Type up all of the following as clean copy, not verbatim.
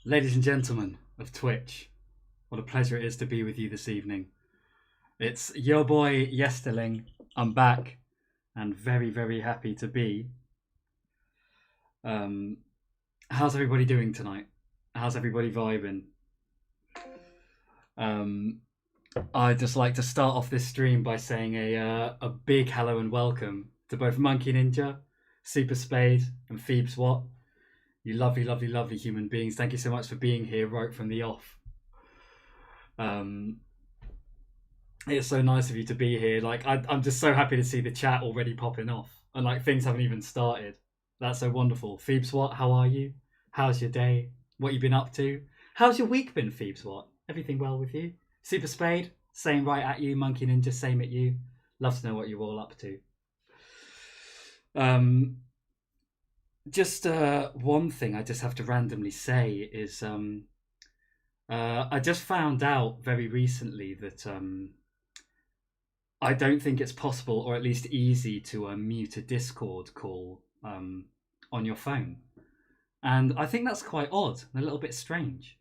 Ladies and gentlemen of Twitch, what a pleasure it is to be with you this evening. It's your boy Yesterling. I'm back and very, very happy to be. How's everybody doing tonight? How's everybody vibing? I'd just like to start off this stream by saying a big hello and welcome to both Monkey Ninja, Super Spade, and Phoebes Watt. You lovely, lovely, lovely human beings. Thank you so much for being here right from the off. It's so nice of you to be here. Like, I'm just so happy to see the chat already popping off. And like, things haven't even started. That's so wonderful. Phoebes Watt, how are you? How's your day? What you been up to? How's your week been, Phoebes Watt? Everything well with you? Super Spade, same right at you. Monkey Ninja, same at you. Love to know what you're all up to. Just one thing I just have to randomly say is I just found out very recently that I don't think it's possible, or at least easy, to mute a Discord call on your phone. And I think that's quite odd and a little bit strange.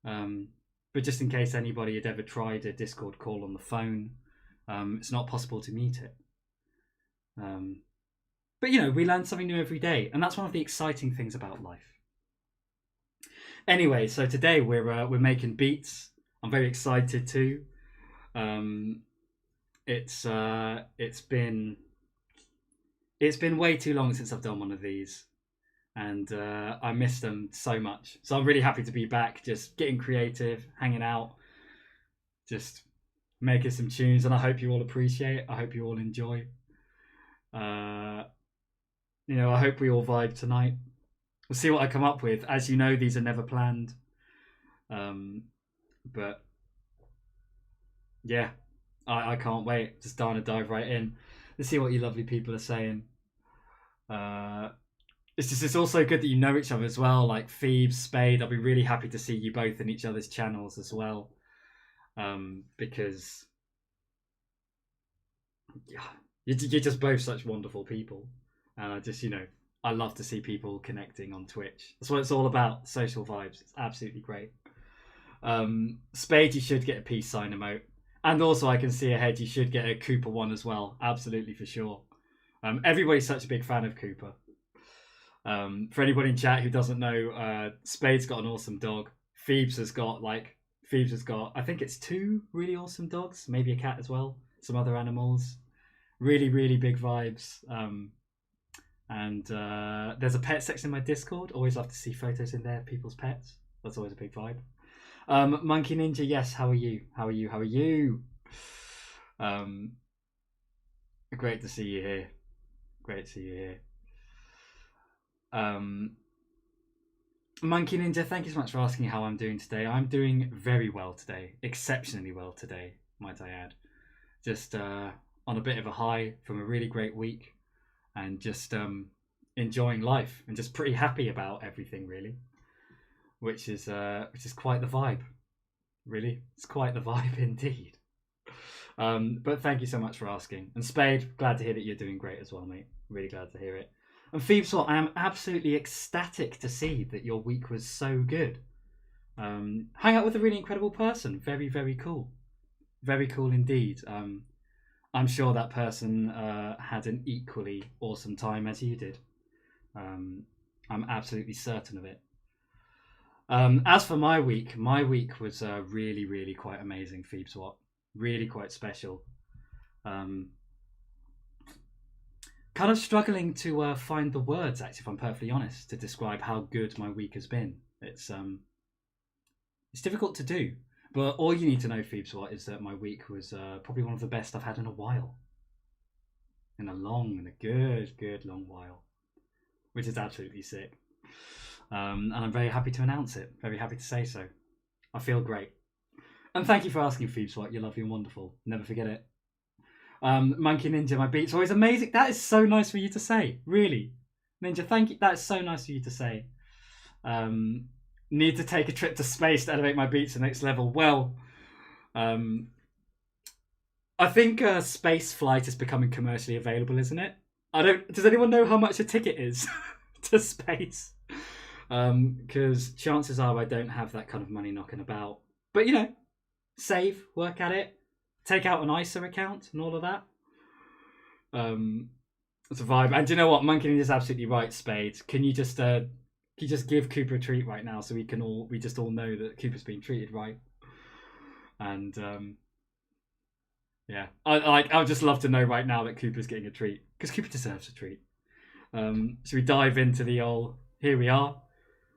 But just in case anybody had ever tried a Discord call on the phone, it's not possible to mute it. But, you know, we learn something new every day, and that's one of the exciting things about life. Anyway, so today we're making beats. I'm very excited too. It's been way too long since I've done one of these, and I miss them so much. So I'm really happy to be back, just getting creative, hanging out, just making some tunes, and I hope you all appreciate it. I hope you all enjoy. You know, I hope we all vibe tonight. We'll see what I come up with. As you know, these are never planned. But yeah, I can't wait. Just dying to dive right in. Let's see what you lovely people are saying. It's also good that you know each other as well. Like Phoebes, Spade, I'll be really happy to see you both in each other's channels as well. Because yeah, you're just both such wonderful people. And I just, you know, I love to see people connecting on Twitch. That's what it's all about, social vibes. It's absolutely great. Spade, you should get a peace sign emote. And also, I can see ahead, you should get a Cooper one as well. Absolutely, for sure. Everybody's such a big fan of Cooper. For anybody in chat who doesn't know, Spade's got an awesome dog. Phoebes has got, I think it's 2 really awesome dogs. Maybe a cat as well. Some other animals. Really, really big vibes. And there's a pet section in my Discord. Always love to see photos in there of people's pets. That's always a big vibe. Monkey Ninja, yes, how are you? How are you? How are you? Great to see you here. Great to see you here. Monkey Ninja, thank you so much for asking how I'm doing today. I'm doing very well today. Exceptionally well today, might I add. Just on a bit of a high from a really great week. And just enjoying life and just pretty happy about everything, really, which is quite the vibe. Really, it's quite the vibe indeed. But thank you so much for asking. And Spade, glad to hear that you're doing great as well, mate. Really glad to hear it. And Phoebes, I am absolutely ecstatic to see that your week was so good. Hang out with a really incredible person. Very, very cool. Very cool indeed. I'm sure that person had an equally awesome time as you did. I'm absolutely certain of it. As for my week was really, really quite amazing, Phoebes Watt. Really quite special. Kind of struggling to find the words, actually, if I'm perfectly honest, to describe how good my week has been. It's difficult to do. But all you need to know, Phoebes Watt, is that my week was probably one of the best I've had in a while. In a good long while. Which is absolutely sick. And I'm very happy to announce it. Very happy to say so. I feel great. And thank you for asking, Phoebes Watt. You're lovely and wonderful. Never forget it. Monkey Ninja, my beats are always amazing. That is so nice for you to say. Really. Ninja, thank you. That is so nice for you to say. Need to take a trip to space to elevate my beats to the next level. Well, I think space flight is becoming commercially available, isn't it? Does anyone know how much a ticket is to space? Because chances are I don't have that kind of money knocking about. But, you know, save, work at it, take out an ISA account and all of that. It's a vibe. And do you know what? Monkey Ninja's absolutely right, Spade. Can you just give Cooper a treat right now so we just all know that Cooper's being treated right? And yeah, I would just love to know right now that Cooper's getting a treat, because Cooper deserves a treat. Should we dive into the old? Here we are.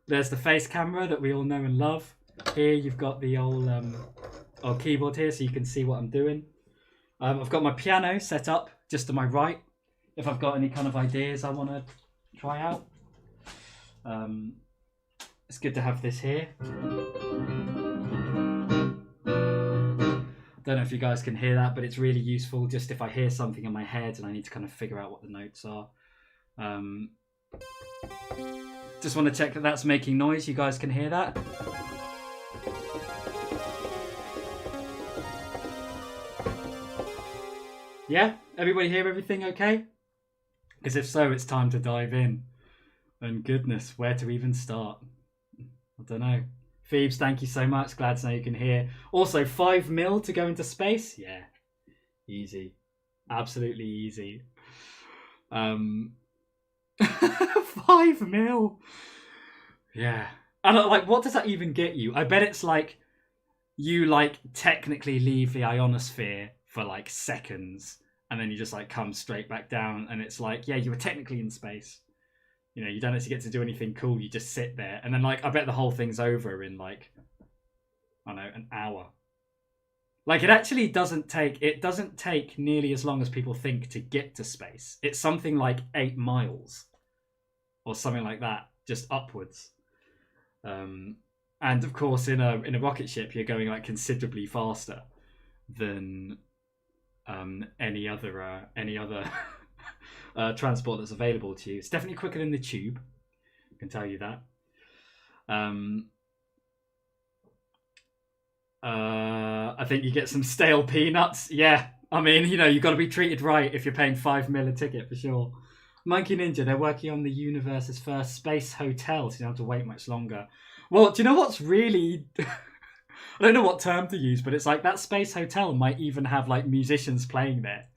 There's the face camera that we all know and love. Here you've got the old keyboard here, so you can see what I'm doing. I've got my piano set up just to my right. If I've got any kind of ideas I want to try out, it's good to have this here. Don't know if you guys can hear that, but it's really useful just if I hear something in my head and I need to kind of figure out what the notes are. Just want to check that that's making noise. You guys can hear that? Yeah? Everybody hear everything okay? Because if so, it's time to dive in. And goodness, where to even start? I don't know. Phoebes, thank you so much. Glad to know you can hear. Also, 5 mil to go into space? Yeah. Easy. Absolutely easy. 5 mil. Yeah. And like, what does that even get you? I bet it's like you like technically leave the ionosphere for like seconds and then you just like come straight back down and it's like, yeah, you were technically in space. You know, you don't actually get to do anything cool. You just sit there. And then like, I bet the whole thing's over in like, I don't know, an hour. Like it actually doesn't take nearly as long as people think to get to space. It's something like 8 miles or something like that, just upwards. And of course, in a rocket ship, you're going like considerably faster than any other transport that's available to you. It's definitely quicker than the tube. I can tell you that. I think you get some stale peanuts. Yeah, I mean, you know, you've got to be treated right if you're paying 5 mil a ticket for sure. Monkey Ninja, they're working on the universe's first space hotel, so you don't have to wait much longer. Well, do you know what's really... I don't know what term to use, but it's like that space hotel might even have like musicians playing there.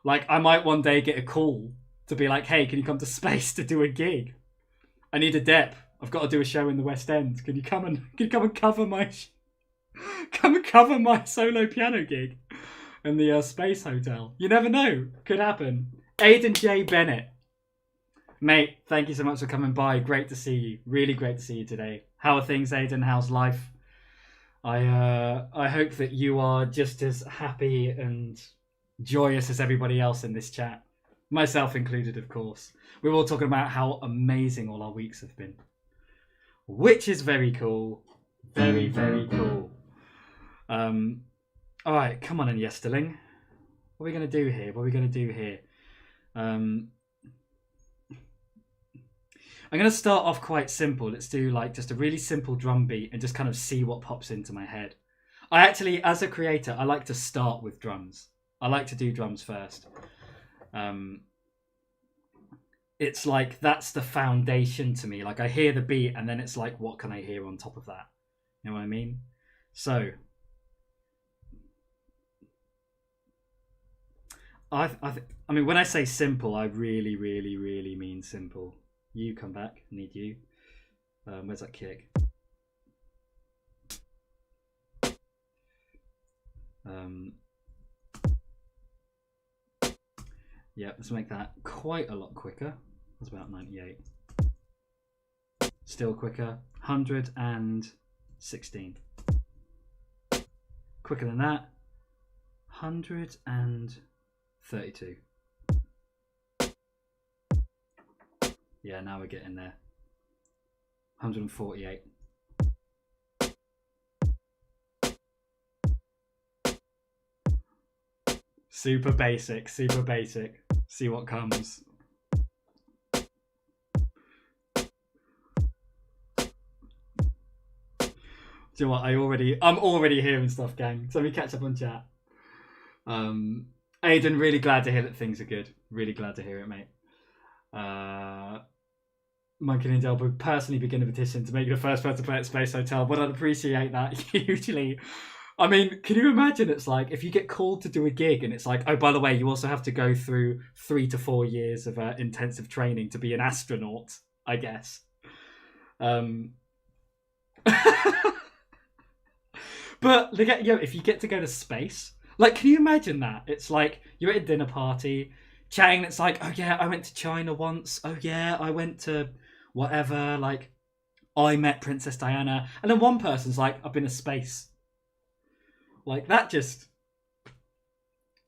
Like I might one day get a call to be like, hey, can you come to space to do a gig? I need a dep. I've got to do a show in the West End. Can you come and cover my solo piano gig in the space hotel? You never know. Could happen. Aidan J. Bennett. Mate, thank you so much for coming by. Great to see you. Really great to see you today. How are things, Aidan? How's life? I hope that you are just as happy and joyous as everybody else in this chat. Myself included, of course. We're all talking about how amazing all our weeks have been. Which is very cool. Very, very cool. Alright, come on in, Yesterling. What are we going to do here? I'm going to start off quite simple. Let's do like just a really simple drum beat and just kind of see what pops into my head. I actually, as a creator, I like to start with drums. I like to do drums first. It's like, that's the foundation to me. Like I hear the beat and then it's like, what can I hear on top of that? You know what I mean? So, I mean, when I say simple, I really, really, really mean simple. You come back. I need you. Where's that kick? Yeah, let's make that quite a lot quicker. That's about 98. Still quicker. 116. Quicker than that. 132. Yeah, now we're getting there. 148. Super basic, super basic. See what comes. Do you know what? I'm already hearing stuff, gang. So we catch up on chat. Aidan, really glad to hear that things are good. Really glad to hear it, mate. Monkey Ninja would personally begin a petition to make you the first person to play at Space Hotel, but I'd appreciate that hugely. I mean, can you imagine it's like if you get called to do a gig and it's like, oh, by the way, you also have to go through 3 to 4 years of intensive training to be an astronaut, I guess. But if you get to go to space, like, can you imagine that? It's like you're at a dinner party, chatting. It's like, oh yeah, I went to China once. Oh yeah, I went to whatever. Like, I met Princess Diana, and then one person's like, I've been to space. Like that just,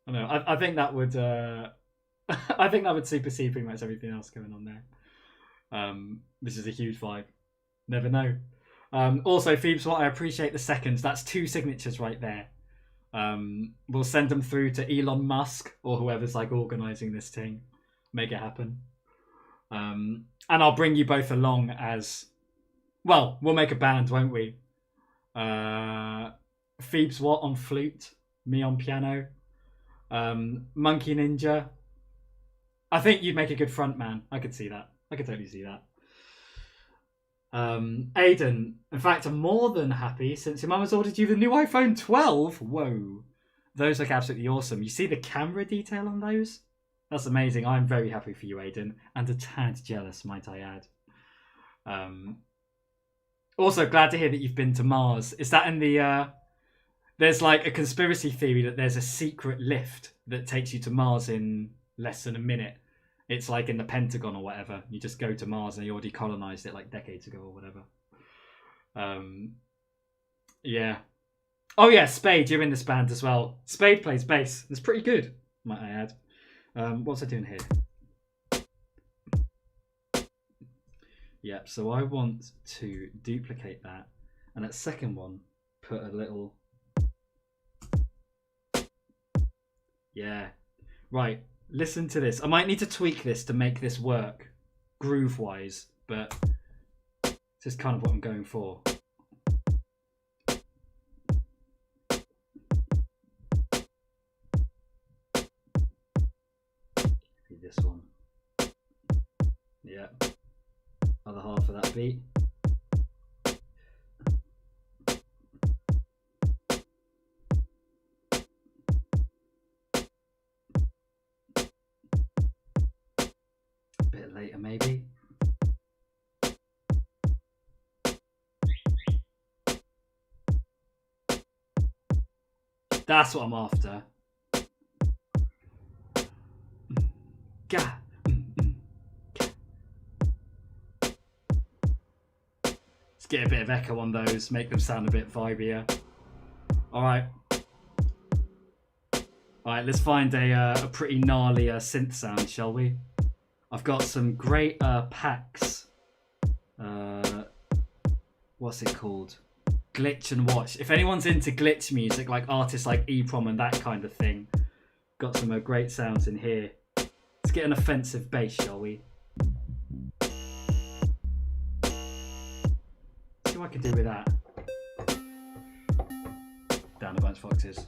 I don't know. I think that would, I think that would supersede pretty much everything else going on there. Which is a huge vibe. Never know. Also, Phoebes, what I appreciate the seconds. That's 2 signatures right there. We'll send them through to Elon Musk or whoever's like organising this thing. Make it happen. And I'll bring you both along as, well, we'll make a band, won't we? Phoebes Watt on flute, me on piano, Monkey Ninja. I think you'd make a good front man. I could see that. I could totally see that. Aiden, in fact, I'm more than happy since your mum has ordered you the new iPhone 12. Whoa. Those look absolutely awesome. You see the camera detail on those? That's amazing. I'm very happy for you, Aiden. And a tad jealous, might I add. Also, glad to hear that you've been to Mars. Is that in the... There's like a conspiracy theory that there's a secret lift that takes you to Mars in less than a minute. It's like in the Pentagon or whatever. You just go to Mars and they already colonized it like decades ago or whatever. Yeah. Oh yeah, Spade, you're in this band as well. Spade plays bass. It's pretty good, might I add. What's I doing here? Yep, so I want to duplicate that. And that second one, put a little... Yeah. Right. Listen to this. I might need to tweak this to make this work groove-wise, but this is kind of what I'm going for. Maybe this one. Yeah. Other half of that beat. Later maybe. That's what I'm after. Let's get a bit of echo on those, make them sound a bit vibier. Alright. Alright, let's find a pretty gnarly synth sound, shall we? I've got some great packs. What's it called? Glitch and Watch. If anyone's into glitch music, like artists like EPROM and that kind of thing, got some great sounds in here. Let's get an offensive bass, shall we? See what I can do with that. Down a bunch of foxes.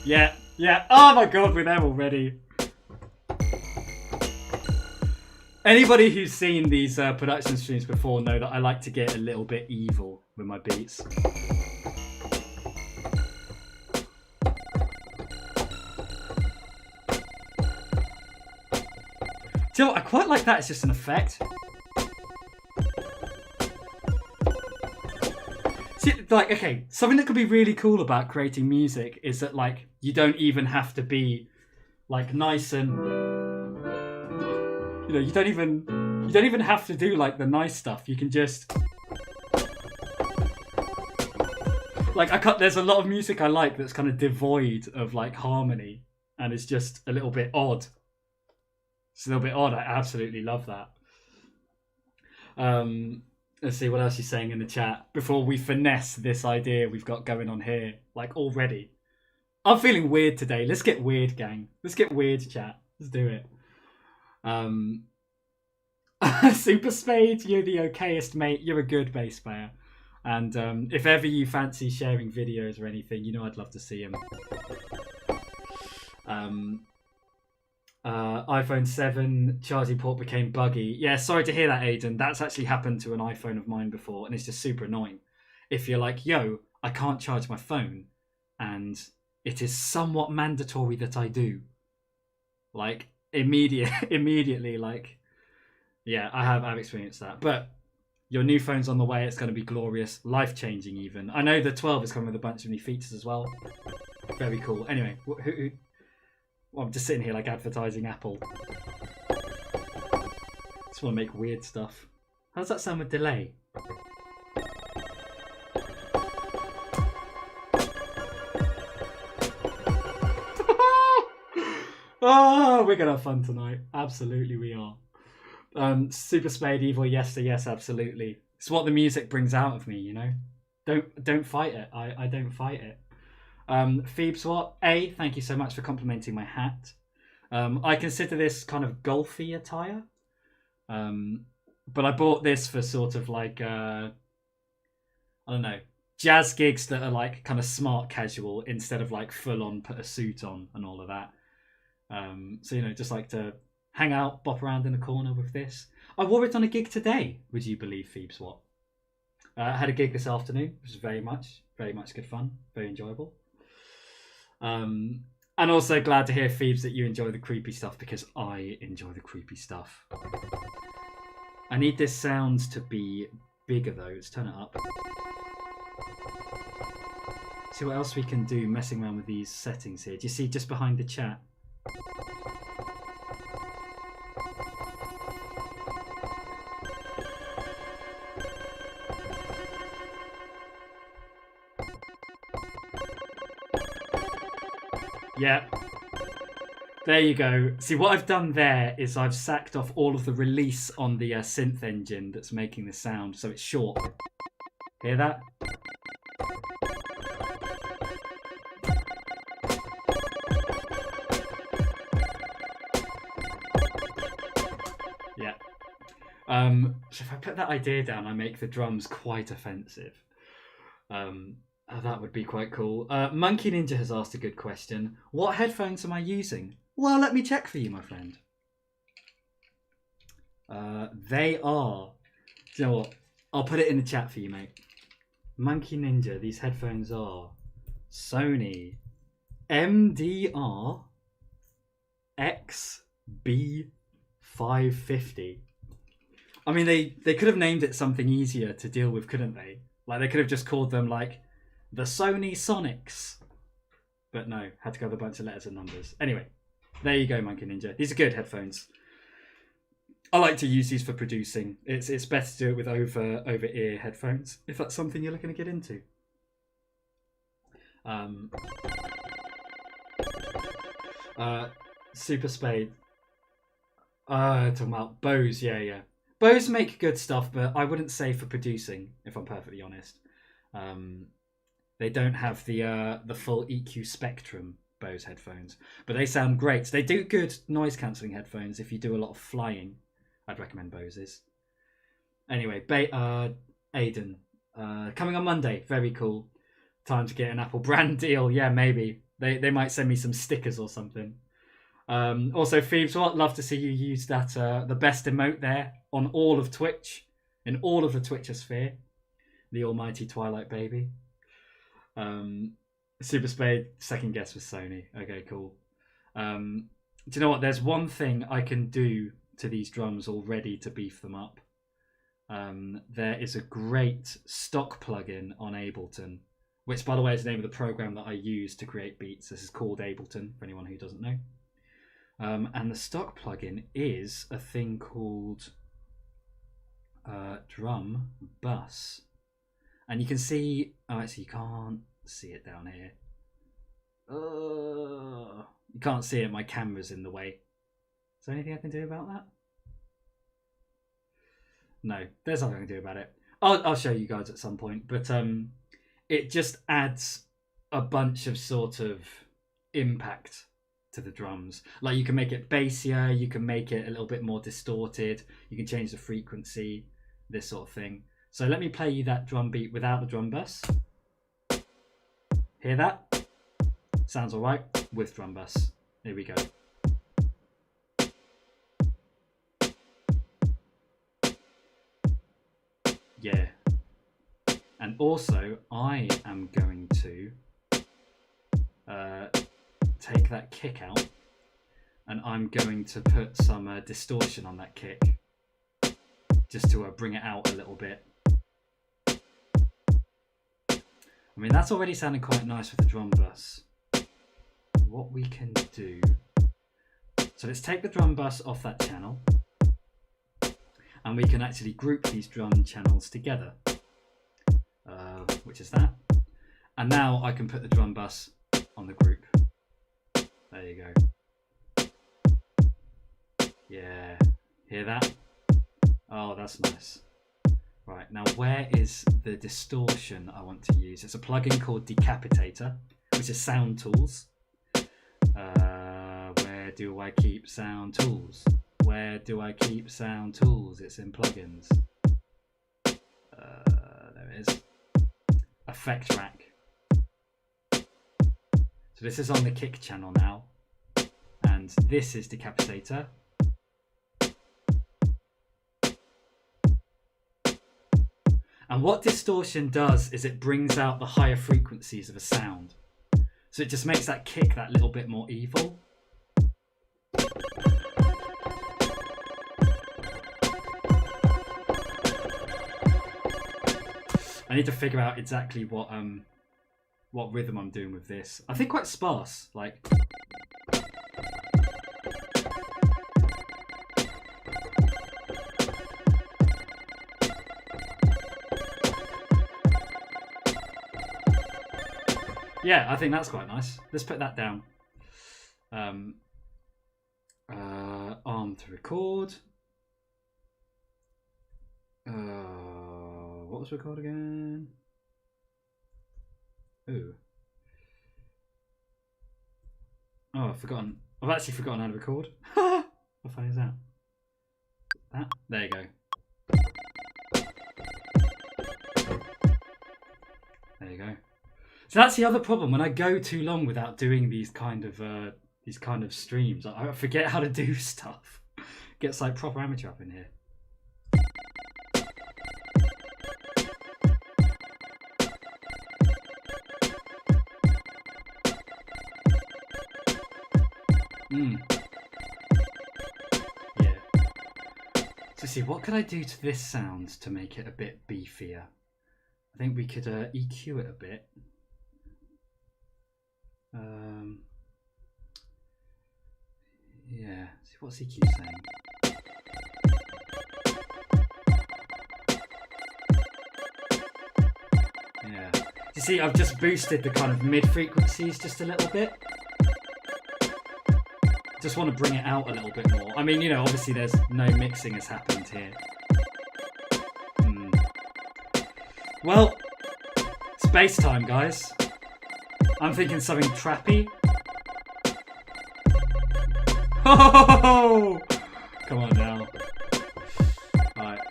Yeah. Yeah, oh my god, we're there already. Anybody who's seen these production streams before know that I like to get a little bit evil with my beats. Do you know what? I quite like that, it's just an effect. See, like, okay, something that could be really cool about creating music is that, like, you don't even have to be, like, nice and, you know, you don't even have to do, like, the nice stuff. You can just, like, there's a lot of music I like that's kind of devoid of, like, harmony, and it's just a little bit odd. It's a little bit odd. I absolutely love that. Let's see what else you're saying in the chat before we finesse this idea we've got going on here. Like, already. I'm feeling weird today. Let's get weird, gang. Let's get weird, chat. Let's do it. Super Spade, you're the okayest, mate. You're a good bass player. And if ever you fancy sharing videos or anything, you know I'd love to see them. iPhone 7 charging port became buggy. Yeah, sorry to hear that, Aiden. That's actually happened to an iPhone of mine before, and it's just super annoying. If you're like, yo, I can't charge my phone, and it is somewhat mandatory that I do. Like, immediately, like, yeah, I've experienced that. But your new phone's on the way. It's going to be glorious, life-changing even. I know the 12 is coming with a bunch of new features as well. Very cool. Anyway, well, I'm just sitting here like advertising Apple. Just want to make weird stuff. How does that sound with delay? Oh, we're gonna have fun tonight. Absolutely, we are. Super Spade Evil, yes to yes, absolutely. It's what the music brings out of me, you know. Don't fight it. I don't fight it. Phoebes what? Thank you so much for complimenting my hat. I consider this kind of golfy attire. But I bought this for sort of like I don't know, jazz gigs that are like kind of smart casual instead of like full on put a suit on and all of that. So, you know, just like to hang out, bop around in a corner with this. I wore it on a gig today, would you believe, Phoebes what? I had a gig this afternoon, which was very much good fun, very enjoyable. And also glad to hear, Phoebes, that you enjoy the creepy stuff, because I enjoy the creepy stuff. I need this sound to be bigger though. Let's turn it up. See what else we can do messing around with these settings here. Do you see just behind the chat? Yeah. There you go. See, what I've done there is I've sacked off all of the release on the synth engine that's making the sound, so it's short. Hear that? Yeah. So if I put that idea down, I make the drums quite offensive. That would be quite cool. Monkey Ninja has asked a good question. What headphones am I using? Well, let me check for you, my friend. They are... Do you know what? I'll put it in the chat for you, mate. Monkey Ninja, these headphones are Sony MDR XB550. I mean, they could have named it something easier to deal with, couldn't they? Like, they could have just called them, like, the Sony Sonics. But no, had to go with a bunch of letters and numbers. Anyway, there you go, Monkey Ninja. These are good headphones. I like to use these for producing. It's better to do it with over-ear headphones, if that's something you're looking to get into. Super Spade. Talking about Bose, yeah. Bose make good stuff, but I wouldn't say for producing, if I'm perfectly honest. They don't have the full EQ spectrum, Bose headphones, but they sound great. They do good noise cancelling headphones if you do a lot of flying. I'd recommend Bose's. Anyway, Aiden, coming on Monday, very cool. Time to get an Apple brand deal. Yeah, maybe they might send me some stickers or something. Also, Phoebes, I'd love to see you use that the best emote there on all of Twitch, in all of the Twitchosphere, the almighty Twilight baby. Super Spade, second guess with Sony. Okay, cool. Do you know what? There's one thing I can do to these drums already to beef them up. There is a great stock plugin on Ableton, which, by the way, is the name of the program that I use to create beats. This is called Ableton, for anyone who doesn't know. And the stock plugin is a thing called Drum Bus. And you can see... Oh, actually, you can't see it down here. You can't see it. My camera's in the way. Is there anything I can do about that? No, there's nothing I can do about it. I'll show you guys at some point. But it just adds a bunch of sort of impact to the drums. Like, you can make it bassier, you can make it a little bit more distorted, you can change the frequency, this sort of thing. So let me play you that drum beat without the drum bus. Hear that? Sounds all right with drum bus. Here we go. Yeah. And also, I am going to take that kick out, and I'm going to put some distortion on that kick, just to bring it out a little bit. I mean, that's already sounding quite nice with the drum bus. What we can do... So let's take the drum bus off that channel, and we can actually group these drum channels together, which is that. And now I can put the drum bus on the group. There you go. Yeah, hear that? Oh, that's nice. Right, now where is the distortion I want to use? It's a plugin called Decapitator, which is Sound Tools. Where do I keep Sound Tools? Where do I keep Sound Tools? It's in plugins. There it is. Effect Rack. So this is on the kick channel now, and this is Decapitator. And what distortion does is it brings out the higher frequencies of a sound. So it just makes that kick that little bit more evil. I need to figure out exactly what rhythm I'm doing with this. I think quite sparse, like. Yeah, I think that's quite nice. Let's put that down. Arm to record. What was record again? Ooh. Oh, I've forgotten. I've actually forgotten how to record. What fun is that? That? There you go. There you go. So that's the other problem. When I go too long without doing these kind of streams, I forget how to do stuff. Gets like proper amateur up in here. Yeah. So see, what could I do to this sound to make it a bit beefier? I think we could EQ it a bit. Yeah, see what's EQ saying? Yeah. You see, I've just boosted the kind of mid frequencies just a little bit. Just want to bring it out a little bit more. I mean, you know, obviously there's no mixing has happened here. Well, it's bass time, guys. I'm thinking something trappy. Oh! Come on now. Alright.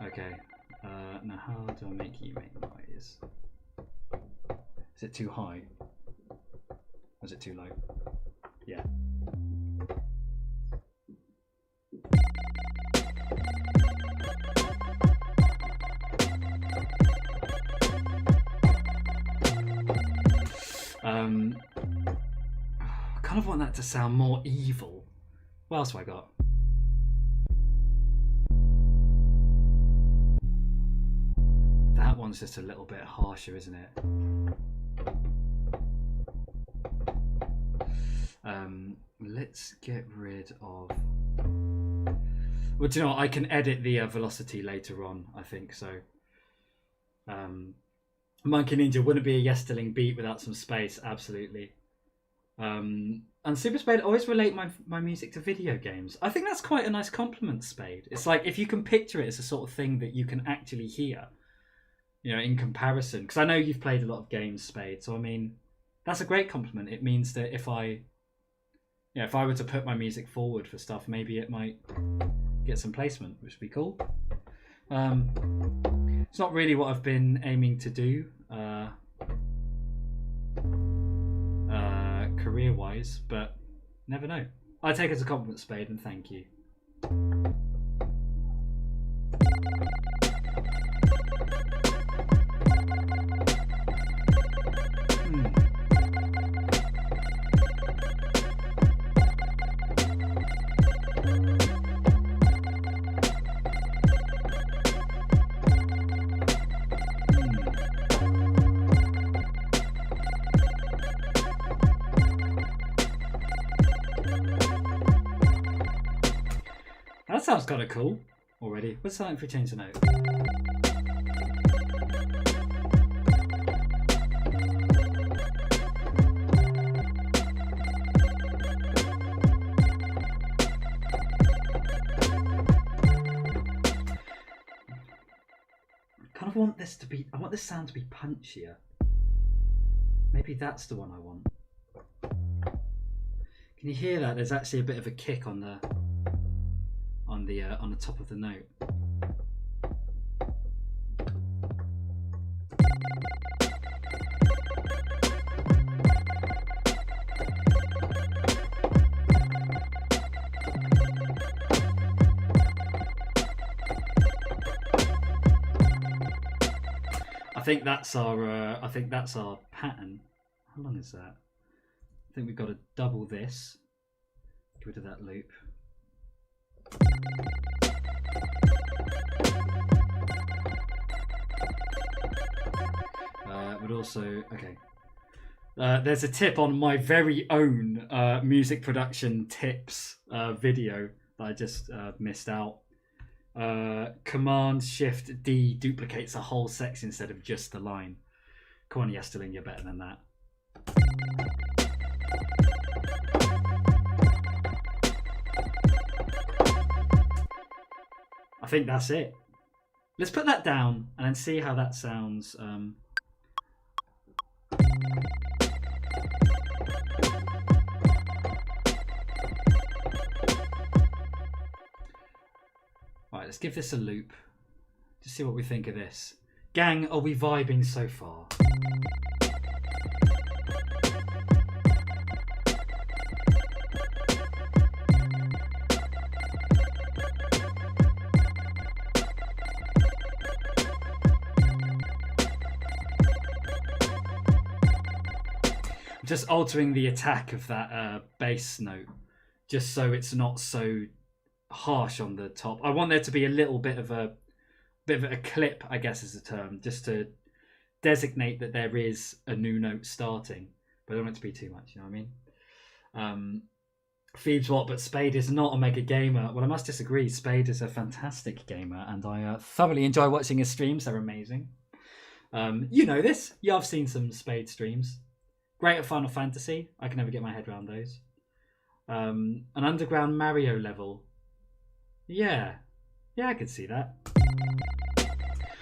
Okay. Now how do I make you make noise? Is it too high? Or is it too low? Yeah. I kind of want that to sound more evil. What else have I got? That one's just a little bit harsher, isn't it? Let's get rid of... Well, do you know what? I can edit the velocity later on, I think, so... Monkey Ninja wouldn't be a Yesterling beat without some space, absolutely. And Super Spade, always relate my music to video games. I think that's quite a nice compliment, Spade. It's like if you can picture it as a sort of thing that you can actually hear, you know, in comparison. Because I know you've played a lot of games, Spade, so I mean, that's a great compliment. It means that if I were to put my music forward for stuff, maybe it might get some placement, which would be cool. It's not really what I've been aiming to do career-wise, but never know. I take it as a compliment, Spade, and thank you. sounds kind of cool already. What's that if we change the note? I want this to be, I want this sound to be punchier. Maybe that's the one I want. Can you hear that? There's actually a bit of a kick on the top of the note. I think that's our pattern. How long is that? I think we've got to double this. Get rid of that loop. But also, okay. There's a tip on my very own music production tips video that I just missed out. Command Shift D duplicates a whole section instead of just the line. Come on, Yesterling, you're better than that. I think that's it. Let's put that down and then see how that sounds. Right, let's give this a loop. Just see what we think of this. Gang, are we vibing so far? Just altering the attack of that bass note, just so it's not so harsh on the top. I want there to be a little bit of a clip, I guess is the term, just to designate that there is a new note starting, but I don't want it to be too much, you know what I mean? Phoebes what, but Spade is not a mega gamer. Well, I must disagree. Spade is a fantastic gamer, and I thoroughly enjoy watching his streams. They're amazing. You know this. Yeah, I've seen some Spade streams. Great at Final Fantasy. I can never get my head around those. An underground Mario level. Yeah, I could see that.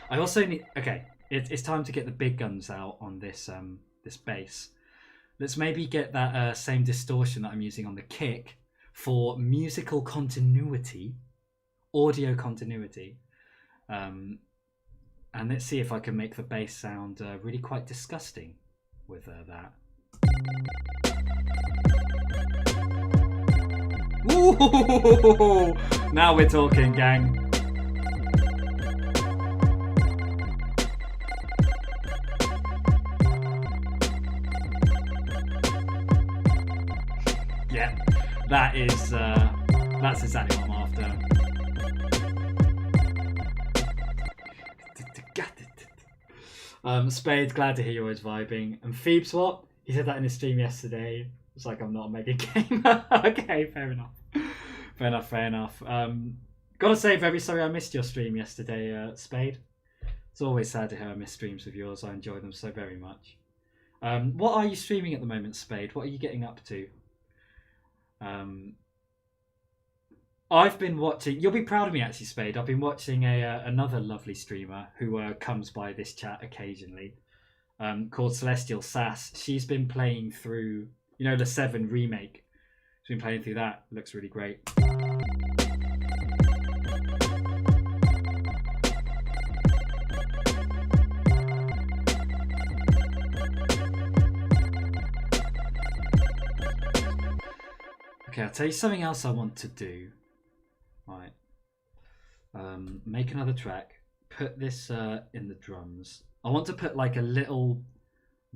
I also need. Okay, it's time to get the big guns out on this this bass. Let's maybe get that same distortion that I'm using on the kick for musical continuity, audio continuity, and let's see if I can make the bass sound really quite disgusting with that. Ooh, now we're talking, gang. Yeah, that's exactly what I'm after. Spade, glad to hear you're always vibing. And Phoebes what? He said that in his stream yesterday. It's like I'm not a mega gamer. Okay, fair enough. Fair enough. Gotta say, very sorry I missed your stream yesterday, Spade. It's always sad to hear I miss streams of yours. I enjoy them so very much. What are you streaming at the moment, Spade? What are you getting up to? I've been watching. You'll be proud of me, actually, Spade. I've been watching another lovely streamer who comes by this chat occasionally, called Celestial Sass. She's been playing through, you know, the 7 remake. She's been playing through that. Looks really great. Okay, I'll tell you something else I want to do. Right. Make another track. Put this in the drums. I want to put like a little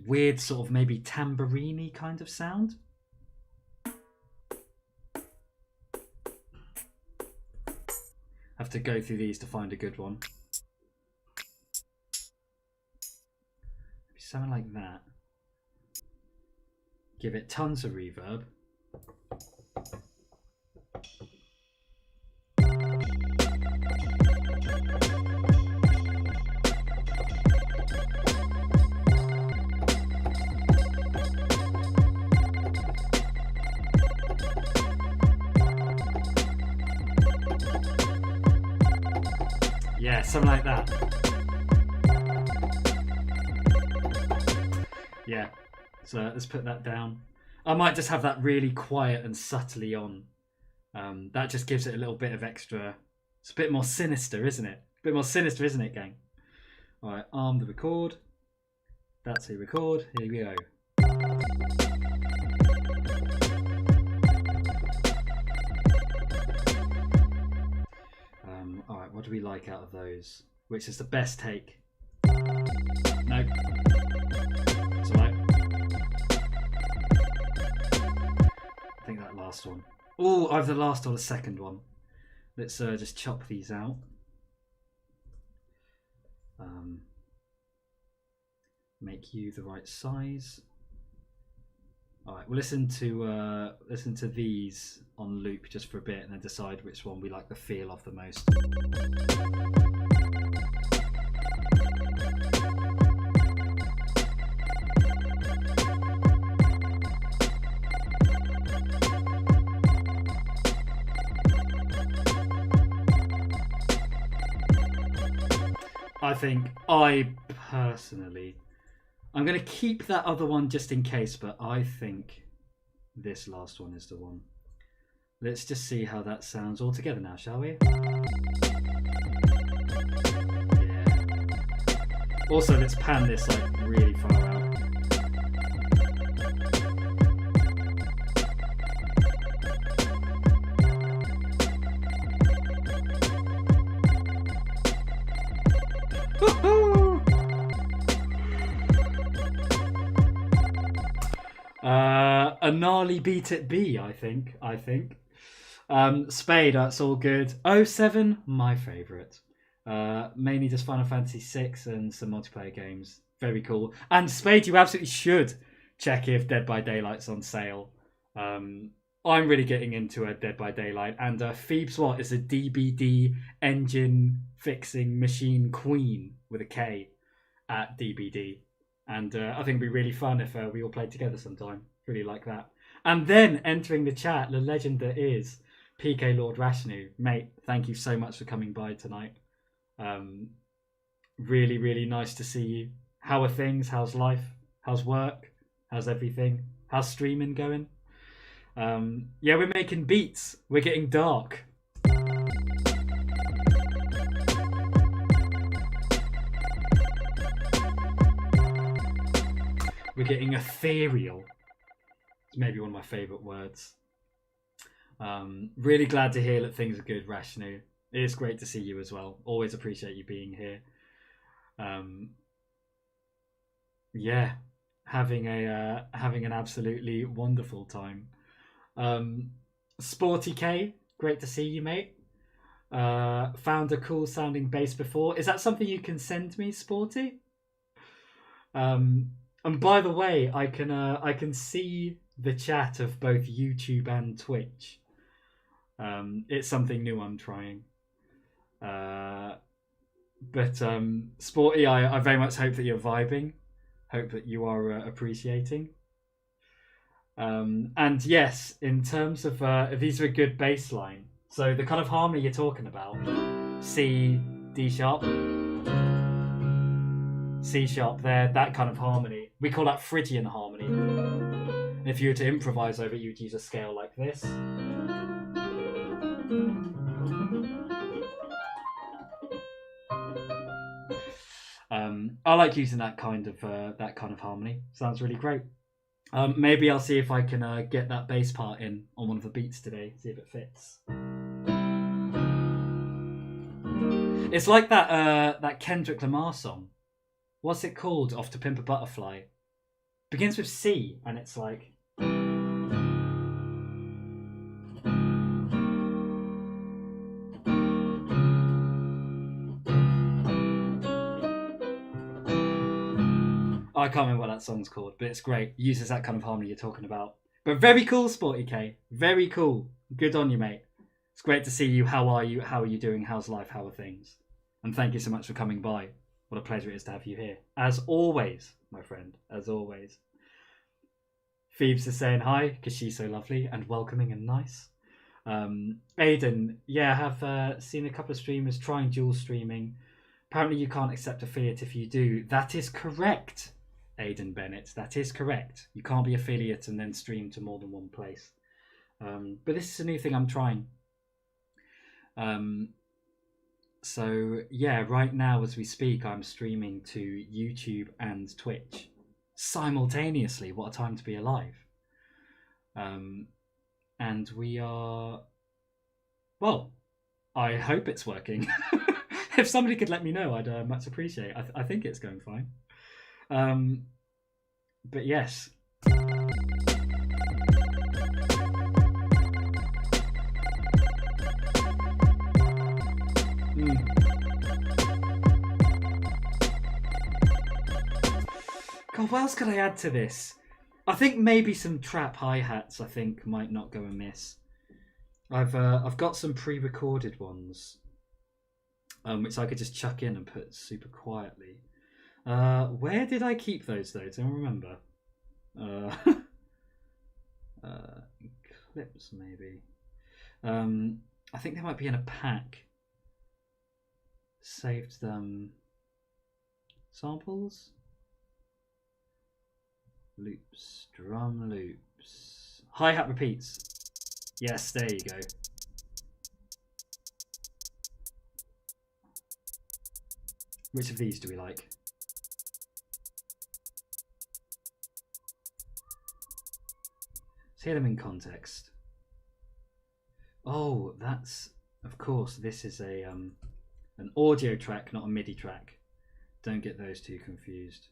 weird sort of maybe tambourine-y kind of sound. Have to go through these to find a good one. Maybe something like that. Give it tons of reverb. something like that. Yeah, so let's put that down. I might just have that really quiet and subtly on. That just gives it a little bit of extra. It's a bit more sinister, isn't it? A bit more sinister, isn't it, gang? All right, arm the record. That's a record. Here we go. All right, what do we like out of those? Which is the best take? No. It's all right. I think that last one. Oh, either the last or the second one. Let's just chop these out. Make you the right size. All right, we'll listen to these on loop just for a bit, and then decide which one we like the feel of the most. I personally, I'm going to keep that other one just in case, but I think this last one is the one. Let's just see how that sounds all together now, shall we? Yeah. Also, let's pan this like really far out. A gnarly beat at B, I think. Spade, that's all good. 07, my favourite. Mainly just Final Fantasy 6 and some multiplayer games. Very cool. And Spade, you absolutely should check if Dead by Daylight's on sale. I'm really getting into a Dead by Daylight, and Phoebe's Watt is a DBD engine fixing machine queen with a K at DBD. And I think it'd be really fun if we all played together sometime. Really like that. And then entering the chat, the legend that is PK Lord Rashnu. Mate, thank you so much for coming by tonight. Really, really nice to see you. How are things? How's life? How's work? How's everything? How's streaming going? Yeah, we're making beats. We're getting dark. We're getting ethereal. It's maybe one of my favourite words. Really glad to hear that things are good, Rashnu. It is great to see you as well. Always appreciate you being here. Yeah, having an absolutely wonderful time. Sporty K, great to see you, mate. Found a cool sounding bass before. Is that something you can send me, Sporty? And by the way, I can see the chat of both YouTube and Twitch. It's something new I'm trying. But Sporty, I very much hope that you're vibing. Hope that you are appreciating. And yes, in terms of these are a good bass line. So the kind of harmony you're talking about, C, D sharp, C sharp there, that kind of harmony. We call that Phrygian harmony. And if you were to improvise over it, you'd use a scale like this. I like using that kind of harmony. Sounds really great. Maybe I'll see if I can get that bass part in on one of the beats today. See if it fits. It's like that Kendrick Lamar song. What's it called? Off to Pimp a Butterfly. Begins with C, and it's like. I can't remember what that song's called, but it's great. It uses that kind of harmony you're talking about. But very cool, Sporty K. Very cool. Good on you, mate. It's great to see you. How are you? How are you doing? How's life? How are things? And thank you so much for coming by. What a pleasure it is to have you here. As always, my friend. As always. Phoebes is saying hi, because she's so lovely and welcoming and nice. Aiden, yeah, I have seen a couple of streamers trying dual streaming. Apparently you can't accept affiliate if you do. That is correct, Aidan Bennett. That is correct. You can't be affiliate and then stream to more than one place. But this is a new thing I'm trying. So yeah, right now as we speak, I'm streaming to YouTube and Twitch simultaneously. What a time to be alive. And we are, well, I hope it's working. If somebody could let me know, I'd much appreciate it. I think it's going fine. But yes. God, what else could I add to this? I think maybe some trap hi-hats I think might not go amiss. I've got some pre-recorded ones, which I could just chuck in and put super quietly. Where did I keep those though? Don't remember. Clips maybe. I think they might be in a pack. Saved them. Samples. Loops, drum loops, hi-hat repeats. Yes, there you go. Which of these do we like? Let's hear them in context. Oh, that's, of course, this is a an audio track, not a MIDI track. Don't get those two confused.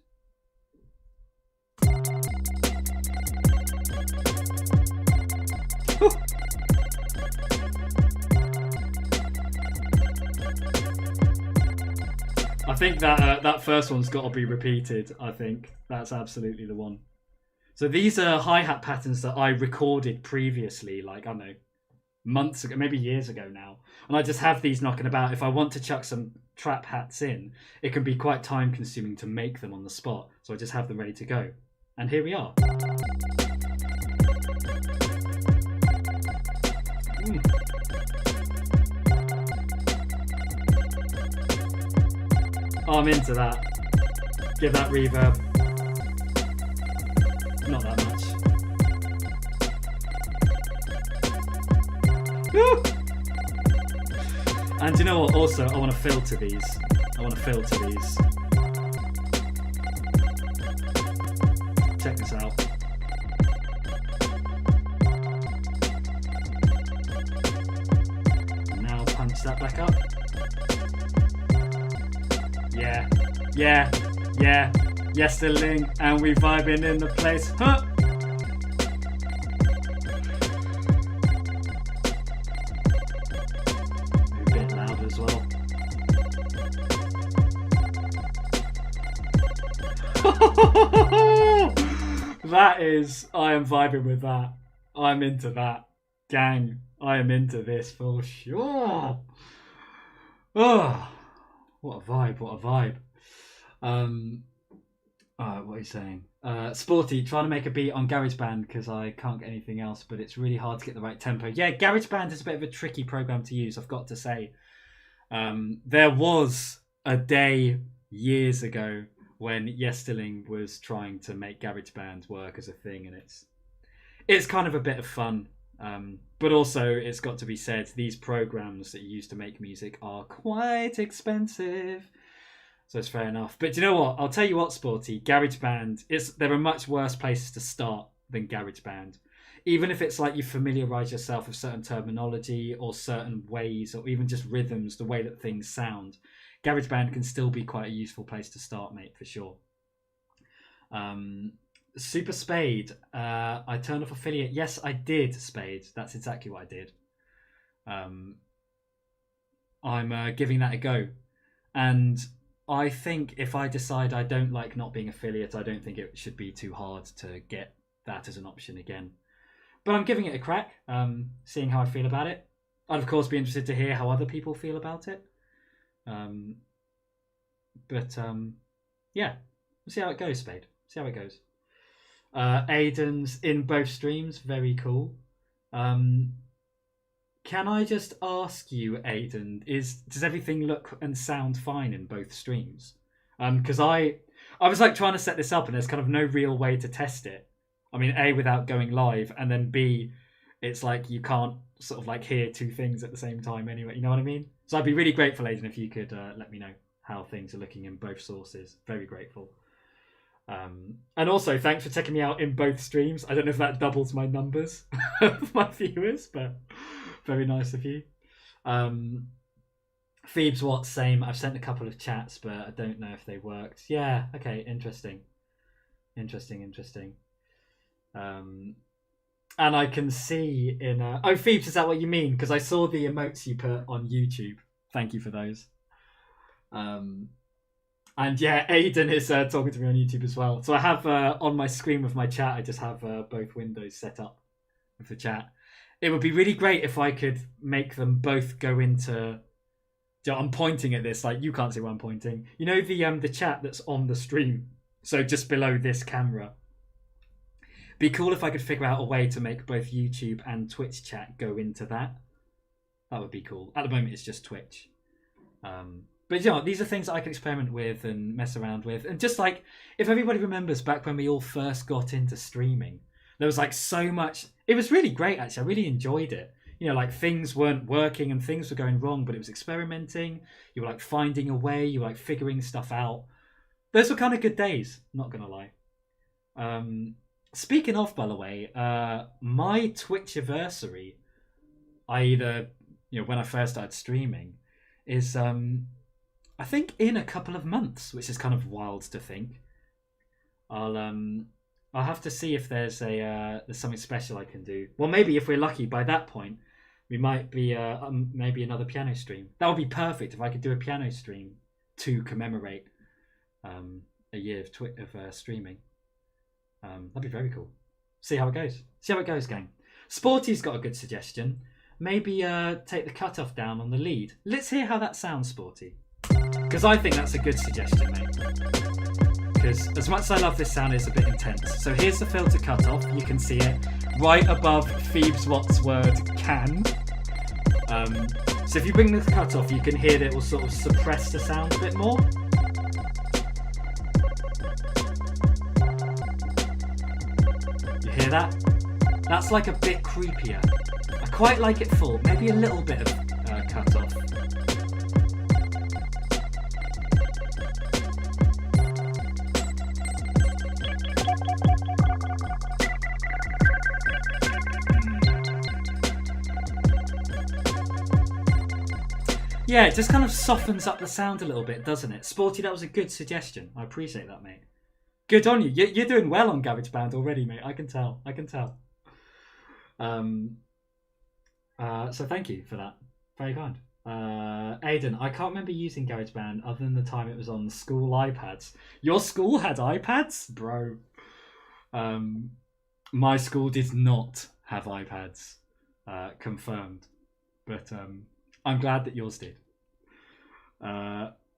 I think that that first one's got to be repeated. I think that's absolutely the one. So these are hi-hat patterns that I recorded previously, like, I don't know, months ago, maybe years ago now. And I just have these knocking about. If I want to chuck some trap hats in, it can be quite time consuming to make them on the spot. So I just have them ready to go. And here we are. Oh, I'm into that. Give that reverb. Not that much. Woo! And you know what? Also, I want to filter these. Check this out. Now punch that back up. Yeah. Yes, the link, and we vibing in the place. Huh? A bit loud as well. That is, I am vibing with that. I'm into that. Gang, I am into this for sure. Oh, what a vibe, what a vibe. What are you saying? Sporty, trying to make a beat on GarageBand because I can't get anything else, but it's really hard to get the right tempo. Yeah, GarageBand is a bit of a tricky program to use, I've got to say. There was a day years ago when Yesterling was trying to make GarageBand work as a thing, and it's kind of a bit of fun. But also, it's got to be said, these programs that you use to make music are quite expensive. So it's fair enough. But do you know what? I'll tell you what, Sporty. GarageBand, there are much worse places to start than GarageBand. Even if it's like you familiarise yourself with certain terminology or certain ways or even just rhythms, the way that things sound, GarageBand can still be quite a useful place to start, mate, for sure. Super Spade, I turned off affiliate. Yes, I did, Spade. That's exactly what I did. I'm giving that a go. And I think if I decide I don't like not being affiliate, I don't think it should be too hard to get that as an option again. But I'm giving it a crack, seeing how I feel about it. I'd, of course, be interested to hear how other people feel about it. Yeah, we'll see how it goes, Spade. See how it goes. Aiden's in both streams. Very cool. Can I just ask you, Aidan, does everything look and sound fine in both streams? Because I was like trying to set this up and there's kind of no real way to test it. I mean, A, without going live, and then B, it's like you can't sort of like hear two things at the same time anyway. You know what I mean? So I'd be really grateful, Aidan, if you could let me know how things are looking in both sources. Very grateful. And also, thanks for checking me out in both streams. I don't know if that doubles my numbers of my viewers, but very nice of you. Phoebes, what? Same. I've sent a couple of chats, but I don't know if they worked. Yeah, okay, interesting. And I can see in... Oh, Phoebes, is that what you mean? Because I saw the emotes you put on YouTube. Thank you for those. And yeah, Aidan is talking to me on YouTube as well. So I have on my screen with my chat, I just have both windows set up with the chat. It would be really great if I could make them both go into... I'm pointing at this, like you can't see where I'm pointing. You know the chat that's on the stream? So just below this camera. Be cool if I could figure out a way to make both YouTube and Twitch chat go into that. That would be cool. At the moment, it's just Twitch. But you know, these are things that I can experiment with and mess around with. And just like, if everybody remembers back when we all first got into streaming, there was like so much... It was really great, actually. I really enjoyed it. You know, like things weren't working and things were going wrong, but it was experimenting. You were like finding a way. You were like figuring stuff out. Those were kind of good days, not going to lie. Speaking of, by the way, my Twitch anniversary, when I first started streaming, is I think in a couple of months, which is kind of wild to think. I'll have to see if there's something special I can do. Well, maybe if we're lucky by that point, we might be maybe another piano stream. That would be perfect if I could do a piano stream to commemorate a year of streaming. That'd be very cool. See how it goes. Gang. Sporty's got a good suggestion. Maybe take the cutoff down on the lead. Let's hear how that sounds, Sporty. Because I think that's a good suggestion, mate. Because as much as I love this sound, it's a bit intense. So here's the filter cutoff. You can see it right above Phoebes Watt's word can. So if you bring the cutoff, you can hear that it will sort of suppress the sound a bit more. You hear that? That's like a bit creepier. I quite like it full. Maybe a little bit of cutoff. Yeah, it just kind of softens up the sound a little bit, doesn't it? Sporty, that was a good suggestion. I appreciate that, mate. Good on you. You're doing well on GarageBand already, mate. I can tell. So thank you for that. Very kind. Aidan, I can't remember using GarageBand other than the time it was on school iPads. Your school had iPads? Bro. My school did not have iPads. Confirmed. But I'm glad that yours did.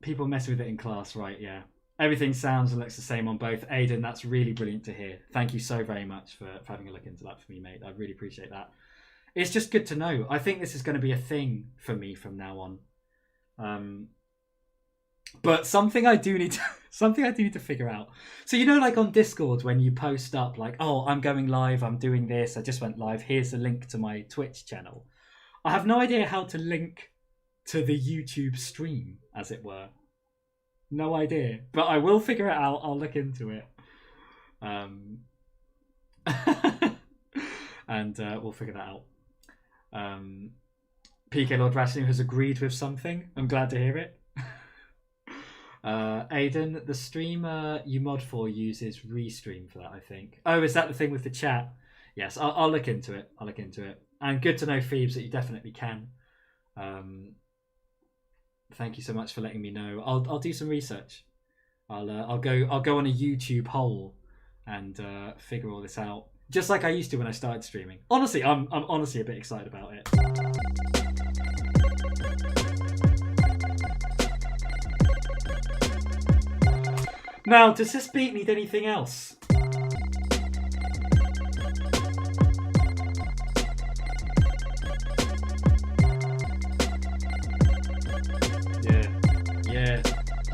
People mess with it in class, right? Yeah. Everything sounds and looks the same on both. Aidan, that's really brilliant to hear. Thank you so very much for having a look into that for me, mate. I really appreciate that. It's just good to know. I think this is going to be a thing for me from now on. But something I do need to figure out. So you know, like on Discord, when you post up like, oh, I'm going live, I'm doing this, I just went live, here's the link to my Twitch channel. I have no idea how to link to the YouTube stream, as it were. No idea. But I will figure it out. I'll look into it. And we'll figure that out. PK Lord Rationing has agreed with something. I'm glad to hear it. Aidan, the streamer you mod for uses Restream for that, I think. Oh, is that the thing with the chat? Yes, I'll look into it. And good to know, Phoebes, that you definitely can. Thank you so much for letting me know. I'll do some research. I'll go on a YouTube hole and figure all this out, just like I used to when I started streaming. Honestly, I'm honestly a bit excited about it. Now, does this beat need anything else?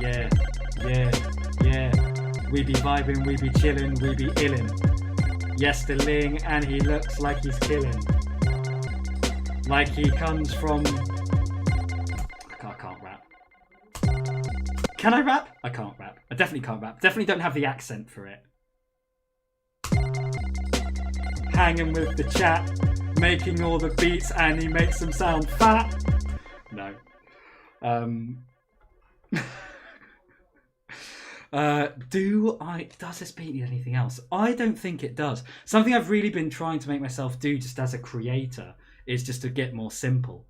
Yeah, yeah, yeah. We be vibing, we be chilling, we be illin'. Yes, the ling, and he looks like he's killing. Like he comes from... I can't rap. Can I rap? I can't rap. I definitely can't rap. Definitely don't have the accent for it. Hanging with the chat, making all the beats, and he makes them sound fat. No. Does this beat need anything else? I don't think it does. Something I've really been trying to make myself do just as a creator is just to get more simple.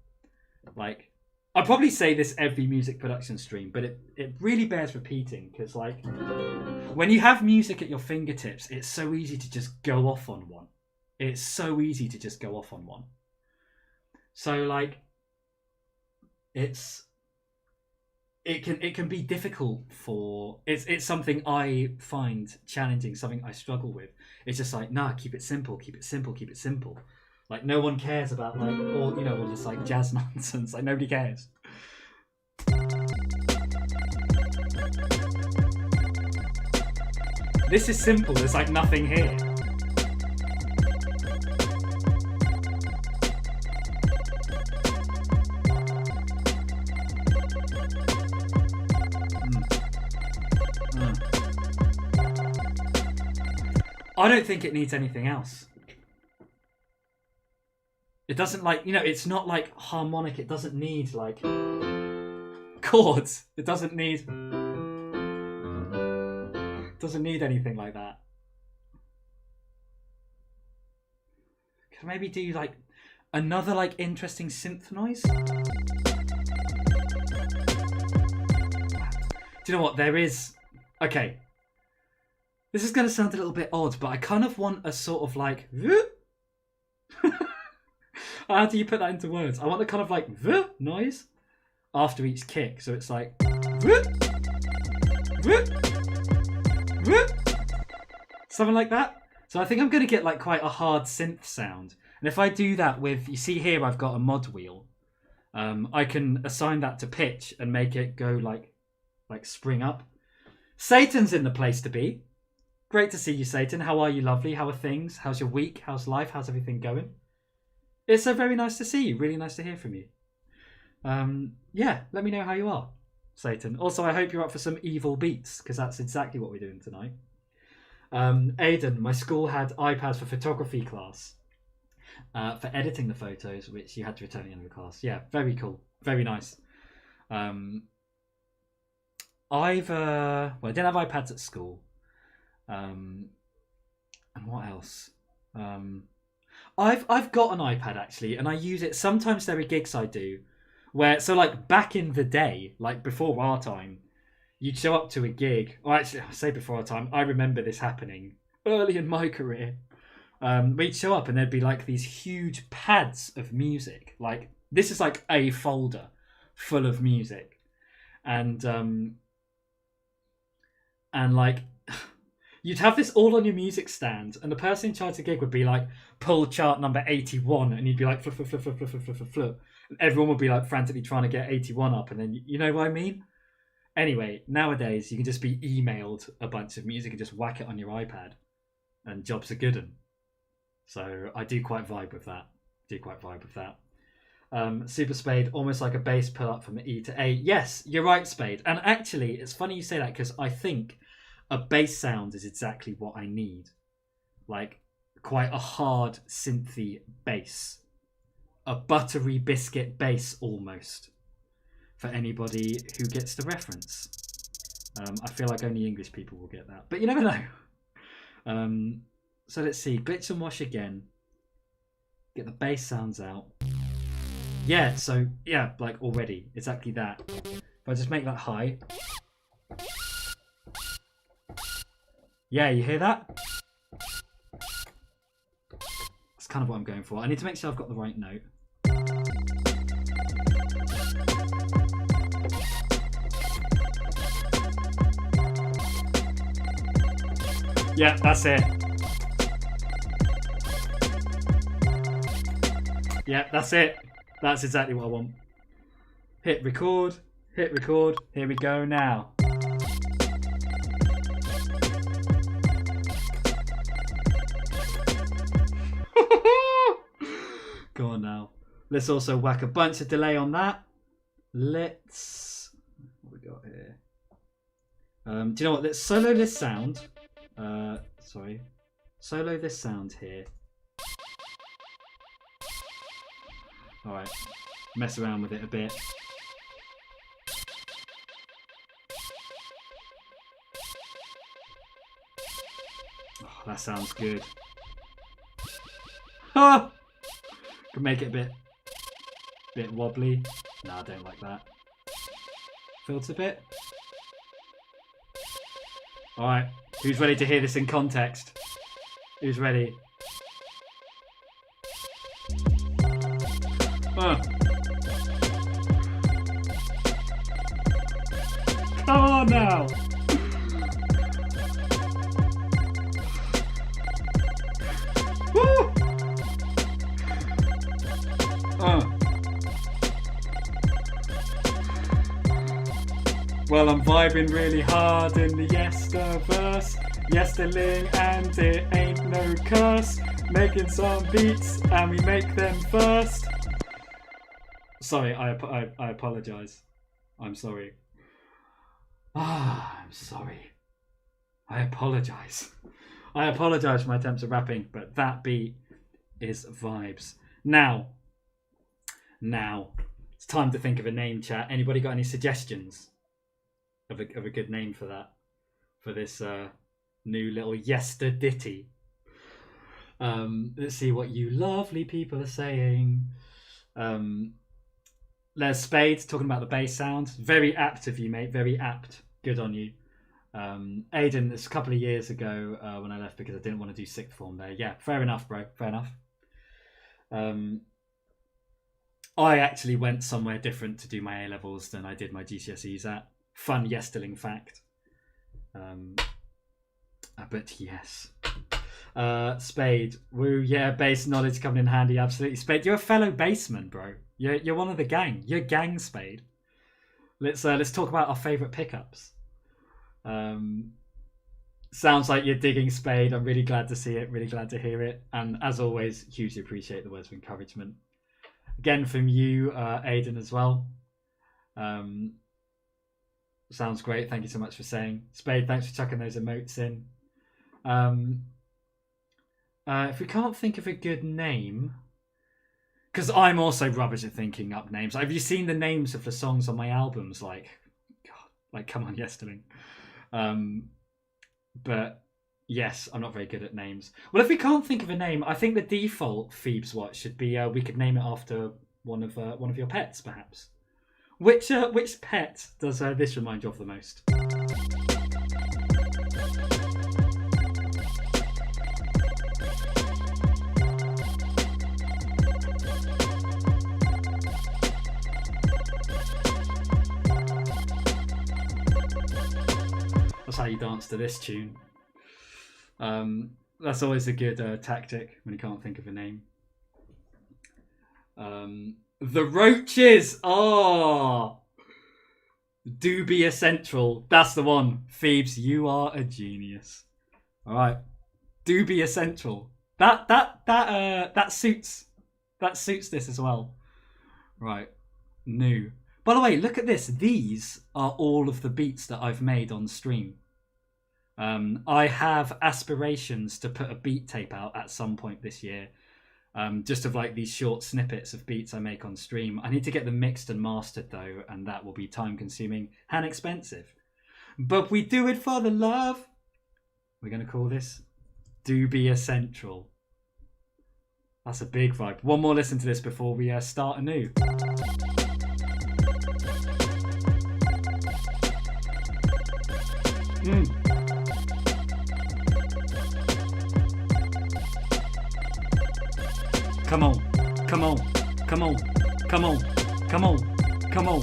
Like, I probably say this every music production stream, but it really bears repeating, because like when you have music at your fingertips, it's so easy to just go off on one. It's so easy to just go off on one. So like it can be difficult for it's something I find challenging, something I struggle with. It's just like, nah, keep it simple, keep it simple, keep it simple. Like no one cares about like all all this like jazz nonsense. Like nobody cares. This is simple, there's like nothing here. I don't think it needs anything else. It doesn't like, it's not like harmonic. It doesn't need like chords. It doesn't need anything like that. Can I maybe do like another like interesting synth noise? Do you know what there is? Okay. This is going to sound a little bit odd, but I kind of want a sort of like... How do you put that into words? I want a kind of like noise after each kick. So it's like... Something like that. So I think I'm going to get like quite a hard synth sound. And if I do that with... You see here I've got a mod wheel. I can assign that to pitch and make it go like spring up. Satan's in the place to be. Great to see you, Satan. How are you, lovely? How are things? How's your week? How's life? How's everything going? It's so very nice to see you. Really nice to hear from you. Yeah, let me know how you are, Satan. Also, I hope you're up for some evil beats, because that's exactly what we're doing tonight. Aidan, my school had iPads for photography class, for editing the photos, which you had to return at the end of the class. Yeah, very cool. Very nice. I didn't have iPads at school. And what else? I've got an iPad actually, and I use it. Sometimes there are gigs I do where, so like back in the day, like before our time, you'd show up to a gig. Or actually, I say before our time, I remember this happening early in my career. We'd show up and there'd be like these huge pads of music. Like this is like a folder full of music, and like. You'd have this all on your music stand, and the person in charge of the gig would be like, pull chart number 81, and you'd be like, flip. And everyone would be like frantically trying to get 81 up, and then, you know what I mean? Anyway, nowadays, you can just be emailed a bunch of music and just whack it on your iPad, and jobs are good. And so I do quite vibe with that. Super Spade, almost like a bass pull up from E to A. Yes, you're right, Spade. And actually, it's funny you say that, because I think a bass sound is exactly what I need. Like, quite a hard synthy bass. A buttery biscuit bass, almost. For anybody who gets the reference. I feel like only English people will get that. But you never know. So let's see. Glitch and wash again. Get the bass sounds out. Yeah, so, yeah, like already. Exactly that. If I just make that high. Yeah, you hear that? That's kind of what I'm going for. I need to make sure I've got the right note. Yeah, that's it. Yeah, that's it. That's exactly what I want. Hit record. Here we go now. Go on now. Let's also whack a bunch of delay on that. Let's... What we got here? Do you know what? Let's solo this sound. Sorry. Solo this sound here. Alright. Mess around with it a bit. Oh, that sounds good. Ah! Could make it a bit wobbly. No, I don't like that. Filter bit. Alright, who's ready to hear this in context? Who's ready? Come on now! Woo! Well, I'm vibing really hard in the Yester verse. Yesterling and it ain't no curse. Making some beats and we make them first. Sorry, I apologise. I'm sorry. I'm sorry. I apologise. I apologise for my attempts at rapping, but that beat is vibes. Now, it's time to think of a name, chat. Anybody got any suggestions of a good name for that? For this new little Yester ditty. Let's see what you lovely people are saying. There's Spade talking about the bass sound. Very apt of you, mate. Very apt. Good on you. Aiden, this a couple of years ago when I left because I didn't want to do sixth form there. Yeah, fair enough, bro. Fair enough. I actually went somewhere different to do my A-levels than I did my GCSEs at. Fun Yesterling fact. But yes. Spade. Woo, yeah, bass knowledge coming in handy, absolutely. Spade, you're a fellow bassman, bro. You're one of the gang. You're gang, Spade. Let's talk about our favourite pickups. Sounds like you're digging, Spade. I'm really glad to see it, really glad to hear it. And as always, hugely appreciate the words of encouragement. Again from you, Aiden, as well. Sounds great. Thank you so much for saying. Spade, thanks for chucking those emotes in. If we can't think of a good name, because I'm also rubbish at thinking up names. Have you seen the names of the songs on my albums? Like, God, like come on, Yesterling. But yes, I'm not very good at names. Well, if we can't think of a name, I think the default Phoebe's Watch should be we could name it after one of your pets, perhaps. Which pet does this remind you of the most? That's how you dance to this tune. That's always a good tactic when you can't think of a name. The Roaches! Oh! Dubia Central. That's the one. Phoebes, you are a genius. Alright. Dubia Central. That suits this as well. Right. New. By the way, look at this. These are all of the beats that I've made on stream. I have aspirations to put a beat tape out at some point this year. Just of like these short snippets of beats I make on stream. I need to get them mixed and mastered though, and that will be time consuming and expensive. But we do it for the love. We're going to call this Dubia Central. That's a big vibe. One more listen to this before we start anew. Come on, come on, come on, come on, come on, come on.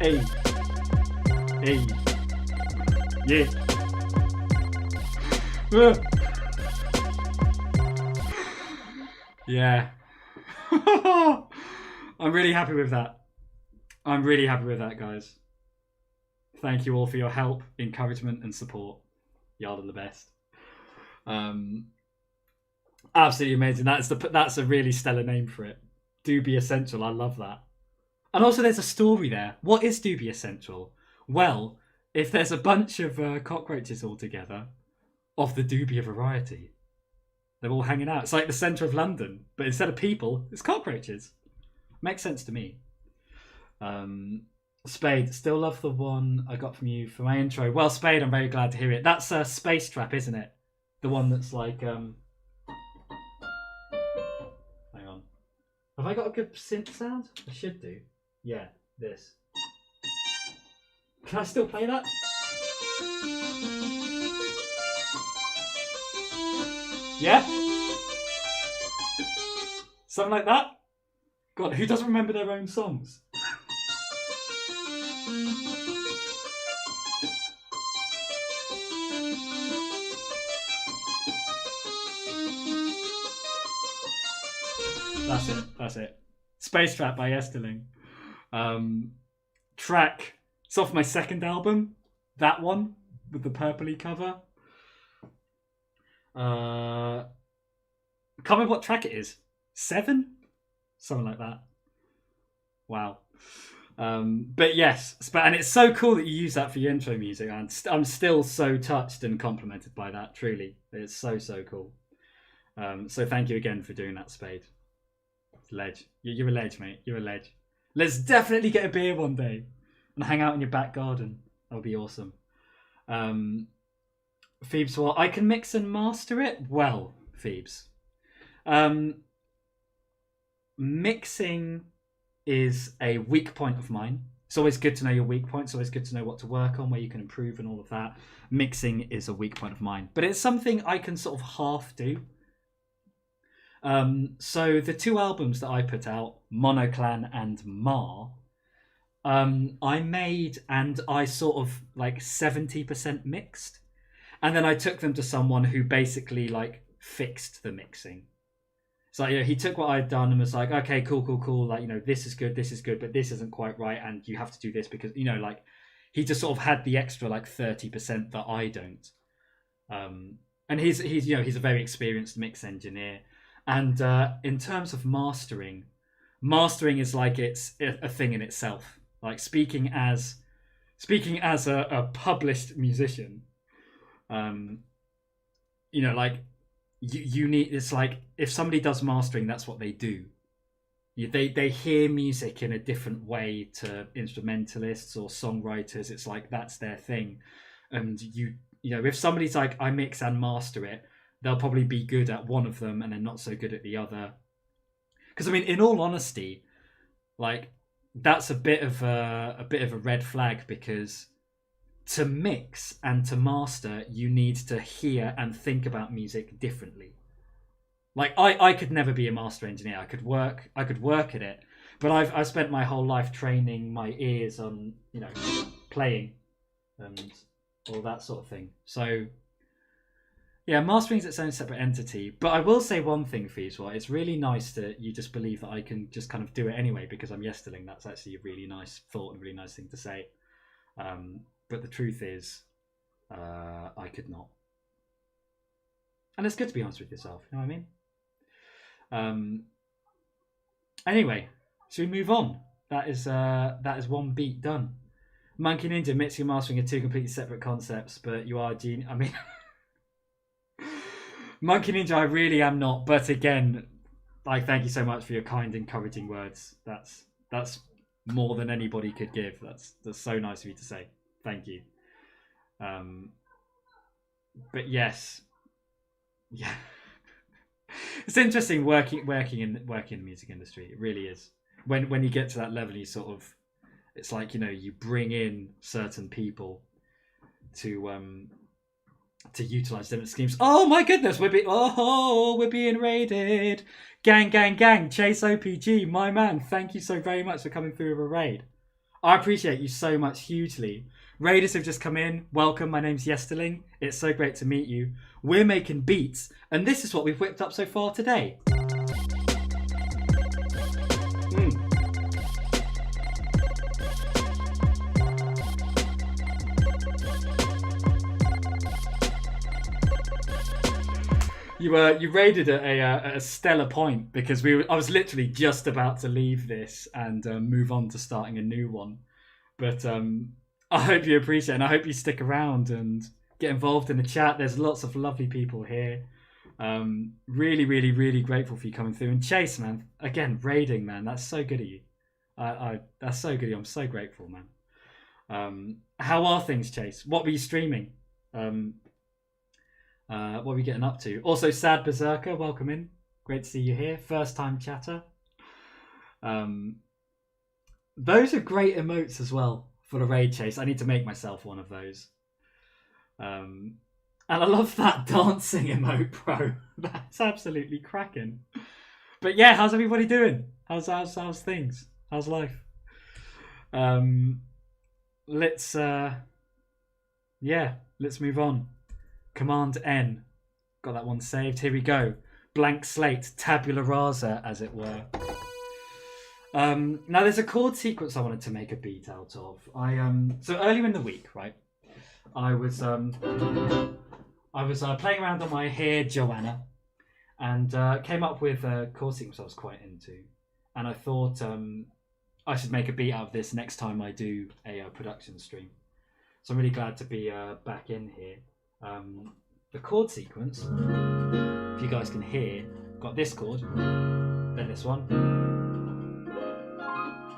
Hey, hey, yeah. Yeah. I'm really happy with that. I'm really happy with that, guys. Thank you all for your help, encouragement, and support. Y'all are the best. Absolutely amazing. That's a really stellar name for it. Doobie Essential. I love that. And also, there's a story there. What is Doobie Essential? Well, if there's a bunch of cockroaches all together of the Doobie variety, they're all hanging out. It's like the centre of London, but instead of people, it's cockroaches. Makes sense to me. Spade, still love the one I got from you for my intro. Well, Spade, I'm very glad to hear it. That's a Space Trap, isn't it? The one that's like... Hang on. Have I got a good synth sound? I should do. Yeah, this. Can I still play that? Yeah? Something like that? God, who doesn't remember their own songs? That's it. Space Trap by Esterling. Track. It's off my second album. That one with the purpley cover. Can't remember what track it is. 7? Something like that. Wow. But yes, and it's so cool that you use that for your intro music. And I'm still so touched and complimented by that. Truly, it's so cool. So thank you again for doing that, Spade. Ledge. You're a ledge, mate. You're a ledge. Let's definitely get a beer one day and hang out in your back garden. That would be awesome. Phoebes, well, I can mix and master it. Well, Phoebes. Mixing is a weak point of mine. It's always good to know your weak points. It's always good to know what to work on, where you can improve and all of that. Mixing is a weak point of mine. But it's something I can sort of half do. So the 2 albums that I put out, Monoclan and Ma, I made and I sort of like 70% mixed. And then I took them to someone who basically like fixed the mixing. So he took what I'd done and was like, okay, cool. Like, this is good, but this isn't quite right. And you have to do this because, like he just sort of had the extra like 30% that I don't. And he's a very experienced mix engineer. And in terms of mastering is like it's a thing in itself. Like speaking as a published musician, like you need. It's like if somebody does mastering, that's what they do. They hear music in a different way to instrumentalists or songwriters. It's like that's their thing. And if somebody's like, I mix and master it, they'll probably be good at one of them and then not so good at the other. Because I mean, in all honesty, like that's a bit of a red flag, because to mix and to master, you need to hear and think about music differently. Like I could never be a master engineer. I could work at it, but I've spent my whole life training my ears on playing and all that sort of thing. So yeah, mastering is its own separate entity. But I will say one thing, Feeswell. It's really nice that you just believe that I can just kind of do it anyway because I'm Yesterling. That's actually a really nice thought and a really nice thing to say. But the truth is, I could not. And it's good to be honest with yourself. You know what I mean? Anyway, should we move on? That is one beat done. Monkey Ninja, mixing and mastering are 2 completely separate concepts, but you are a genius. I mean... Monkey Ninja, I really am not. But again, thank you so much for your kind, encouraging words. That's more than anybody could give. That's so nice of you to say. Thank you. But yes, yeah, it's interesting working in the music industry. It really is. When you get to that level, you sort of, it's like you bring in certain people to utilize different schemes. Oh my goodness, we're being raided. Gang, Chase OPG, my man, thank you so very much for coming through with a raid. I appreciate you so much, hugely. Raiders have just come in. Welcome, my name's Yesterling. It's so great to meet you. We're making beats, and this is what we've whipped up so far today. You raided at a stellar point because I was literally just about to leave this and move on to starting a new one. But I hope you appreciate it, and I hope you stick around and get involved in the chat. There's lots of lovely people here. Really, really, really grateful for you coming through. And Chase, man, again, raiding, man, that's so good of you. That's so good of you. I'm so grateful, man. How are things, Chase? What were you streaming? What are we getting up to? Also, Sad Berserker, welcome in. Great to see you here. First time chatter. Those are great emotes as well for the raid, Chase. I need to make myself one of those. And I love that dancing emote, bro. That's absolutely cracking. But yeah, how's everybody doing? How's things? How's life? Let's move on. Command N. Got that one saved. Here we go. Blank slate, tabula rasa, as it were. Now there's a chord sequence I wanted to make a beat out of. So earlier in the week, right? I was playing around on my Here Joanna, and came up with a chord sequence I was quite into, and I thought I should make a beat out of this next time I do a production stream. So I'm really glad to be back in here. The chord sequence, if you guys can hear, got this chord, then this one,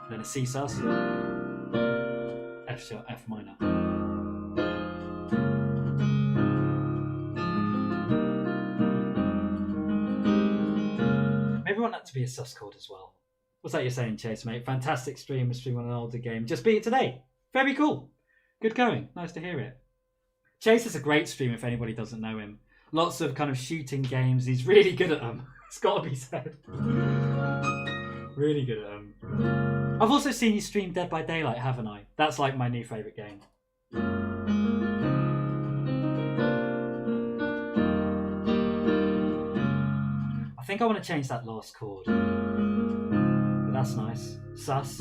then a C sus, F sharp, F minor. Maybe I want that to be a sus chord as well. What's that you're saying, Chase, mate? Fantastic stream on an older game. Just beat it today. Very cool. Good going. Nice to hear it. Chase is a great streamer if anybody doesn't know him. Lots of kind of shooting games. He's really good at them. It's got to be said. Really good at them. I've also seen you stream Dead by Daylight, haven't I? That's like my new favourite game. I think I want to change that last chord. But that's nice. Sus.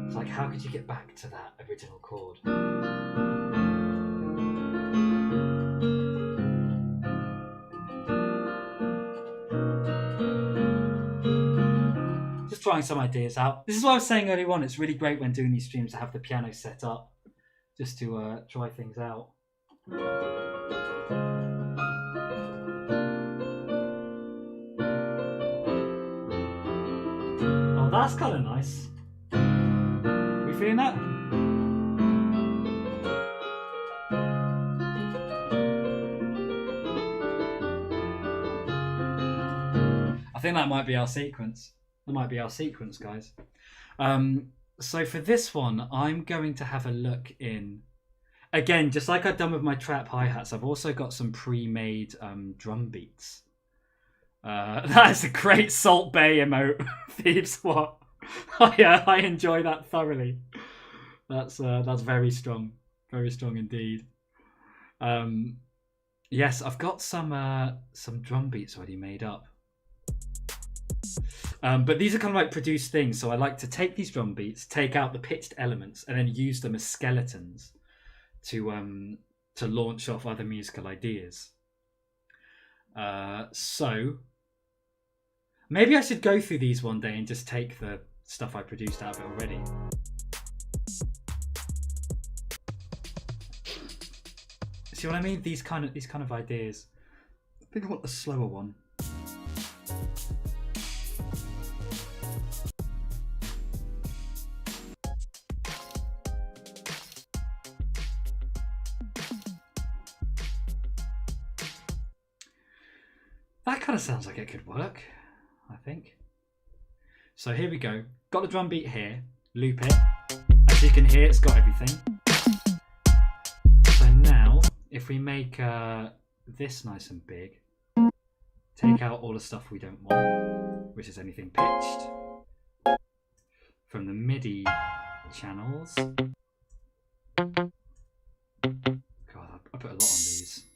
It's like, how could you get back to that original chord? Just trying some ideas out. This is what I was saying earlier on. It's really great when doing these streams to have the piano set up, just to try things out. Oh, that's kind of nice. We feeling that? I think that might be our sequence. That might be our sequence, guys. So for this one, I'm going to have a look in. Again, just like I've done with my trap hi-hats, I've also got some pre-made drum beats. That is a great Salt Bay emote. Thieves, what? I enjoy that thoroughly. That's very strong indeed. Yes, I've got some drum beats already made up. But these are kind of like produced things, so I like to take these drum beats, take out the pitched elements, and then use them as skeletons to launch off other musical ideas. So maybe I should go through these one day and just take the stuff I produced out of it already. See what I mean? These kind of ideas. I think I want the slower one. That kind of sounds like it could work, I think. So here we go. Got the drum beat here. Loop it. As you can hear, it's got everything. So now, if we make this nice and big, take out all the stuff we don't want, which is anything pitched, from the MIDI channels. God, I put a lot on these.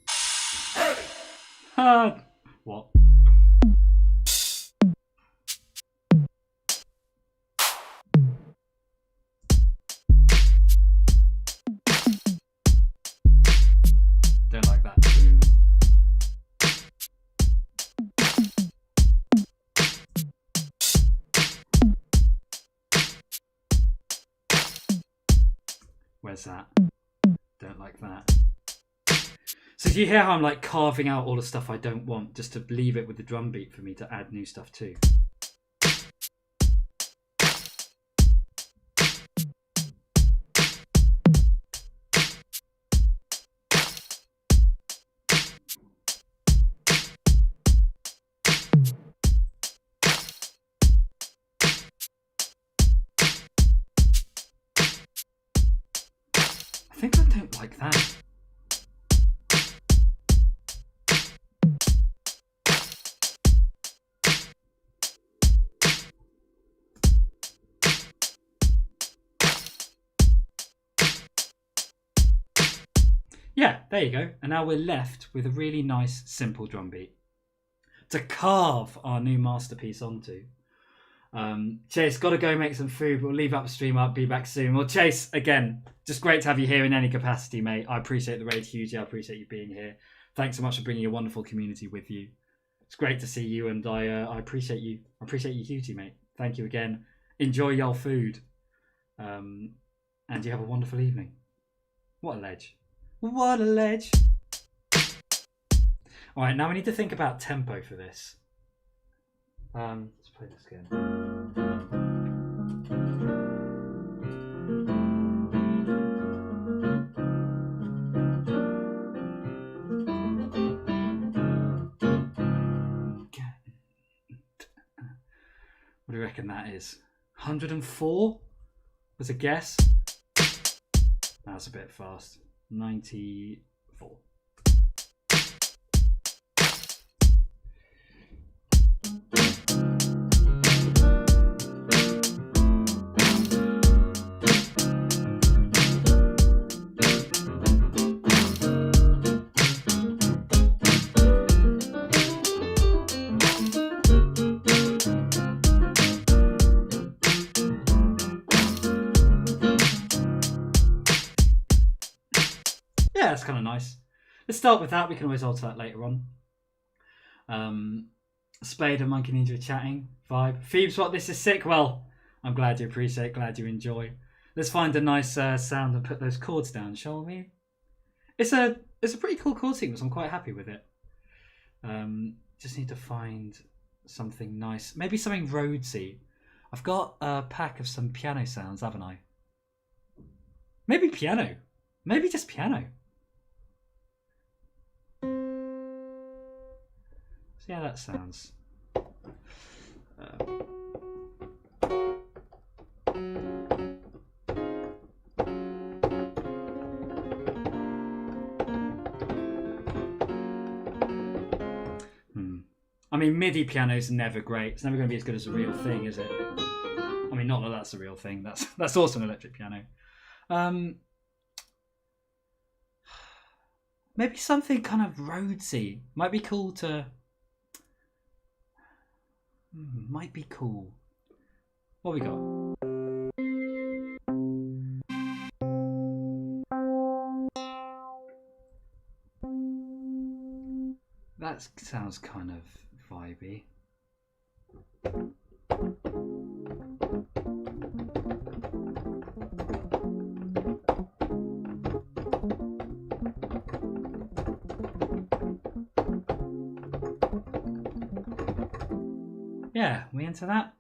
What? where's that? Don't like that. So do you hear how I'm like carving out all the stuff I don't want just to leave it with the drum beat for me to add new stuff to? I think I don't like that. Yeah, there you go. And now we're left with a really nice, simple drum beat to carve our new masterpiece onto. Chase, got to go make some food. We'll leave upstream up, be back soon. Well, Chase, again, just great to have you here in any capacity, mate. I appreciate the raid hugely. I appreciate you being here. Thanks so much for bringing a wonderful community with you. It's great to see you, and I appreciate you. I appreciate you hugely, mate. Thank you again. Enjoy your food, and you have a wonderful evening. What a ledge. What a ledge. All right, now we need to think about tempo for this. Let's play this again. What do you reckon that is? 104 was a guess. That's a bit fast. 94. Yeah, that's kind of nice. Let's start with that. We can always alter that later on. Spade and Monkey Ninja chatting. Vibe. Phoebes, what? This is sick. Well, I'm glad you appreciate, glad you enjoy. Let's find a nice sound and put those chords down, shall we? It's a pretty cool chord sequence. I'm quite happy with it. Just need to find something nice. Maybe something Rhodesy. I've got a pack of some piano sounds, haven't I? Maybe piano. Maybe just piano. See how that sounds. I mean, MIDI piano's never great. It's never going to be as good as a real thing, is it? I mean, not that that's a real thing. That's also an electric piano. Maybe something kind of Rhodesy. Might be cool to... might be cool. What we got? That sounds kind of vibey. Yeah, we into that?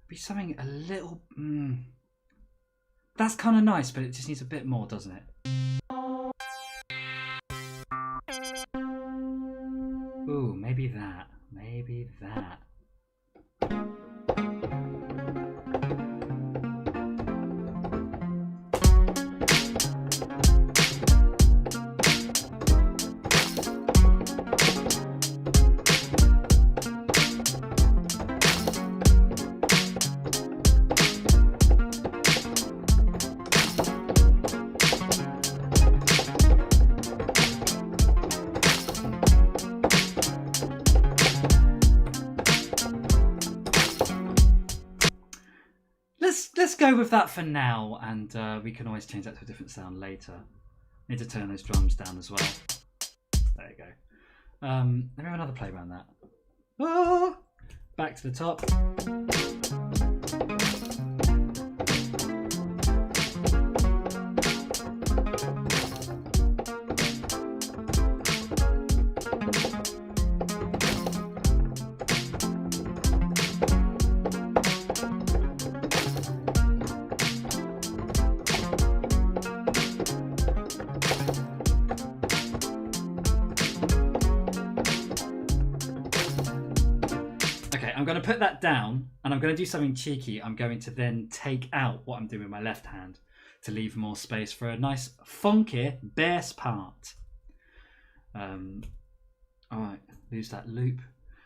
Be something a little... That's kind of nice, but it just needs a bit more, doesn't it? Ooh, maybe that. Maybe that. Let's go with that for now, and we can always change that to a different sound later. Need to turn those drums down as well. There you go. Let me have another play around that. Ah! Back to the top. I'm going to put that down and I'm going to do something cheeky. I'm going to then take out what I'm doing with my left hand to leave more space for a nice funky bass part. Alright, lose that loop.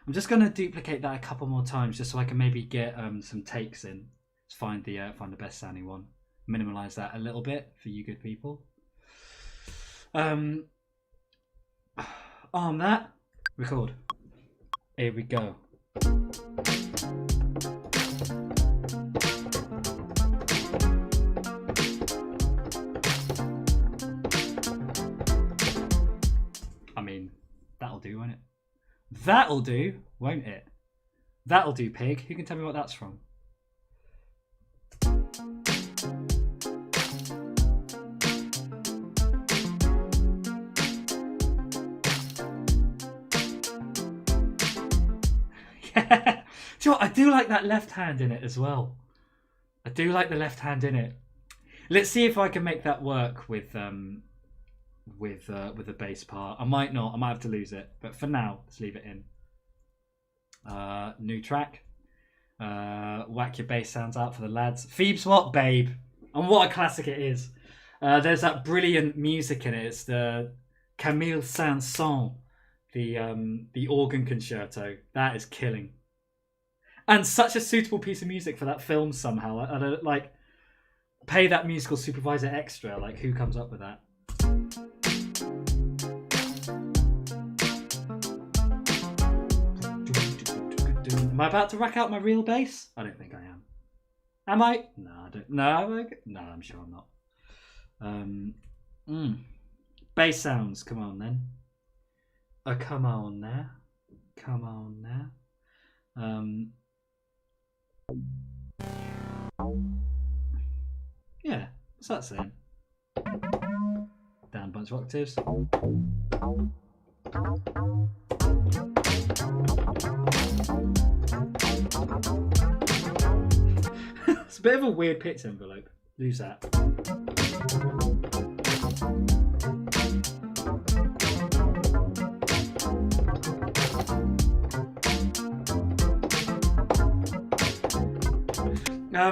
I'm just going to duplicate that a couple more times just so I can maybe get some takes in. Let's find the best sounding one. Minimize that a little bit for you good people. Arm that. Record. Here we go. I mean, that'll do, won't it? That'll do, won't it? That'll do, pig. Who can tell me what that's from? Yeah. Do you know what? I do like that left hand in it as well. I do like the left hand in it. Let's see if I can make that work with the bass part. I might not. I might have to lose it. But for now, let's leave it in. New track. Whack your bass sounds out for the lads. Phoebe's what, babe? And what a classic it is. There's that brilliant music in it. It's the Camille Saint-Saëns, the organ concerto. That is killing. And such a suitable piece of music for that film somehow. I don't, like, pay that musical supervisor extra. Like, who comes up with that? Am I about to rack out my real bass? I don't think I am. Am I? No, I don't. No, I'm sure I'm not. Bass sounds. Come on then. Come on there. Come on there. Yeah, what's that saying? Down a bunch of octaves. It's a bit of a weird pitch envelope. Lose that.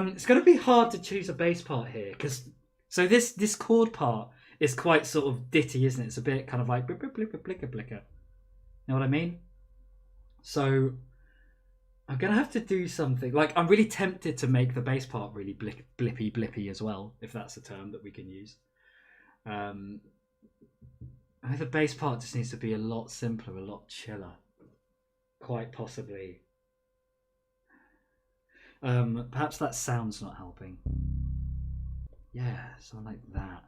It's going to be hard to choose a bass part here because this chord part is quite sort of ditty, isn't it? It's a bit kind of like blicker, blicker, blicker, blicker. Know what I mean? So I'm going to have to do something. Like, I'm really tempted to make the bass part really blippy blippy as well, if that's a term that we can use. I think the bass part just needs to be a lot simpler, a lot chiller. Quite possibly. Perhaps that sound's not helping. Yeah, something like that.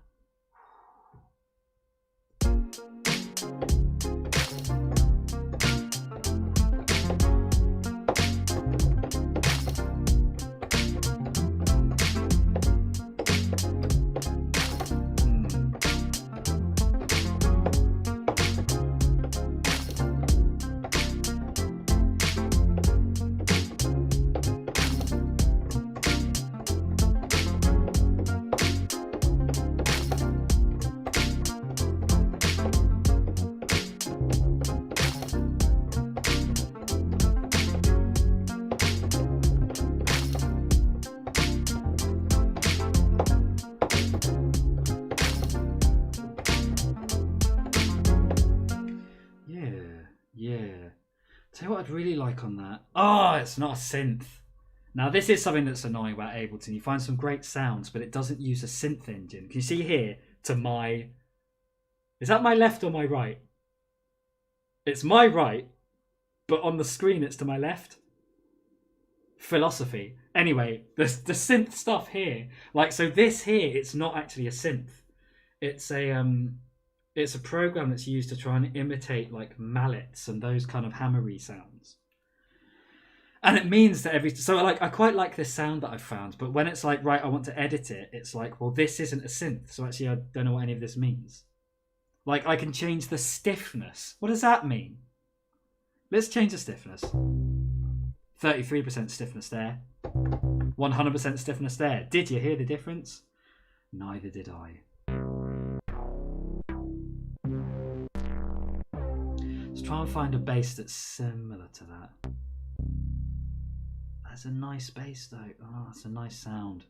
Tell you what I'd really like on that. Oh, it's not a synth. Now, this is something that's annoying about Ableton. You find some great sounds, but it doesn't use a synth engine. Can you see here to my... Is that my left or my right? It's my right, but on the screen it's to my left. Philosophy. Anyway, the synth stuff here. Like, so this here, it's not actually a synth. It's a program that's used to try and imitate like mallets and those kind of hammery sounds. And it means that I quite like this sound that I've found, but when it's like, right, I want to edit it, it's like, well, this isn't a synth, so actually I don't know what any of this means. Like, I can change the stiffness. What does that mean? Let's change the stiffness. 33% stiffness there. 100% stiffness there. Did you hear the difference? Neither did I. Let's try and find a bass that's similar to that. That's a nice bass though. Oh, that's a nice sound.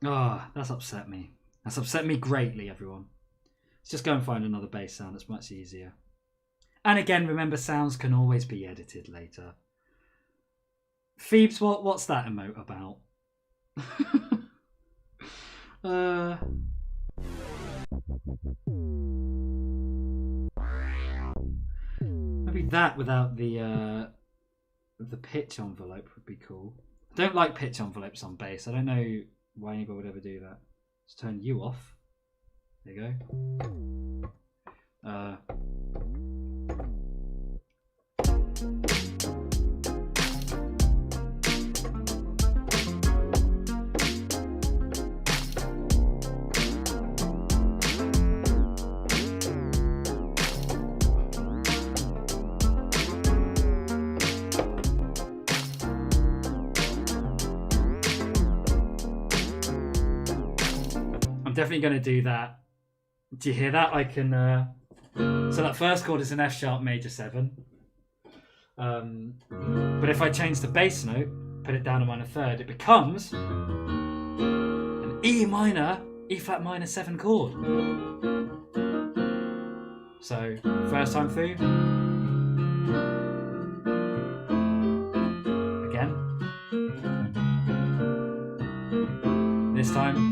Ah, oh, that's upset me. That's upset me greatly, everyone. Let's just go and find another bass sound that's much easier. And again, remember, sounds can always be edited later. Phoebes, what's that emote about? Maybe that without the pitch envelope would be cool. I don't like pitch envelopes on bass. I don't know why anybody would ever do that. Let's turn you off. There you go. I'm definitely going to do that. Do you hear that? I can. So that first chord is an F sharp major 7. But if I change the bass note, put it down a minor third, it becomes an E minor, E flat minor 7 chord. So first time through. Again. This time.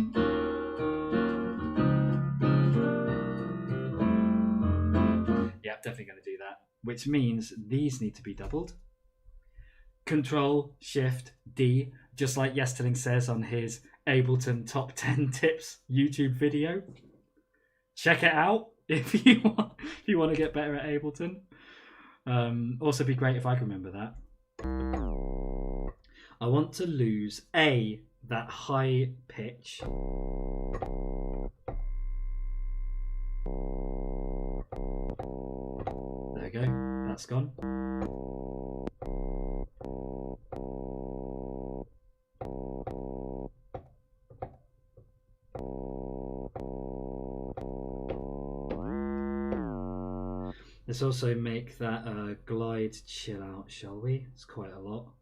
Definitely going to do that, which means these need to be doubled. Control Shift D, just like Yesterling says on his Ableton Top 10 Tips YouTube video. Check it out if you want to get better at Ableton. Also, be great if I can remember that. I want to lose that high pitch. There we go, that's gone. Let's also make that glide chill out, shall we? It's quite a lot.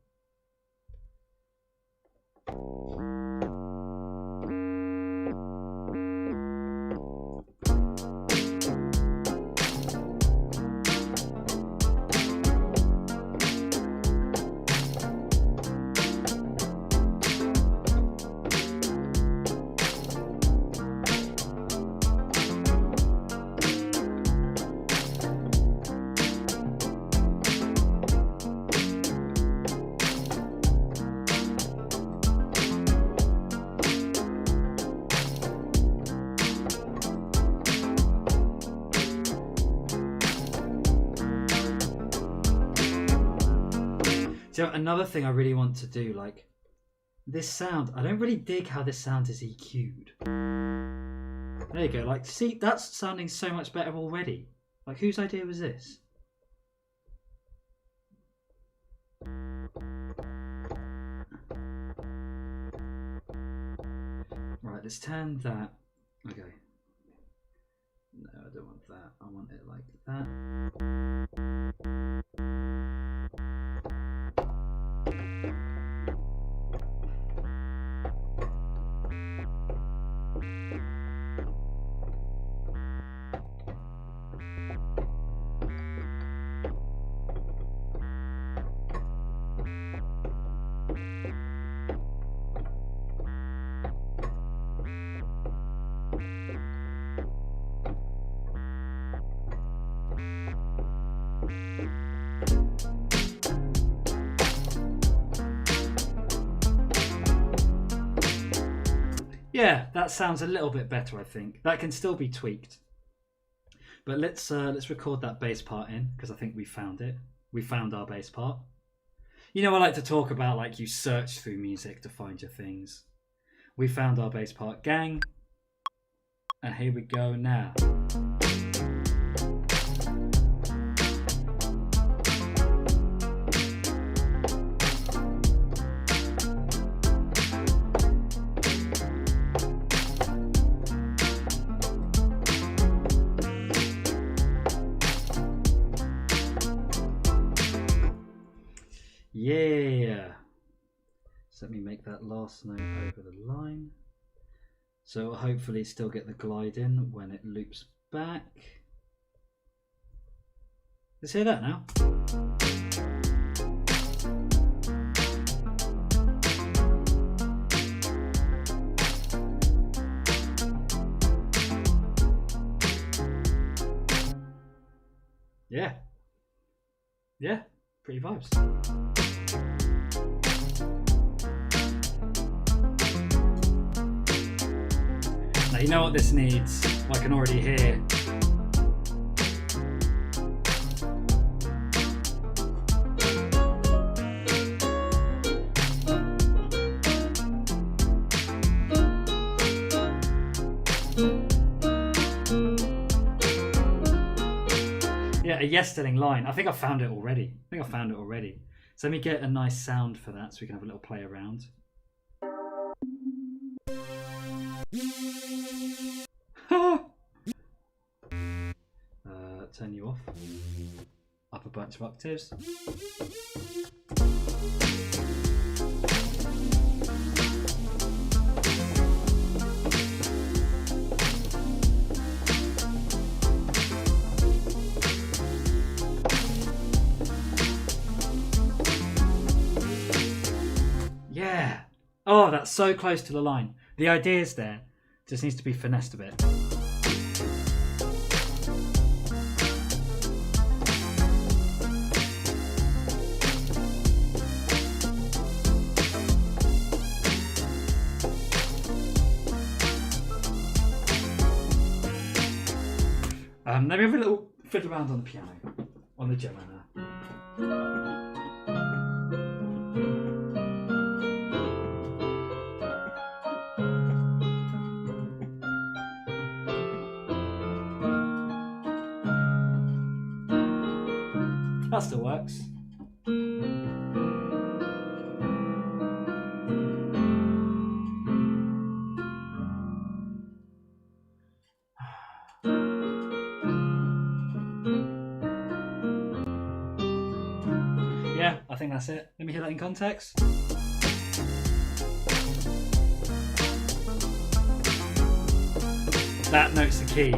So another thing I really want to do, like this sound, I don't really dig how this sound is EQ'd. There you go, like see, that's sounding so much better already. Like whose idea was this? Right, let's turn that. Okay. No, I don't want that. I want it like that. Yeah, that sounds a little bit better, I think. That can still be tweaked. But let's record that bass part in, because I think we found it. We found our bass part. You know, I like to talk about, like, you search through music to find your things. We found our bass part, gang. And here we go now. Yeah. So let me make that last note over the line. So it'll hopefully still get the glide in when it loops back. Let's hear that now. Yeah. Yeah, pretty vibes. Now you know what this needs, I can already hear. Yeah, a yes-telling line. I think I found it already. So let me get a nice sound for that so we can have a little play around. Turn you off. Up a bunch of octaves. Yeah. Oh, that's so close to the line. The idea's there. Just needs to be finessed a bit. Let me have a little fiddle around on the piano, on the cello now. That still works. Yeah, I think that's it. Let me hear that in context. That note's the key.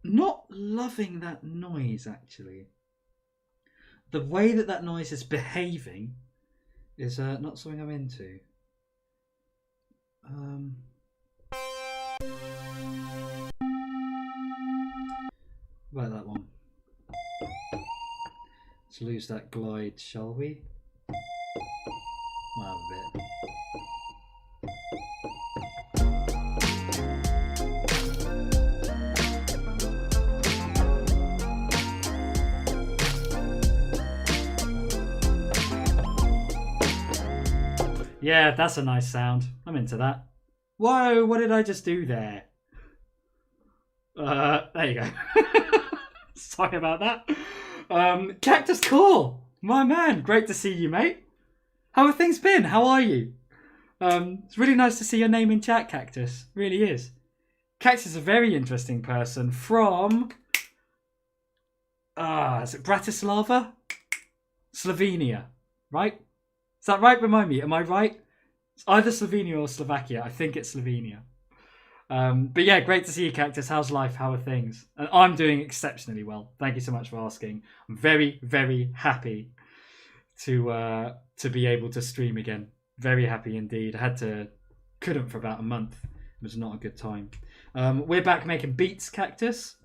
Not loving that noise, actually. The way that noise is behaving is not something I'm into. Like that one. Let's lose that glide, shall we? We'll have a bit. Yeah, that's a nice sound. I'm into that. Whoa, what did I just do there? There you go. Sorry about that. Cactus Core, my man. Great to see you, mate. How have things been? How are you? It's really nice to see your name in chat, Cactus. Really is. Cactus is a very interesting person from... is it Bratislava? Slovenia, right? Is that right? Remind me, am I right? It's either Slovenia or Slovakia. I think it's Slovenia. But yeah, great to see you, Cactus. How's life? How are things? And I'm doing exceptionally well. Thank you so much for asking. I'm very, very happy to be able to stream again. Very happy indeed. Couldn't for about a month. It was not a good time. We're back making beats, Cactus.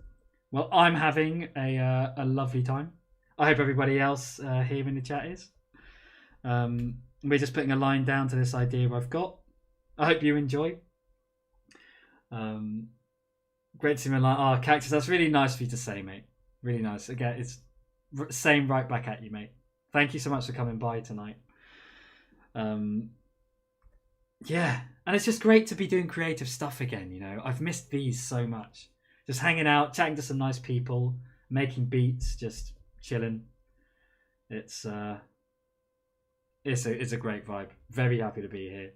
Well, I'm having a lovely time. I hope everybody else here in the chat is. We're just putting a line down to this idea I've got. I hope you enjoy. Great to see my line. Oh, Cactus, that's really nice for you to say, mate. Really nice. Again, it's same right back at you, mate. Thank you so much for coming by tonight. Yeah, and it's just great to be doing creative stuff again, you know. I've missed these so much. Just hanging out, chatting to some nice people, making beats, just chilling. It's a great vibe. Very happy to be here.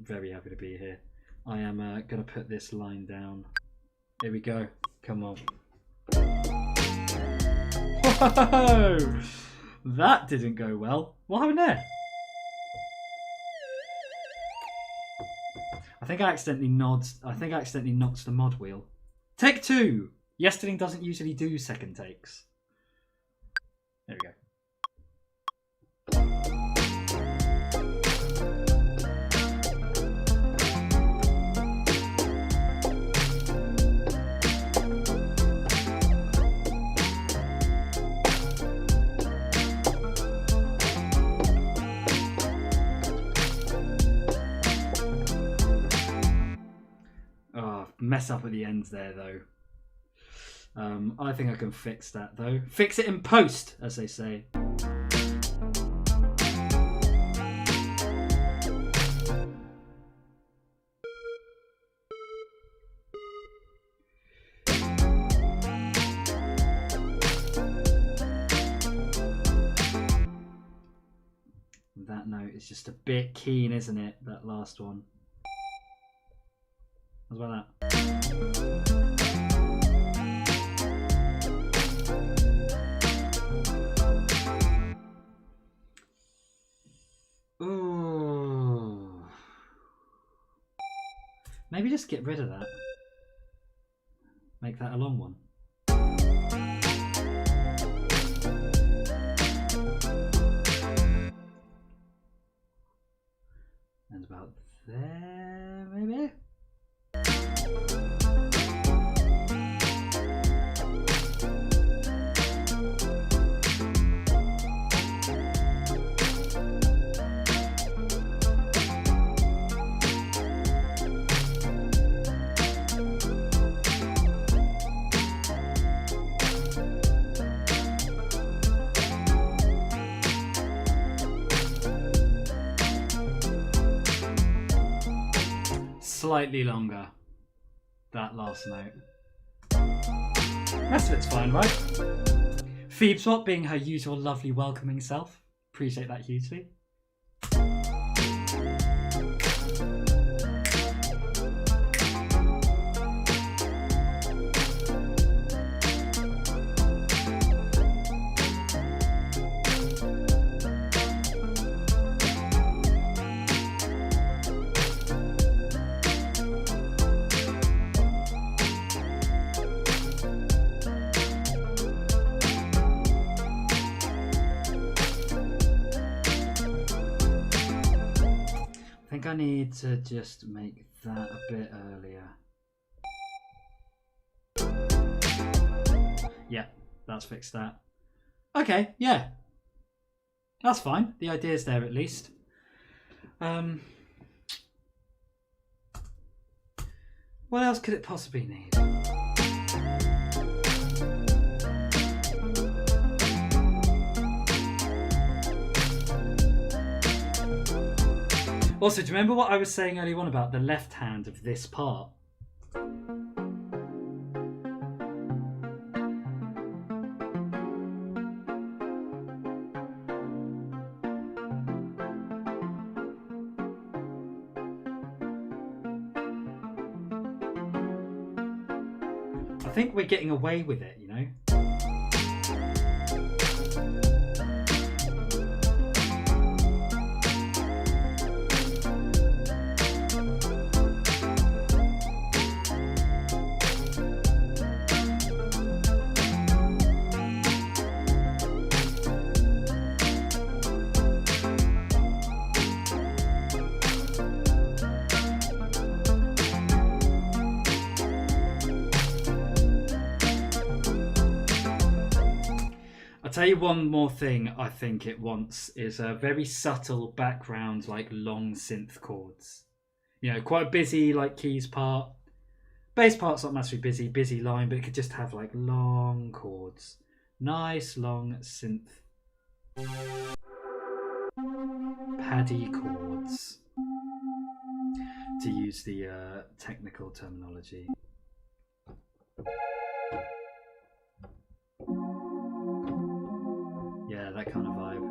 Very happy to be here. I am going to put this line down. Here we go. Come on. Whoa! That didn't go well. What happened there? I think I accidentally knocked the mod wheel. Take 2. Yesterday doesn't usually do second takes. There we go. Mess up at the ends there though. I think I can fix that though. Fix it in post, as they say. That note is just a bit keen, isn't it? That last one. How's about that? Ooh. Maybe just get rid of that. Make that a long one. And about there, maybe? Slightly longer, that last note. Rest of it's fine, right? Phoebeswap being her usual lovely welcoming self. Appreciate that hugely. I need to just make that a bit earlier. Yeah, that's fixed that. Okay, yeah. That's fine. The idea's there at least. What else could it possibly need? Also, do you remember what I was saying earlier on about the left hand of this part? I think we're getting away with it, you know? I'll tell you one more thing I think it wants is a very subtle background, like long synth chords. You know, quite a busy like keys part. Bass part's not massively busy line, but it could just have like long chords. Nice long synth paddy chords, to use the technical terminology. Yeah, that kind of vibe.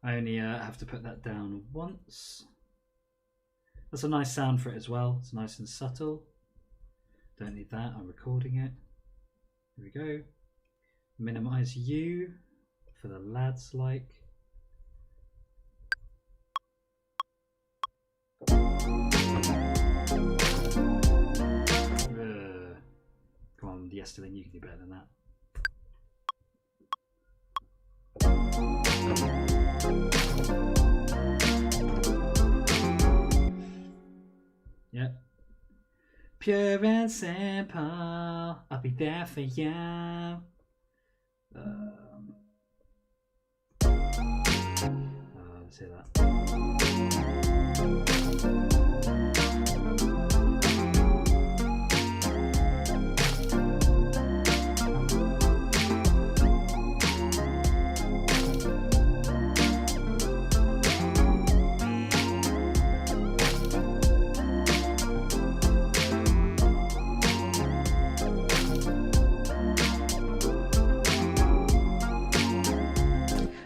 I only have to put that down once. That's a nice sound for it as well. It's nice and subtle. Don't need that, I'm recording it. Here we go. Minimize U for the lads like. Come on, Yesterling, you can do better than that. Yep. Pure and simple, I'll be there for you. Let's hear that.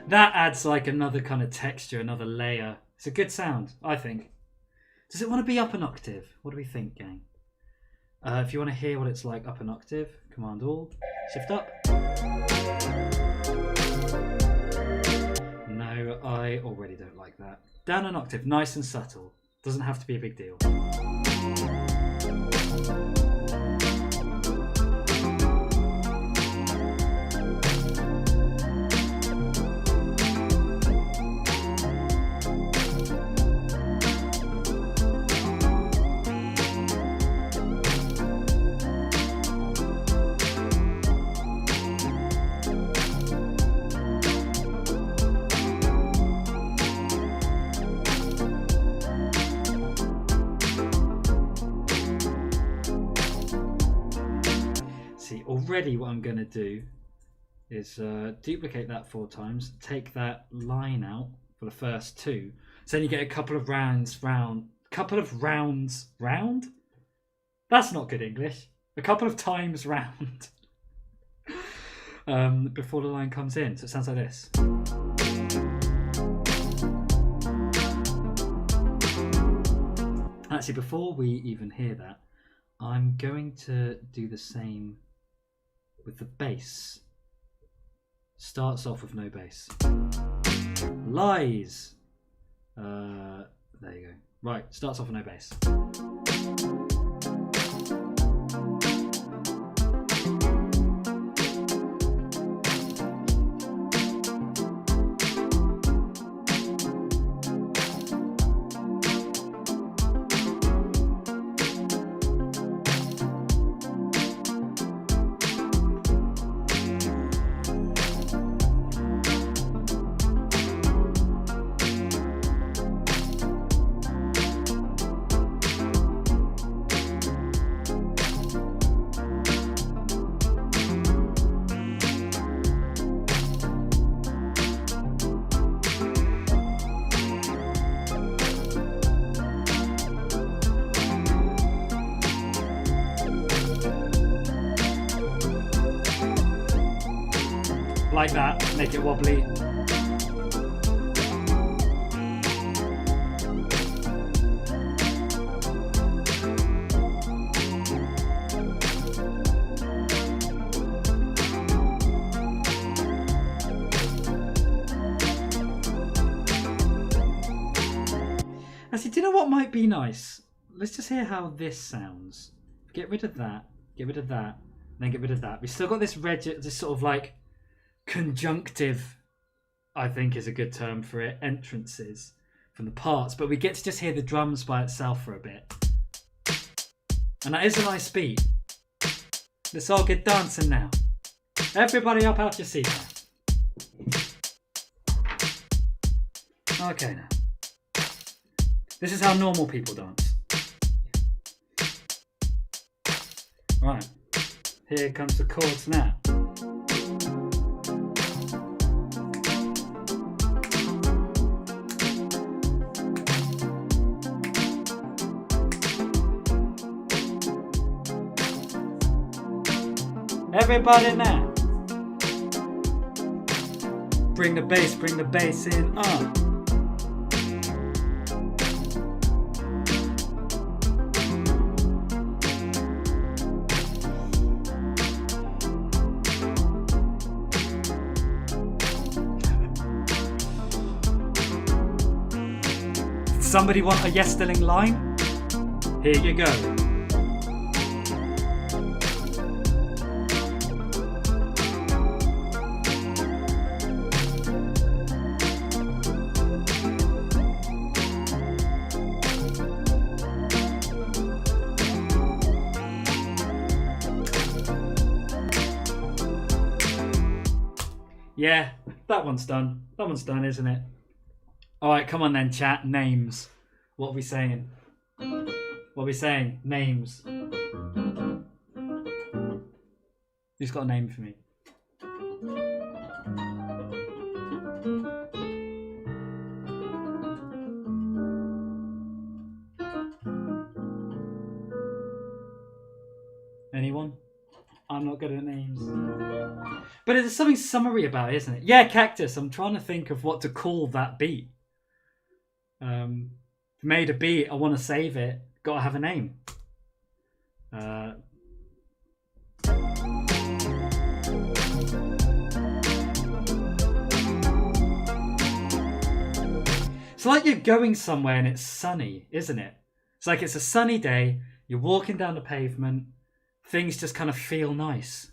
That adds like another kind of texture, another layer. It's a good sound, I think. Does it want to be up an octave? What do we think, gang? If you want to hear what it's like up an octave, Command Alt, shift up. No, I already don't like that. Down an octave, nice and subtle. Doesn't have to be a big deal. Already what I'm going to do is duplicate that 4 times, take that line out for the first 2, so then you get a couple of rounds round. That's not good English. A couple of times round before the line comes in. So it sounds like this. Actually, before we even hear that, I'm going to do the same with the bass. Starts off with no bass. Lies. There you go. Right, starts off with no bass. Like that, make it wobbly. Actually, do you know what might be nice? Let's just hear how this sounds. Get rid of that. Get rid of that. Then get rid of that. We've still got this this sort of like conjunctive, I think is a good term for it, entrances from the parts. But we get to just hear the drums by itself for a bit. And that is a nice beat. Let's all get dancing now. Everybody up out your seat now. Okay now. This is how normal people dance. Right. Here comes the chords now. Everybody now. Bring the bass in. Somebody want a Yesterling line? Here you go. Yeah, that one's done. That one's done, isn't it? All right, come on then, chat. Names. What are we saying? What are we saying? Names. Who's got a name for me? Anyone? I'm not good at names. But there's something summary about it, isn't it? Yeah, Cactus. I'm trying to think of what to call that beat. Made a beat, I want to save it. Got to have a name. It's like you're going somewhere and it's sunny, isn't it? It's like it's a sunny day, you're walking down the pavement, things just kind of feel nice.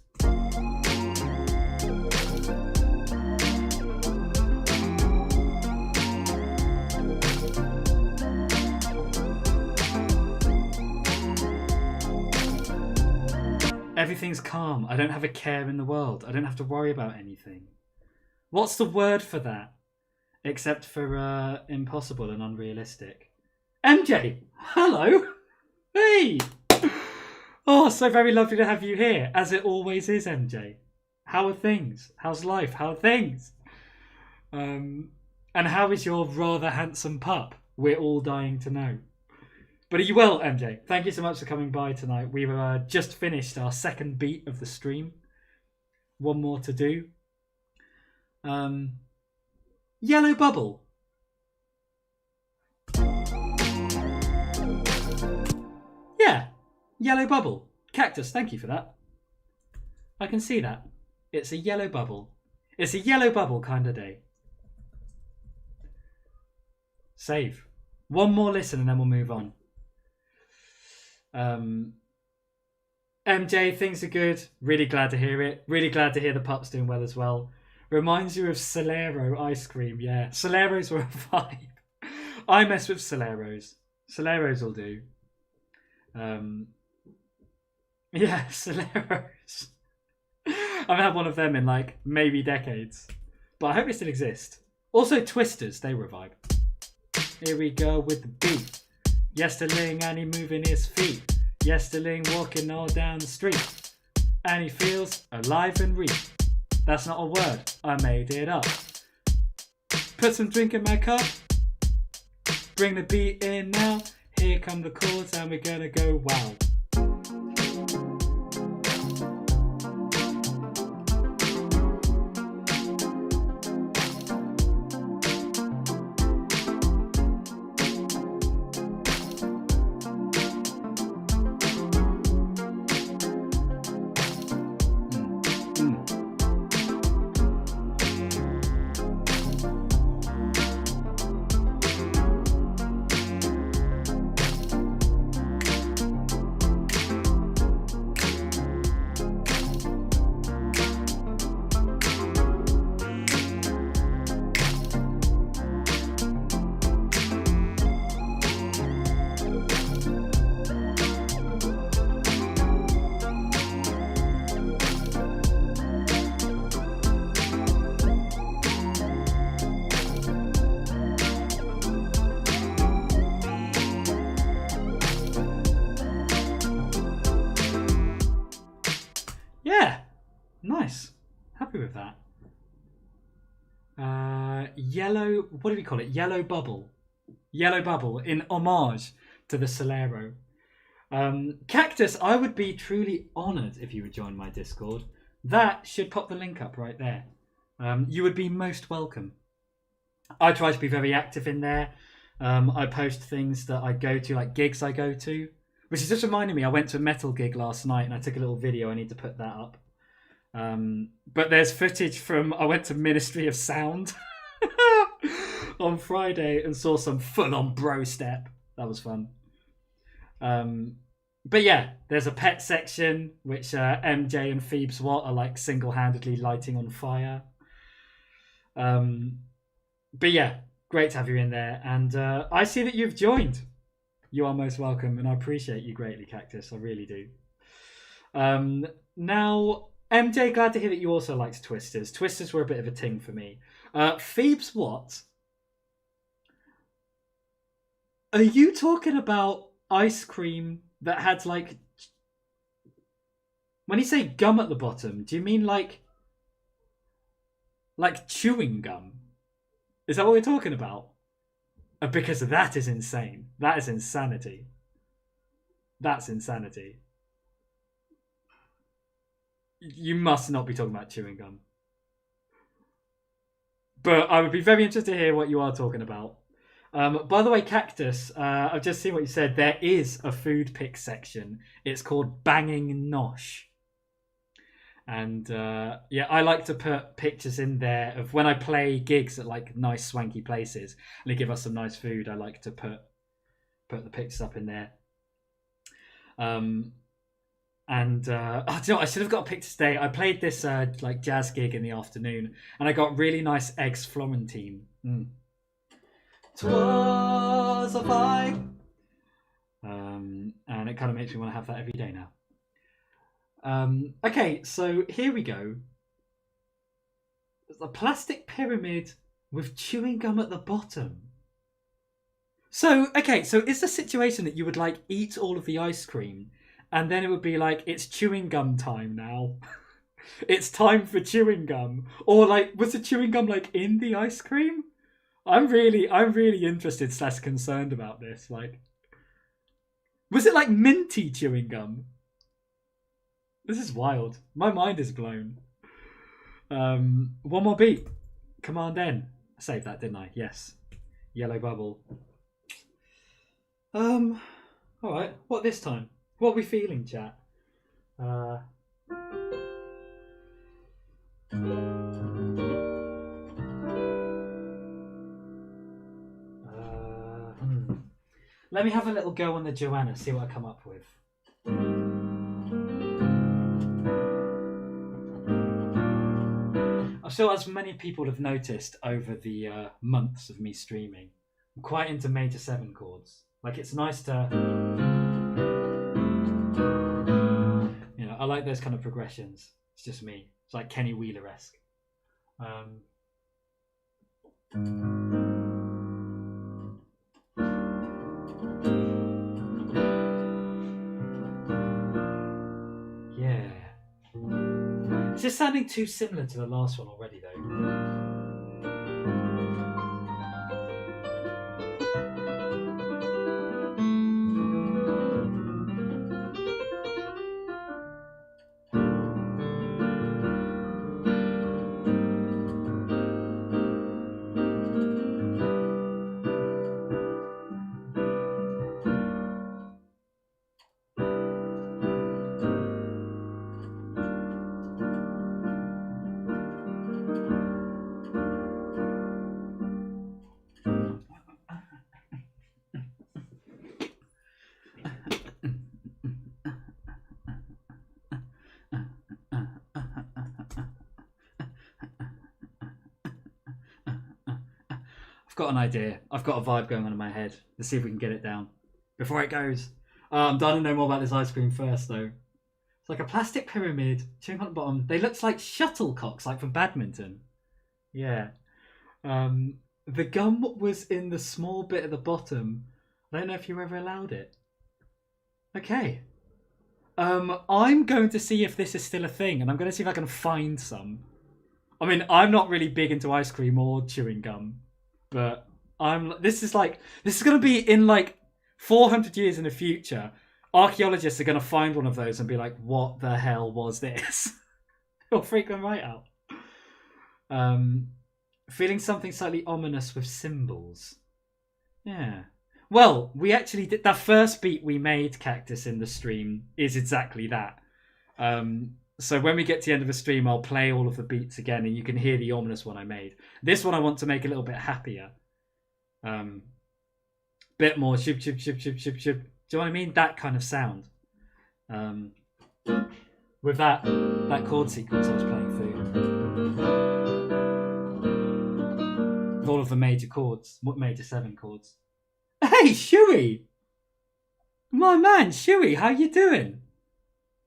Everything's calm. I don't have a care in the world. I don't have to worry about anything. What's the word for that? Except for impossible and unrealistic. MJ! Hello! Hey! Oh, so very lovely to have you here. As it always is, MJ. How are things? How's life? How are things? And how is your rather handsome pup? We're all dying to know. But are you well, MJ? Thank you so much for coming by tonight. We've just finished our second beat of the stream. One more to do. Yellow bubble. Yeah, yellow bubble. Cactus, thank you for that. I can see that. It's a yellow bubble. It's a yellow bubble kind of day. Save. One more listen and then we'll move on. MJ, things are good. Really glad to hear it. Really glad to hear the pup's doing well as well. Reminds you of Solero ice cream. Yeah, Soleros were a vibe. I mess with Soleros. Soleros will do. Yeah, Soleros. I've had one of them in like maybe decades, but I hope they still exist. Also Twisters, they were a vibe. Here we go with the beat. Yesterling and he moving his feet. Yesterling walking all down the street. And he feels alive and real. That's not a word, I made it up. Put some drink in my cup. Bring the beat in now. Here come the chords and we're gonna go wow. happy with that. Yellow, what do we call it? Yellow bubble. Yellow bubble in homage to the Solero. Cactus, I would be truly honoured if you would join my Discord. That should pop the link up right there. You would be most welcome. I try to be very active in there. I post things that I go to, like gigs I go to, which is just reminding me, I went to a metal gig last night and I took a little video. I need to put that up. But there's footage from, I went to Ministry of Sound on Friday and saw some full-on bro step. That was fun. But yeah, there's a pet section which MJ and Phoebes Watt are like single-handedly lighting on fire. But yeah, great to have you in there, and I see that you've joined. You are most welcome, and I appreciate you greatly, Cactus. I really do. Now, MJ, glad to hear that you also liked Twisters. Twisters were a bit of a ting for me. Phoebes Watt, are you talking about ice cream that had like... When you say gum at the bottom, do you mean like chewing gum? Is that what we're talking about? Because that is insane. That is insanity. That's insanity. You must not be talking about chewing gum. But I would be very interested to hear what you are talking about. By the way, Cactus, I've just seen what you said. There is a food pick section. It's called Banging Nosh. And yeah, I like to put pictures in there of when I play gigs at like nice swanky places and they give us some nice food. I like to put the pictures up in there. And do you know what? I should have got a picture today. I played this like jazz gig in the afternoon and I got really nice eggs Florentine. 'Twas a fight. And it kind of makes me want to have that every day now. Okay, so here we go. There's a plastic pyramid with chewing gum at the bottom. So, okay, so is the situation that you would like eat all of the ice cream and then it would be like, it's chewing gum time now. It's time for chewing gum. Or like, was the chewing gum like in the ice cream? I'm really interested / concerned about this. Like, was it like minty chewing gum? This is wild. My mind is blown. One more beat. Command N. I saved that, didn't I? Yes. Yellow bubble. Alright. What this time? What are we feeling, chat? Let me have a little go on the Joanna, see what I come up with. I'm sure, as many people have noticed over the months of me streaming, I'm quite into major 7 chords. Like, it's nice to... You know, I like those kind of progressions. It's just me. It's like Kenny Wheeler-esque. Yeah. It's just sounding too similar to the last one already, though. Got an idea. I've got a vibe going on in my head. Let's see if we can get it down before it goes. I'm dying to know more about this ice cream first, though. It's like a plastic pyramid, chewing on the bottom. They look like shuttlecocks, like from badminton. Yeah. The gum was in the small bit at the bottom. I don't know if you ever allowed it. Okay. I'm going to see if this is still a thing, and I'm going to see if I can find some. I mean, I'm not really big into ice cream or chewing gum, but this is going to be in like 400 years in the future. Archaeologists are going to find one of those and be like, what the hell was this? It'll freak them right out. Feeling something slightly ominous with cymbals. Yeah. Well, we actually did that first beat we made, Cactus, in the stream is exactly that. So when we get to the end of the stream, I'll play all of the beats again and you can hear the ominous one I made. This one I want to make a little bit happier. Bit more shib, shib, shib, shib, shib, shib. Do you know what I mean? That kind of sound. With that chord sequence I was playing through. With all of the major chords, major 7 chords. Hey, Shuey! My man, Shuey, how you doing?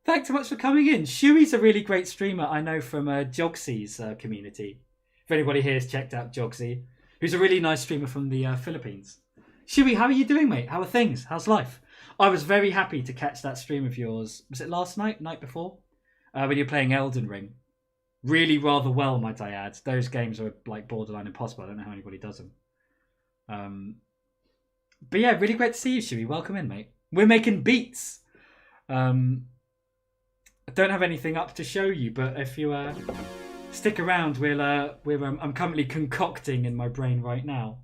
Thanks so much for coming in. Shuey's a really great streamer I know from Jogsy's community. If anybody here has checked out Jogsy, who's a really nice streamer from the Philippines. Shuey, how are you doing, mate? How are things? How's life? I was very happy to catch that stream of yours. Was it last night? Night before? When you're playing Elden Ring. Really rather well, might I add. Those games are like borderline impossible. I don't know how anybody does them. But yeah, really great to see you, Shuey. Welcome in, mate. We're making beats. I don't have anything up to show you, but if you stick around, I'm currently concocting in my brain right now.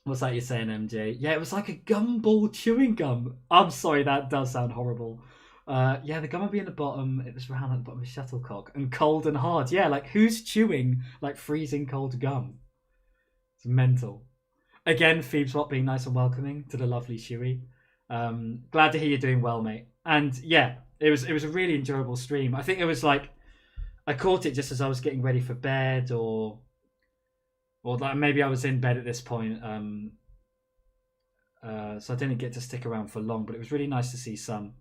What's that you're saying, MJ? Yeah, it was like a gumball chewing gum. I'm sorry, that does sound horrible. Yeah, the gum would be in the bottom. It was round at the bottom of a shuttlecock and cold and hard. Yeah, like who's chewing like freezing cold gum? It's mental. Again, Phoebeswap being nice and welcoming to the lovely Shuey. Glad to hear you're doing well, mate. And yeah, it was a really enjoyable stream. I think it was like I caught it just as I was getting ready for bed, or like maybe I was in bed at this point. So I didn't get to stick around for long, but it was really nice to see some.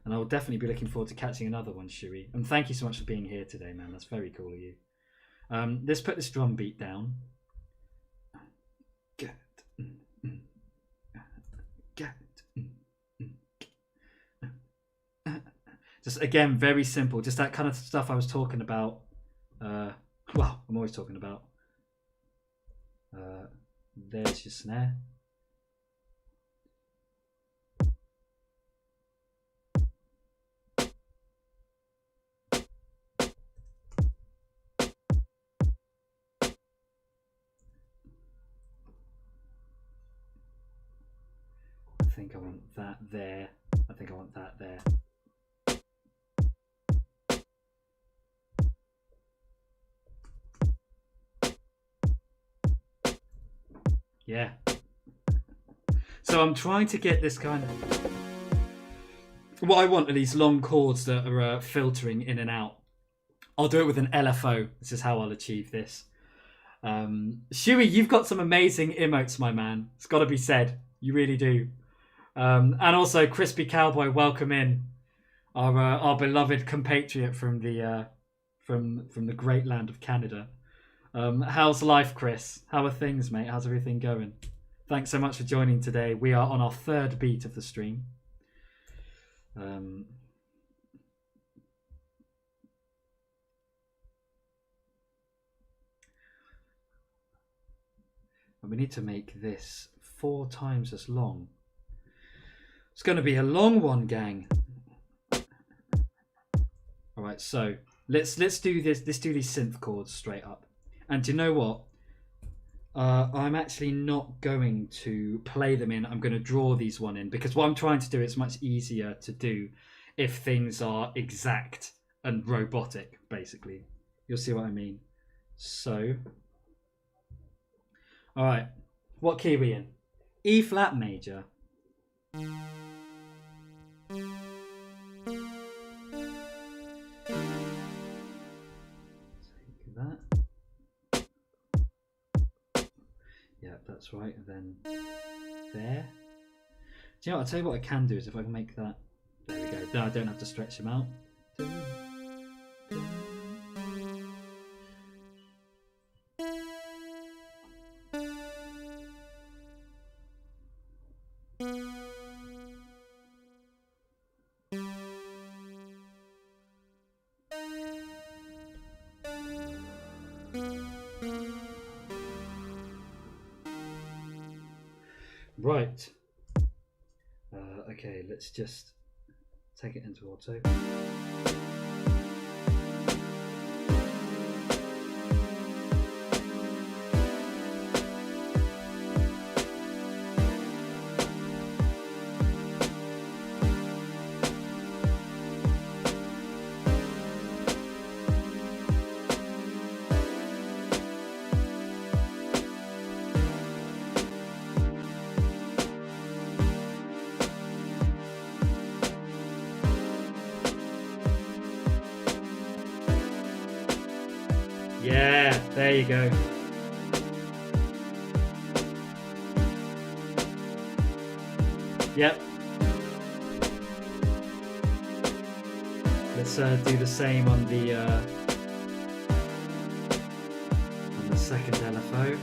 And I will definitely be looking forward to catching another one, Shuey. And thank you so much for being here today, man. That's very cool of you. Let's put this drum beat down. Just again, very simple. Just that kind of stuff I was talking about. Well, I'm always talking about. There's your snare. I think I want that there. I think I want that there. Yeah. So I'm trying to get this kind of... What I want are these long chords that are filtering in and out. I'll do it with an LFO. This is how I'll achieve this. Shuey, you've got some amazing emotes, my man. It's got to be said. You really do. And also, Crispy Cowboy, welcome in. Our beloved compatriot from the great land of Canada. How's life, Chris? How are things, mate? How's everything going? Thanks so much for joining today. We are on our 3rd beat of the stream. And we need to make this 4 times as long. It's going to be a long one, gang. All right, so let's do this. Let's do these synth chords straight up. And do you know what? I'm actually not going to play them in. I'm going to draw these one in, because what I'm trying to do is much easier to do if things are exact and robotic, basically. You'll see what I mean. So, all right, what key are we in? E flat major. Take that. Yeah, that's right. And then there. Do you know what? I'll tell you what I can do is if I can make that. There we go. Then I don't have to stretch them out. Right. Okay, let's just take it into auto. Yeah, there you go. Yep. Let's do the same on the second LFO.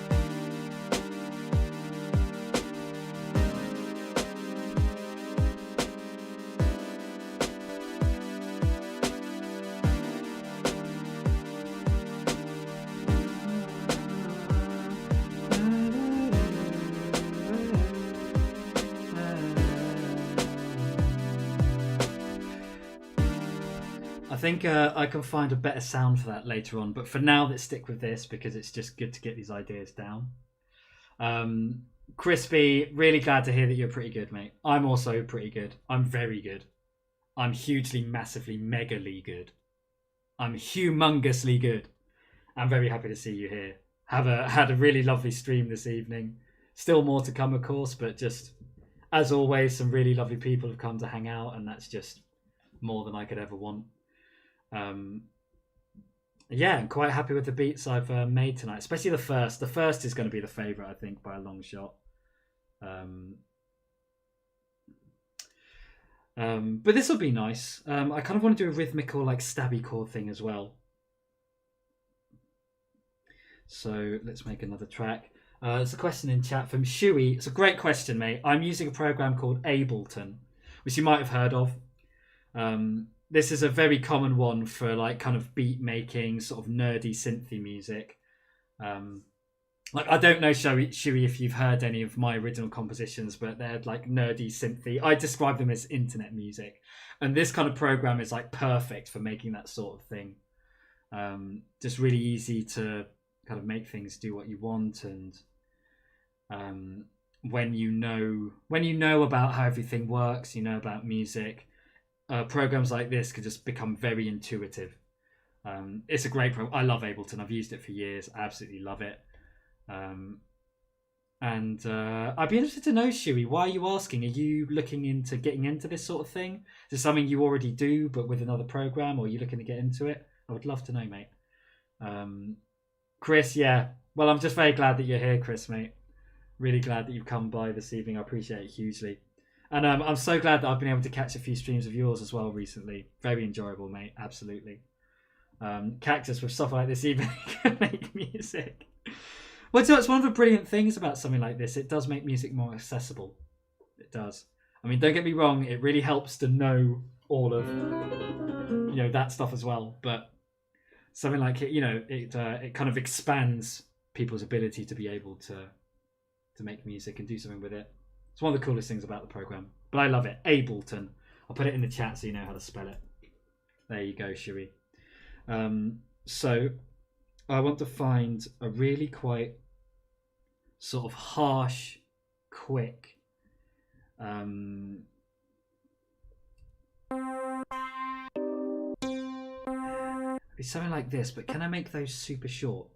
I think I can find a better sound for that later on, but for now, let's stick with this because it's just good to get these ideas down. Crispy, really glad to hear that you're pretty good, mate. I'm also pretty good. I'm very good. I'm hugely, massively, megally good. I'm humongously good. I'm very happy to see you here. Had a really lovely stream this evening. Still more to come, of course, but just as always, some really lovely people have come to hang out, and that's just more than I could ever want. Yeah, I'm quite happy with the beats I've made tonight, especially the first. The first is going to be the favourite, I think, by a long shot. But this will be nice. I kind of want to do a rhythmical, like, stabby chord thing as well. So let's make another track. There's a question in chat from Shuey. It's a great question, mate. I'm using a program called Ableton, which you might have heard of. This is a very common one for like kind of beat making, sort of nerdy synthy music. Like, I don't know, Shuey, if you've heard any of my original compositions, but they're like nerdy synthy. I describe them as internet music, and this kind of program is like perfect for making that sort of thing. Just really easy to kind of make things do what you want, and when you know about how everything works, you know about music. Programs like this could just become very intuitive. It's a great program. I love Ableton. I've used it for years. I absolutely love it. And I'd be interested to know, Shuey, why are you asking? Are you looking into getting into this sort of thing? Is it something you already do, but with another program, or are you looking to get into it? I would love to know, mate. Chris, yeah. Well, I'm just very glad that you're here, Chris, mate. Really glad that you've come by this evening. I appreciate it hugely. And I'm so glad that I've been able to catch a few streams of yours as well recently. Very enjoyable, mate. Absolutely. Cactus, with stuff like this even can make music. Well, it's one of the brilliant things about something like this. It does make music more accessible. It does. I mean, don't get me wrong. It really helps to know all of, that stuff as well. But something like it, it kind of expands people's ability to be able to make music and do something with it. It's one of the coolest things about the program. But I love it. Ableton. I'll put it in the chat so you know how to spell it. There you go, Shuey. So I want to find a really quite sort of harsh, quick, it's something like this, but can I make those super short?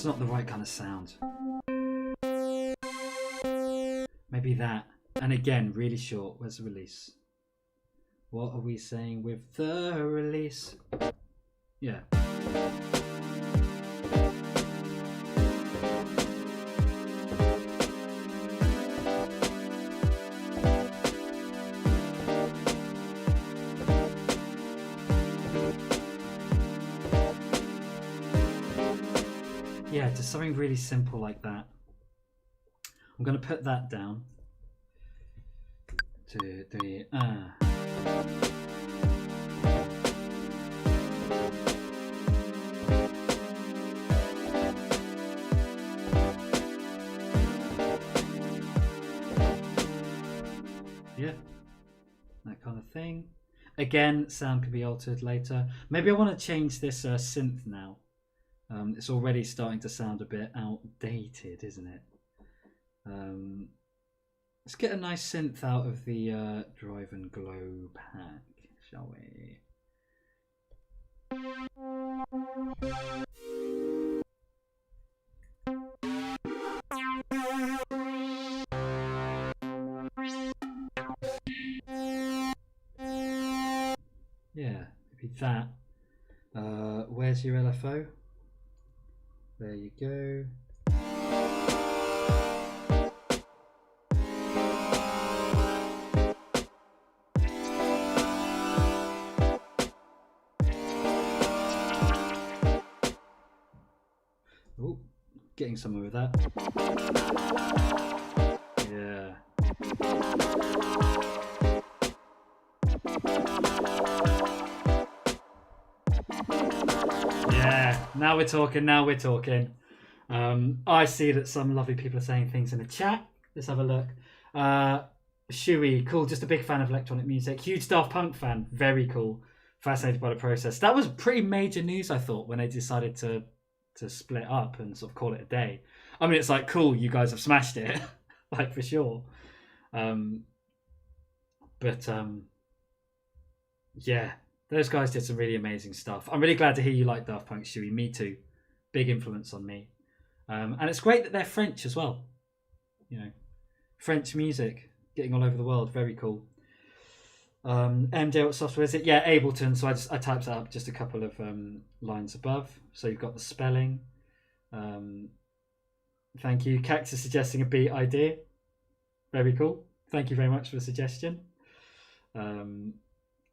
Not the right kind of sound. Maybe that. And again, really short. Where's the release? What are we saying with the release? Yeah. yeah, just something really simple like that. I'm going to put that down. 2, 3, Yeah, that kind of thing. Again, sound could be altered later. Maybe I want to change this synth now. It's already starting to sound a bit outdated, isn't it? Let's get a nice synth out of the Drive and Glow pack, shall we? Yeah, maybe that. Where's your LFO? There you go. Oh, getting somewhere with that. Yeah. Yeah, now we're talking, now we're talking. I see that some lovely people are saying things in the chat. Let's have a look. Shuey, cool, just a big fan of electronic music. Huge Daft Punk fan, very cool. Fascinated by the process. That was pretty major news, I thought, when they decided to split up and sort of call it a day. I mean, it's like, cool, you guys have smashed it, like for sure. Yeah, those guys did some really amazing stuff. I'm really glad to hear you like Daft Punk, Shuey. Me too. Big influence on me. And it's great that they're French as well. You know, French music getting all over the world. Very cool. MJ, what software is it? Yeah, Ableton. So I typed that up just a couple of lines above. So you've got the spelling. Thank you. Cactus suggesting a beat idea. Very cool. Thank you very much for the suggestion.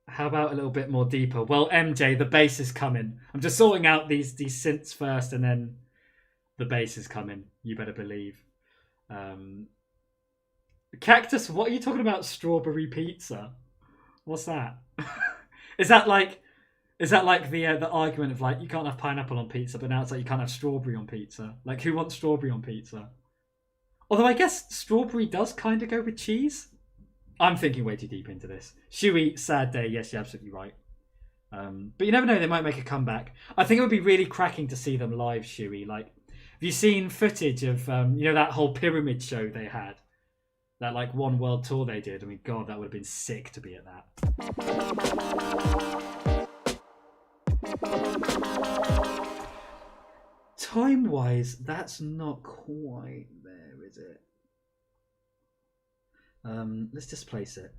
How about a little bit more deeper? Well, MJ, the bass is coming. I'm just sorting out these synths first, and then the bass is coming. You better believe. Cactus, what are you talking about? Strawberry pizza? What's that? Is that like the argument of like you can't have pineapple on pizza, but now it's like you can't have strawberry on pizza? Like, who wants strawberry on pizza? Although I guess strawberry does kind of go with cheese. I'm thinking way too deep into this. Shuey, sad day. Yes, you're absolutely right. But you never know, they might make a comeback. I think it would be really cracking to see them live, Shuey. Like, have you seen footage of that whole pyramid show they had? That like one world tour they did. I mean, God, that would have been sick to be at that. Time-wise, that's not quite there, is it? Let's just place it.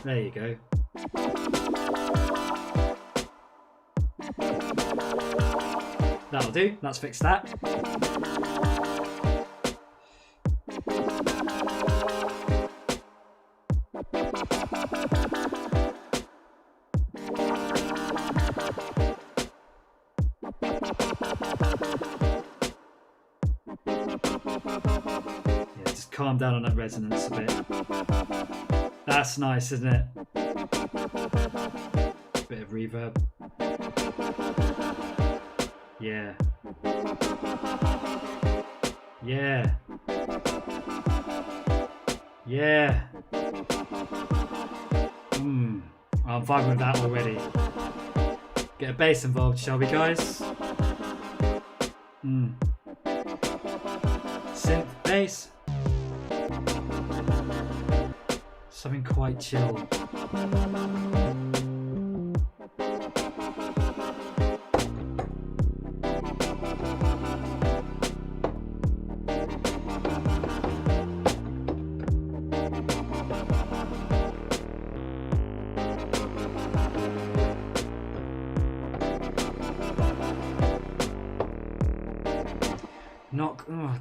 There you go. That'll do. Let's fix that. Yeah, just calm down on that resonance a bit. That's nice, isn't it? Bit of reverb. Yeah. Yeah. Yeah. I'm vibing with that already. Get a bass involved, shall we, guys? Synth bass. Something quite chill.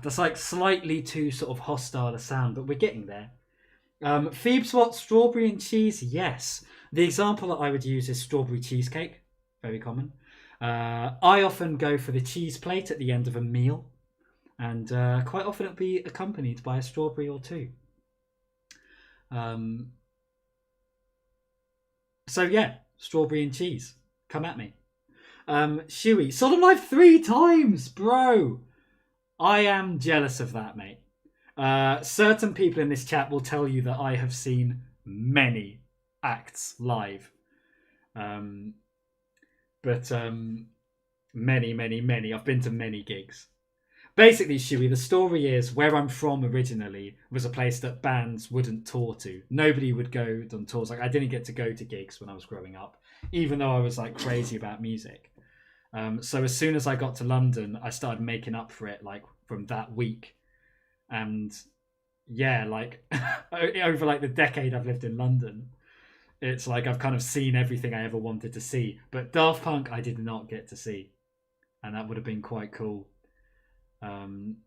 That's like slightly too sort of hostile a sound, but we're getting there. Phoebes, what? Strawberry and cheese? Yes. The example that I would use is strawberry cheesecake, very common. I often go for the cheese plate at the end of a meal, and quite often it'll be accompanied by a strawberry or two. So yeah, strawberry and cheese. Come at me. Shuey, Solemn Life 3 times, bro. I am jealous of that, mate. Certain people in this chat will tell you that I have seen many acts live. But many. I've been to many gigs. Basically, Shuey, the story is where I'm from originally was a place that bands wouldn't tour to. Nobody would go on tours. Like, I didn't get to go to gigs when I was growing up, even though I was like crazy about music. So as soon as I got to London, I started making up for it, like from that week. And yeah, like over like the decade I've lived in London, it's like I've kind of seen everything I ever wanted to see. But Daft Punk I did not get to see, and that would have been quite cool. And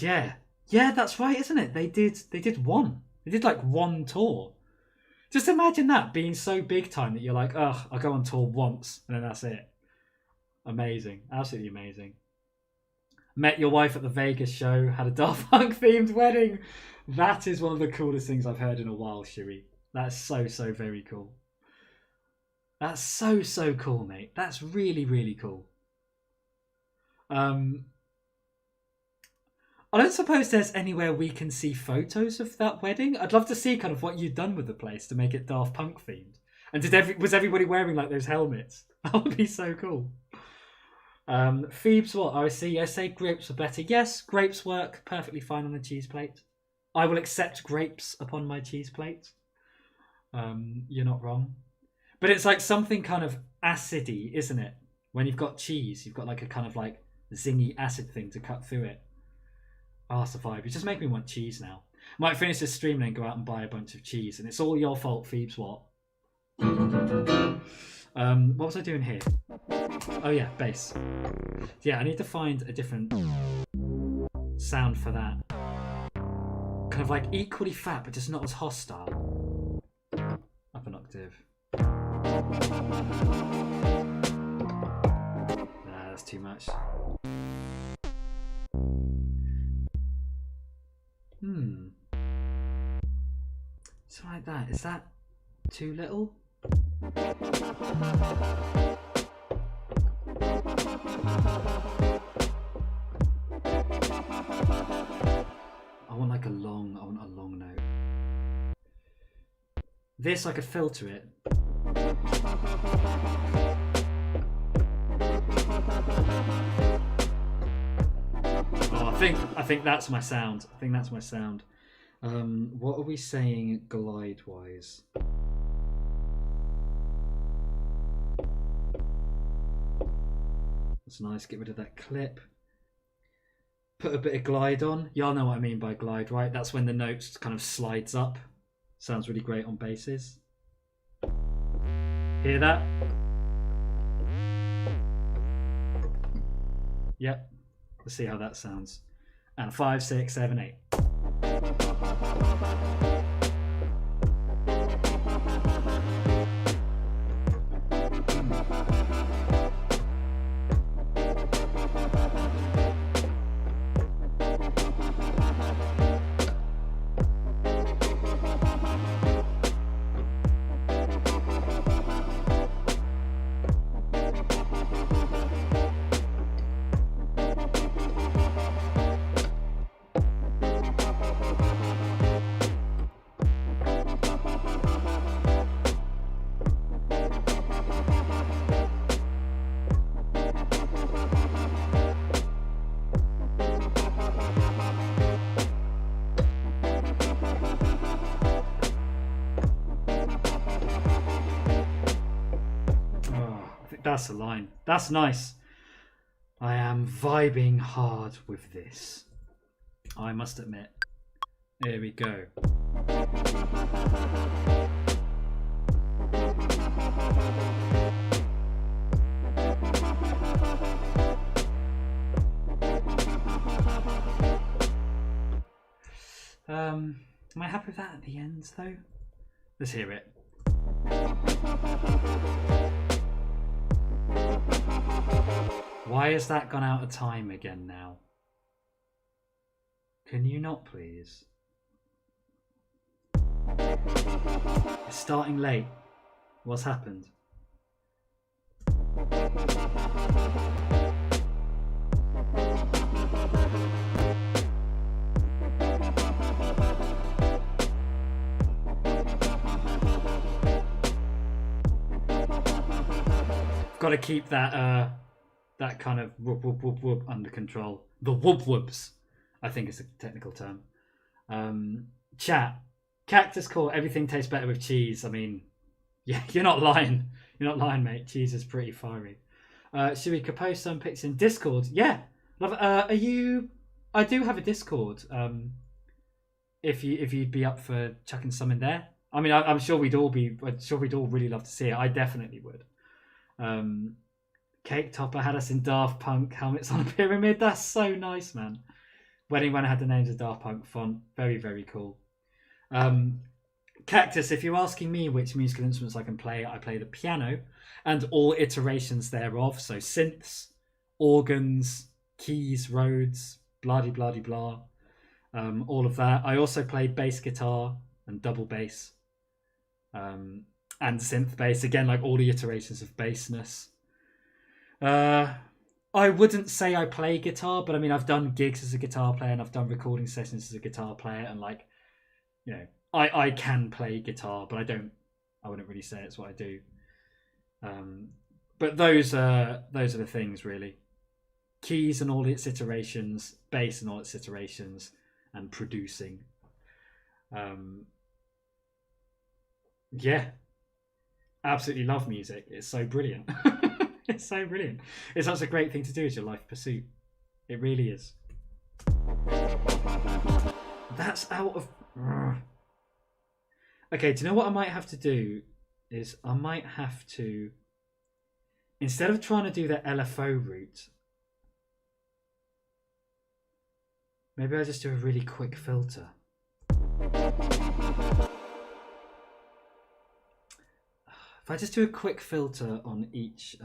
yeah, that's right, isn't it? They did like one tour. Just imagine that being so big time that you're like, ugh, I'll go on tour once and then that's it. Amazing, absolutely amazing. Met your wife at the Vegas show, had a Daft Punk themed wedding. That is one of the coolest things I've heard in a while, Shuey. That's so very cool. That's so cool, mate. That's really cool. I don't suppose there's anywhere we can see photos of that wedding. I'd love to see kind of what you'd done with the place to make it Daft Punk themed. And was everybody wearing like those helmets? That would be so cool. Phoebes, what? I say grapes are better. Yes, grapes work perfectly fine on a cheese plate. I will accept grapes upon my cheese plate. You're not wrong. But it's like something kind of acidy, isn't it? When you've got cheese, you've got like a kind of like zingy acid thing to cut through it. Oh, it's a vibe. You just make me want cheese now. Might finish this stream and then go out and buy a bunch of cheese. And it's all your fault, Phoebes, what? What was I doing here? Oh yeah, bass. Yeah, I need to find a different sound for that. Kind of like equally fat, but just not as hostile. Up an octave. Nah, that's too much. So like that. Is that too little? I want like a long note. This I could filter it. Oh, I think that's my sound. What are we saying glide wise? That's nice. Get rid of that clip. Put a bit of glide on. Y'all know what I mean by glide, right? That's when the notes kind of slides up. Sounds really great on basses. Hear that? Yep. Let's see how that sounds. And 5, 6, 7, 8. That's a line. That's nice. I am vibing hard with this, I must admit. Here we go. Am I happy with that at the end though? Let's hear it. Why has that gone out of time again now? Can you not, please? It's starting late. What's happened? Got to keep that that kind of whoop whoop whoop whoop under control. The whoop whoops, I think is a technical term. Chat, Cactus Core, everything tastes better with cheese. I mean, yeah, you're not lying. You're not lying, mate. Cheese is pretty fiery. Should we compose some pics in Discord? Yeah. Love it. Are you? I do have a Discord. If you'd be up for chucking some in there. I mean, I'm sure we'd all really love to see it. I definitely would. Cake Topper had us in Daft Punk helmets on a pyramid. That's so nice, man. Wedding when I had the names of Daft Punk font. Very, very cool. Cactus, if you're asking me which musical instruments I can play, I play the piano and all iterations thereof. So synths, organs, keys, Rhodes, blah-de-blah-de-blah. All of that. I also play bass guitar and double bass. And synth bass. Again, like all the iterations of bassness. I wouldn't say I play guitar, but I mean, I've done gigs as a guitar player and I've done recording sessions as a guitar player, and like, you know, I can play guitar, but I wouldn't really say it's what I do. But those are the things really. Keys and all its iterations, bass and all its iterations, and producing. Yeah. Absolutely love music. It's so brilliant. It's so brilliant. It's such a great thing to do as your life pursuit. It really is. That's out of... Okay, do you know what I might have to do? Is I might have to... Instead of trying to do the LFO route, maybe I just do a really quick filter. If I just do a quick filter on each...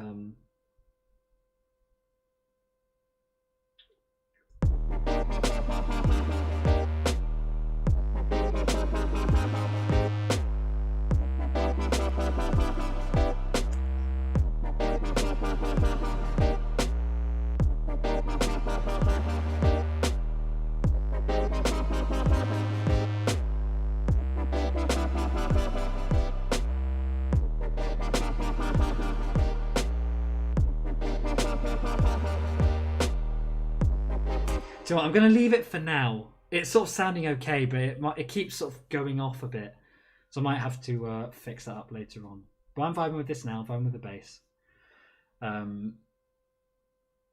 So I'm going to leave it for now. It's sort of sounding okay, but it keeps sort of going off a bit. So I might have to fix that up later on. But I'm vibing with this now. I'm vibing with the bass. Oh,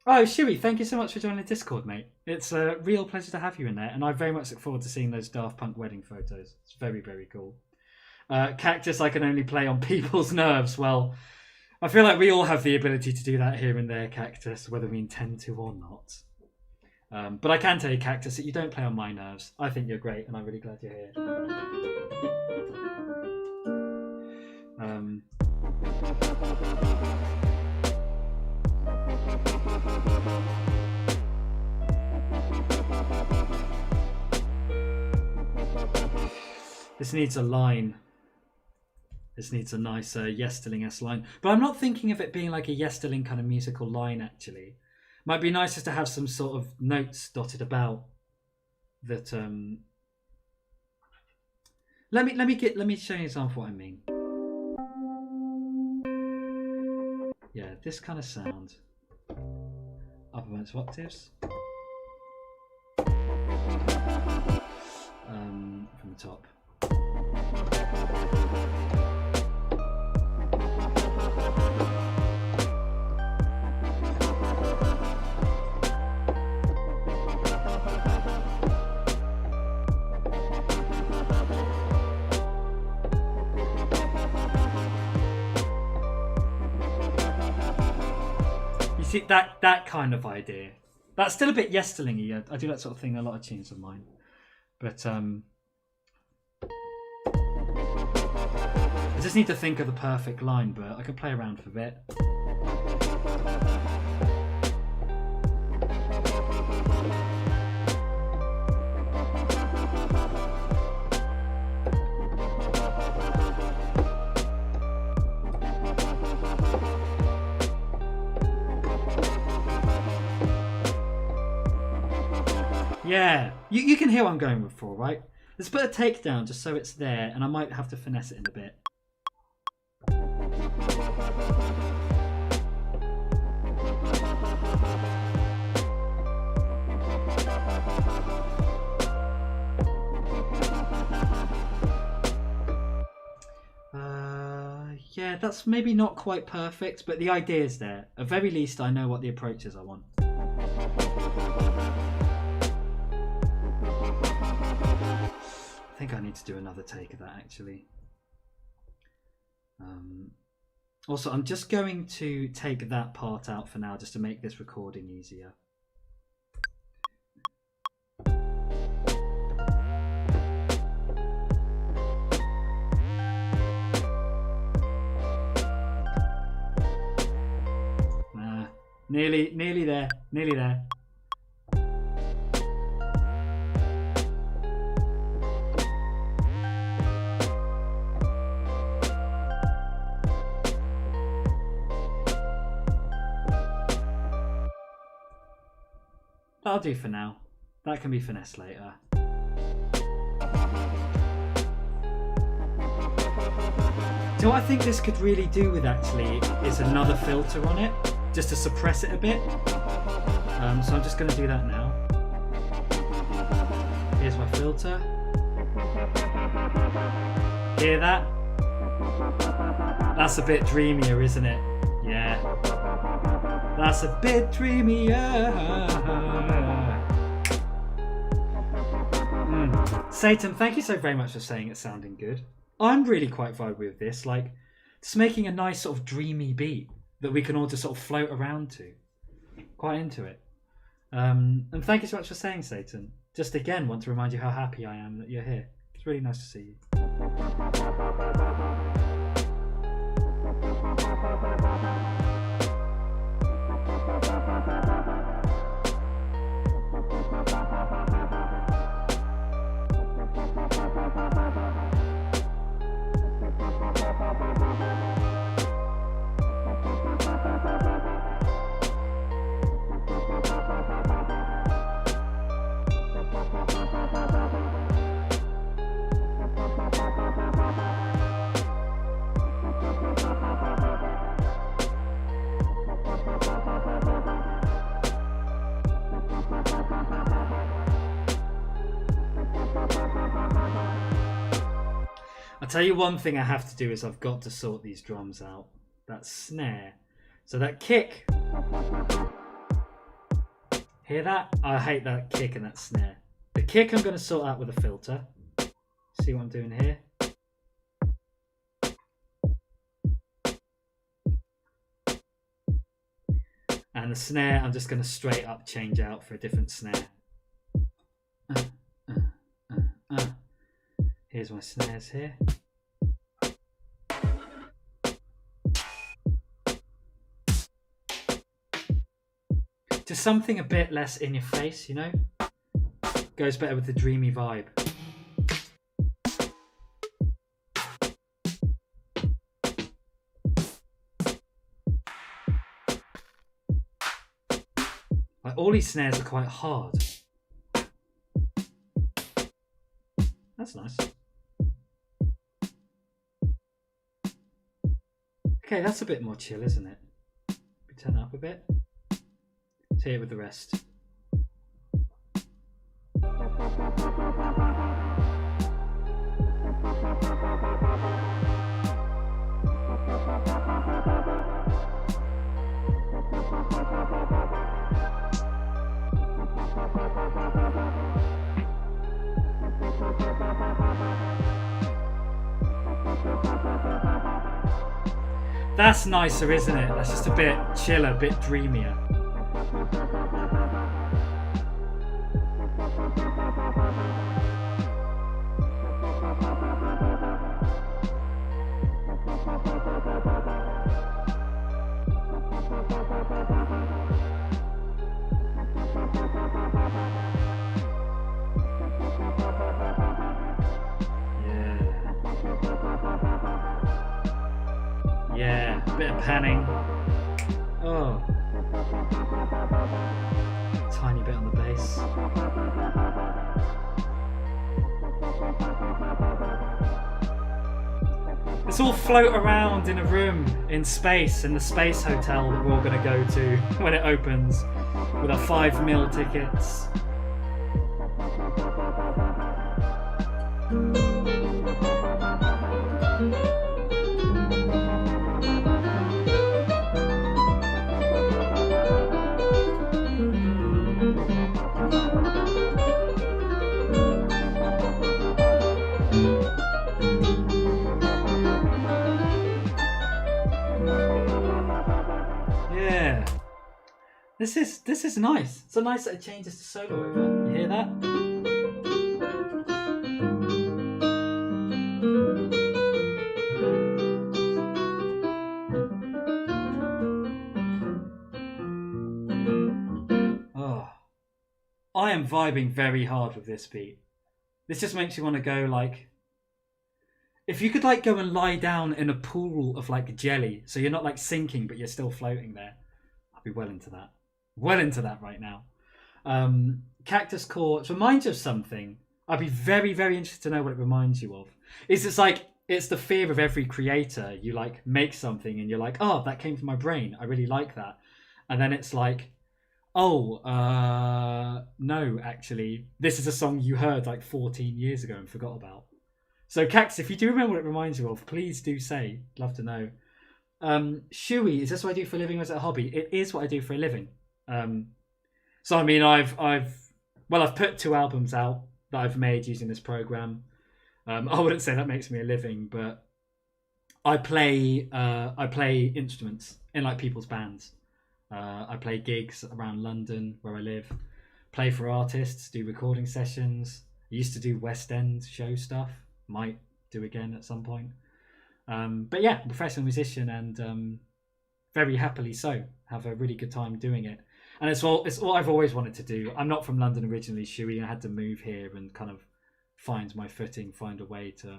Shuey, thank you so much for joining the Discord, mate. It's a real pleasure to have you in there. And I very much look forward to seeing those Daft Punk wedding photos. It's very, very cool. Cactus, I can only play on people's nerves. Well, I feel like we all have the ability to do that here and there, Cactus, whether we intend to or not. But I can tell you, Cactus, that you don't play on my nerves. I think you're great, and I'm really glad you're here. This needs a line. This needs a nice Yesterling-esque line. But I'm not thinking of it being like a Yesterling kind of musical line, actually. Might be nice just to have some sort of notes dotted about that. Let me show you an example of what I mean. Yeah, this kind of sound. Up a bunch of octaves. From the top. See, that kind of idea. That's still a bit Yesterling-y. I do that sort of thing in a lot of tunes of mine. But I just need to think of the perfect line, but I can play around for a bit. Yeah, you can hear what I'm going for, right? Let's put a takedown just so it's there, and I might have to finesse it in a bit. Yeah, that's maybe not quite perfect, but the idea is there. At very least, I know what the approach is I want. I think I need to do another take of that, actually. Also, I'm just going to take that part out for now, just to make this recording easier. Nearly there, nearly there. That'll do for now. That can be finessed later. So what I think this could really do with actually is another filter on it, just to suppress it a bit. So I'm just going to do that now. Here's my filter. Hear that? That's a bit dreamier, isn't it? Yeah. That's a bit dreamier. Satan, thank you so very much for saying it's sounding good. I'm really quite vibing with this, like just making a nice sort of dreamy beat that we can all just sort of float around to. Quite into it. And thank you so much for saying, Satan. Just again want to remind you how happy I am that you're here. It's really nice to see you. I'll tell you one thing I have to do is I've got to sort these drums out. That snare. So that kick. Hear that? I hate that kick and that snare. The kick I'm going to sort out with a filter. See what I'm doing here? And the snare I'm just going to straight up change out for a different snare. Here's my snares here. Just something a bit less in your face, you know? Goes better with the dreamy vibe. Like all these snares are quite hard. That's nice. Okay, that's a bit more chill, isn't it? We turn it up a bit. Let's hear it with the rest. That's nicer, isn't it? That's just a bit chiller, a bit dreamier. panning. Oh. Tiny bit on the bass. Let's all float around in a room in space, in the space hotel that we're all going to go to when it opens with our 5mm tickets. This is nice. It's a nice set of changes to solo over. You hear that? Oh, I am vibing very hard with this beat. This just makes you want to go like, if you could like go and lie down in a pool of like jelly, so you're not like sinking but you're still floating there. I'd be well into that. Well into that right now. Cactus Chords reminds you of something. I'd be very, very interested to know what it reminds you of. It's the fear of every creator. You like make something and you're like, oh, that came from my brain. I really like that. And then it's like, oh, no, actually, this is a song you heard like 14 years ago and forgot about. So Cactus, if you do remember what it reminds you of, please do say. Love to know. Shui, is this what I do for a living or is it a hobby? It is what I do for a living. So I mean, I've put 2 albums out that I've made using this program. I wouldn't say that makes me a living, but I play instruments in like people's bands. I play gigs around London where I live, play for artists, do recording sessions. I used to do West End show stuff, might do again at some point. But yeah, professional musician and very happily so. Have a really good time doing it. And it's what I've always wanted to do. I'm not from London originally, Shui. I had to move here and kind of find my footing, find a way to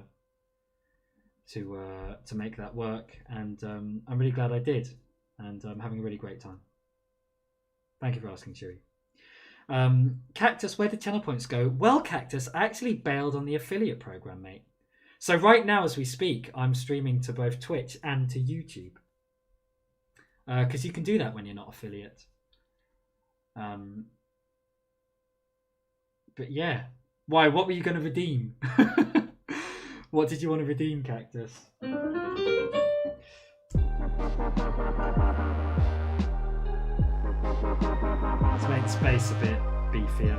make that work. And I'm really glad I did. And I'm having a really great time. Thank you for asking, Shui. Cactus, where did channel points go? Well, Cactus, I actually bailed on the affiliate program, mate. So right now, as we speak, I'm streaming to both Twitch and to YouTube. Because you can do that when you're not affiliate. But yeah. Why? What were you going to redeem? What did you want to redeem, Cactus? Let's make space a bit beefier.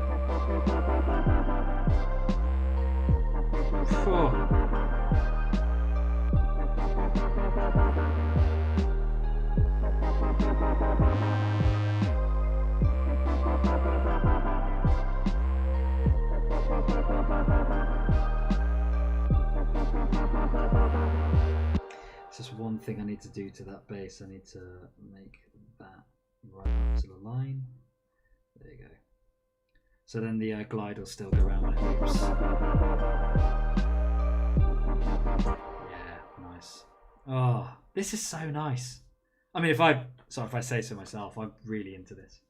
It's just one thing I need to do to that bass. I need to make that right up to the line. There you go. So then the glide will still go around my hoops. Yeah, nice. Oh, this is so nice. I mean, if I say so myself, I'm really into this.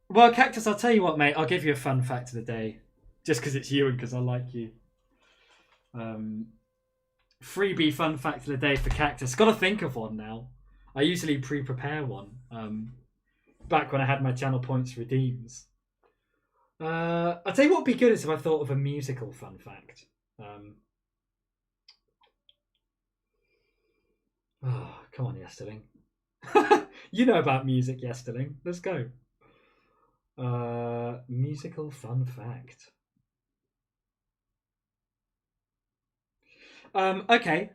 Well, Cactus, I'll tell you what, mate. I'll give you a fun fact of the day, just because it's you and because I like you. Freebie fun fact of the day for Cactus. Got to think of one now. I usually pre-prepare one. Back when I had my channel points redeems. I'll tell you what would be good is if I thought of a musical fun fact. Oh, come on, Yesterling. You know about music, Yesterling. Let's go. Musical fun fact. Okay.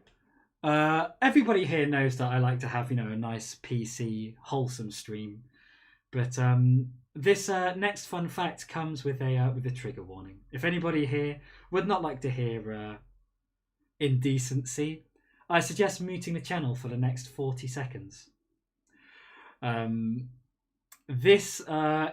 Everybody here knows that I like to have, a nice PC, wholesome stream. But this next fun fact comes with a trigger warning. If anybody here would not like to hear indecency, I suggest muting the channel for the next 40 seconds. This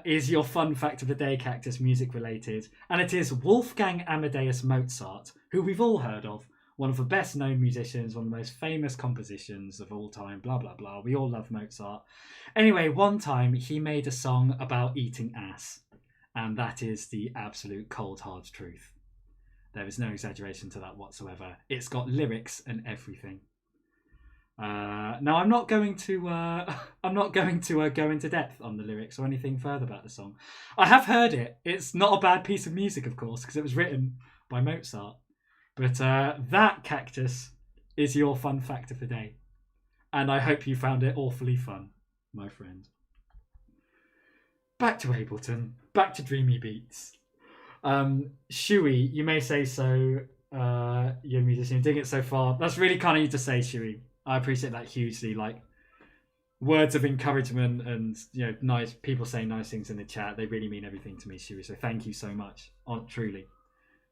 is your fun fact of the day, Cactus, music related, and it is Wolfgang Amadeus Mozart, who we've all heard of, one of the best known musicians, one of the most famous compositions of all time, blah, blah, blah. We all love Mozart. Anyway, one time he made a song about eating ass, and that is the absolute cold, hard truth. There is no exaggeration to that whatsoever. It's got lyrics and everything. Now, I'm not going to go into depth on the lyrics or anything further about the song. I have heard it. It's not a bad piece of music, of course, because it was written by Mozart. But that, Cactus, is your fun fact of the day. And I hope you found it awfully fun, my friend. Back to Ableton. Back to Dreamy Beats. Shuey, you may say so. You're a musician. You're doing it so far. That's really kind of you to say, Shuey. I appreciate that hugely. Like, words of encouragement and, you know, nice people saying nice things in the chat. They really mean everything to me, Shuey. So thank you so much, truly,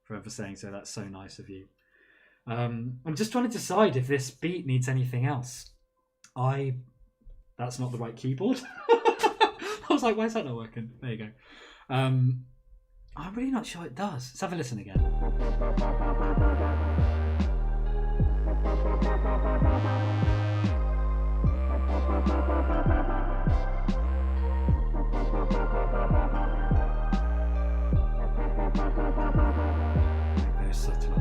for saying so. That's so nice of you. I'm just trying to decide if this beat needs anything else. That's not the right keyboard. I was like, why is that not working? There you go. I'm really not sure it does. Let's have a listen again. Very subtle.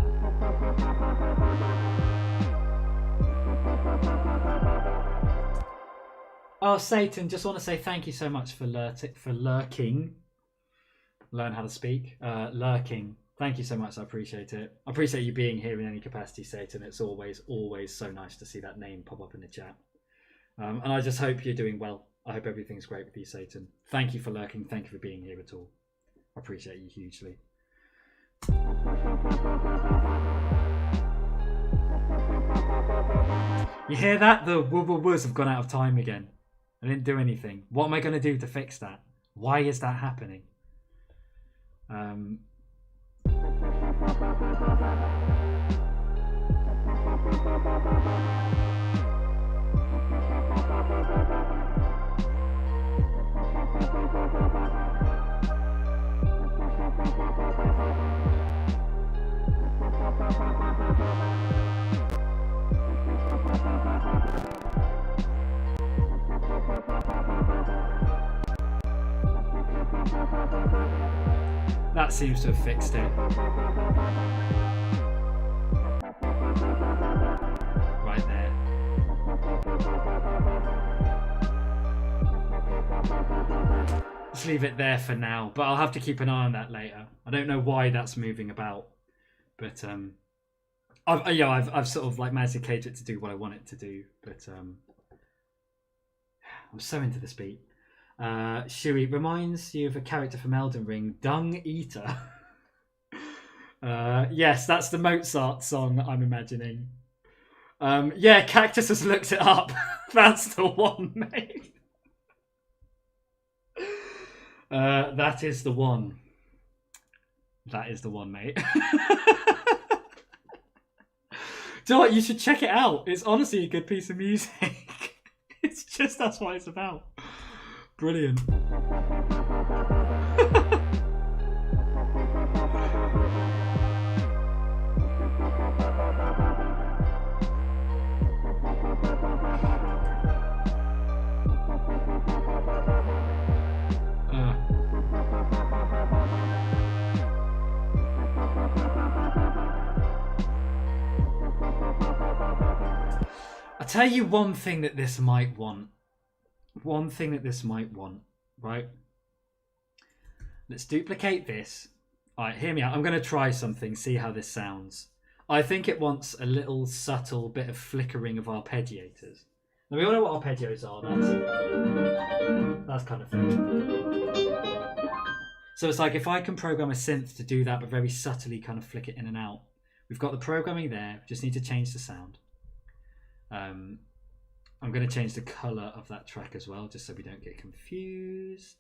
Oh, Satan, just want to say thank you so much for lurking. Learn how to speak. Lurking. Thank you so much. I appreciate it. I appreciate you being here in any capacity, Satan. It's always so nice to see that name pop up in the chat. And I just hope you're doing well. I hope everything's great with you, Satan. Thank you for lurking. Thank you for being here at all. I appreciate you hugely. You hear that? The woo-woo-woos have gone out of time again. I didn't do anything. What am I going to do to fix that? Why is that happening? That seems to have fixed it. Right there. Let's leave it there for now, but I'll have to keep an eye on that later. I don't know why that's moving about, but I've sort of like managed to cater it to do what I want it to do. But I'm so into this beat. Shuey reminds you of a character from Elden Ring, Dung Eater. Yes, that's the Mozart song I'm imagining. Yeah, Cactus has looked it up. That's the one, mate. That is the one. That is the one, mate. Do you know what? You should check it out. It's honestly a good piece of music. It's just, that's what it's about. Brilliant. I'll tell you one thing that this might want. One thing that this might want, right? Let's duplicate this. All right, hear me out. I'm going to try something, see how this sounds. I think it wants a little subtle bit of flickering of arpeggiators. Now, we all know what arpeggios are. That's kind of thing. So it's like if I can program a synth to do that, but very subtly kind of flick it in and out. We've got the programming there. Just need to change the sound. I'm going to change the colour of that track as well, just so we don't get confused.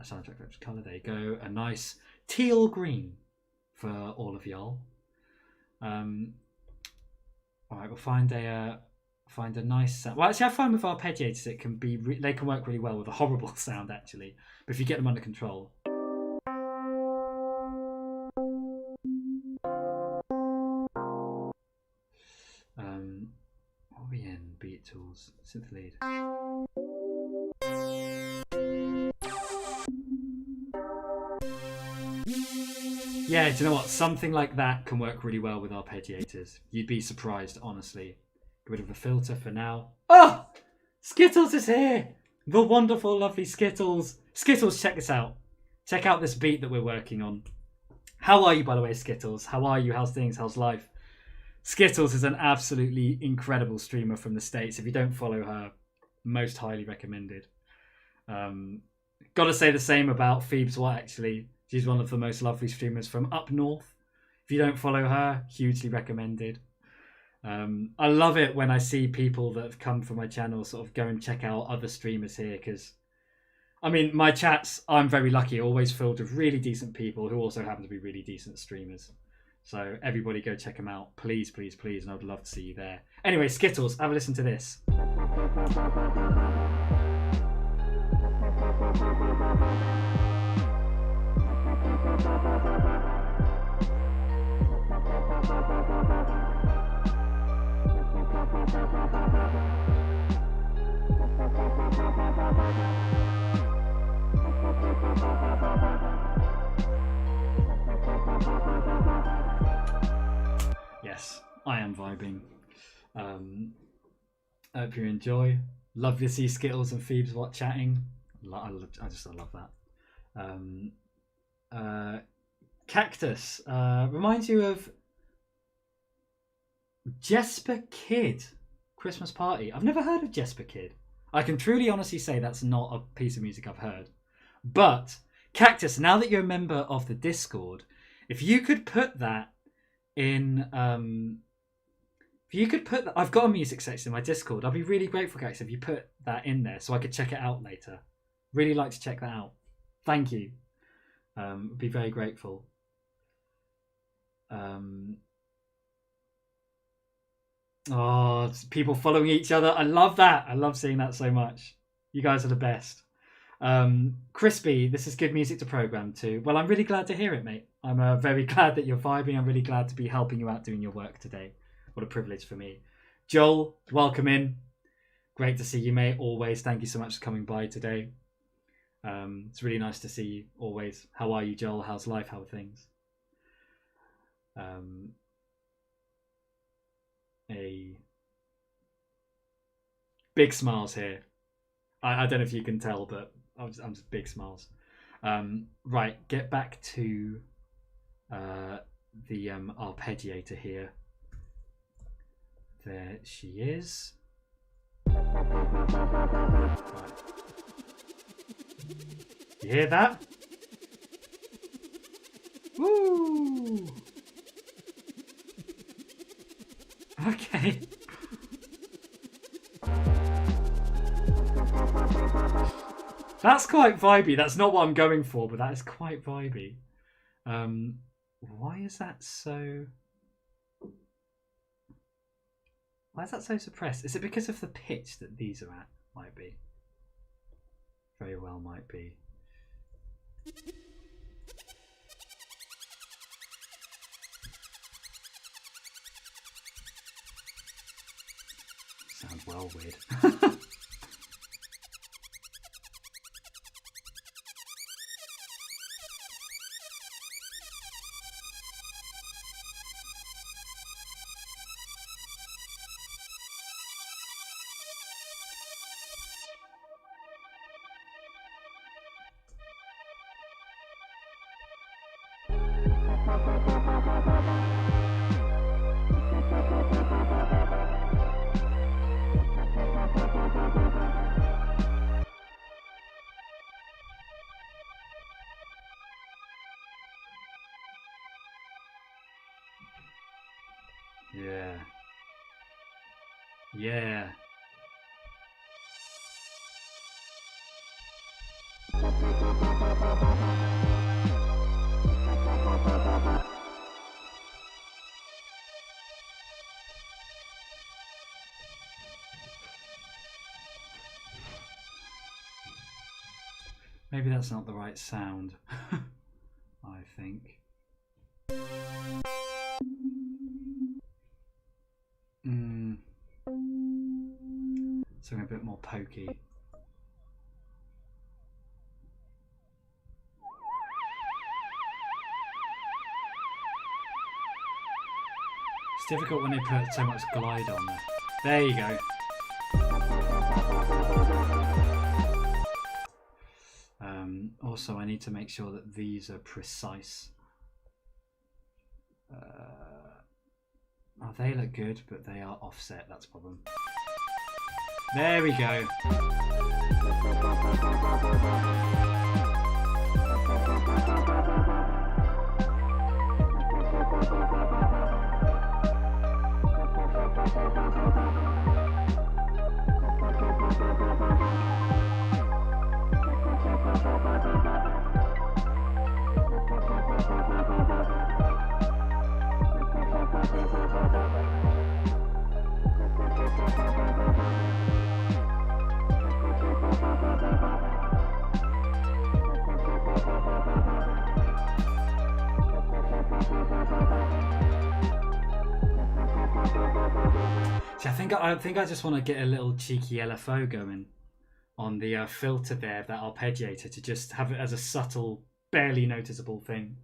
A soundtrack colour, there you go. A nice teal green for all of y'all. All right, we'll find a nice sound. Well, actually, I find with arpeggiators it can be they can work really well with a horrible sound actually, but if you get them under control. synth lead. Yeah, do you know what? Something like that can work really well with arpeggiators. You'd be surprised, honestly. Get rid of the filter for now. Oh! Skittles is here! The wonderful, lovely Skittles. Skittles, check this out. Check out this beat that we're working on. How are you, by the way, Skittles? How are you? How's things? How's life? Skittles is an absolutely incredible streamer from the States. If you don't follow her, most highly recommended. Gotta say the same about Phoebes Watt, actually. She's one of the most lovely streamers from up north. If you don't follow her, hugely recommended. I love it when I see people that have come from my channel sort of go and check out other streamers here, because I mean, my chats, I'm very lucky, always filled with really decent people who also happen to be really decent streamers. So everybody go check them out, please, please, please, and I'd love to see you there. Anyway, Skittles, have a listen to this. Yes, I am vibing. I hope you enjoy. Love to see Skittles and Phoebes Watt chatting. I love that. Cactus reminds you of Jesper Kid Christmas Party. I've never heard of Jesper Kid. I can truly honestly say that's not a piece of music I've heard. But Cactus, now that you're a member of the Discord, if you could put that in if you could put that, I've got a music section in my Discord. I'd be really grateful, Cactus, if you put that in there so I could check it out later. Really like to check that out. Thank you. Be very grateful. Oh, people following each other. I love that. I love seeing that so much. You guys are the best. Crispy, this is good music to program to. Well, I'm really glad to hear it, mate. I'm very glad that you're vibing. I'm really glad to be helping you out doing your work today. What a privilege for me. Joel, welcome in. Great to see you, mate. Always. Thank you so much for coming by today. It's really nice to see you always. How are you, Joel? How's life? How are things? Big smiles here. I don't know if you can tell, but I'm just big smiles. Right, get back to the arpeggiator here. There she is. Right. You hear that? Woo! Okay. That's quite vibey. That's not what I'm going for, but that is quite vibey. Why is that so... Why is that so suppressed? Is it because of the pitch that these are at? Might be. Very well might be. Sounds well weird. Yeah. Yeah. Maybe that's not the right sound. I think. So I'm going to more pokey. It's difficult when they put so much glide on there. There you go. Also, I need to make sure that these are precise. Oh, they look good, but they are offset. That's a problem. There we go. See, I think I just want to get a little cheeky LFO going on the filter there, that arpeggiator, to just have it as a subtle, barely noticeable thing.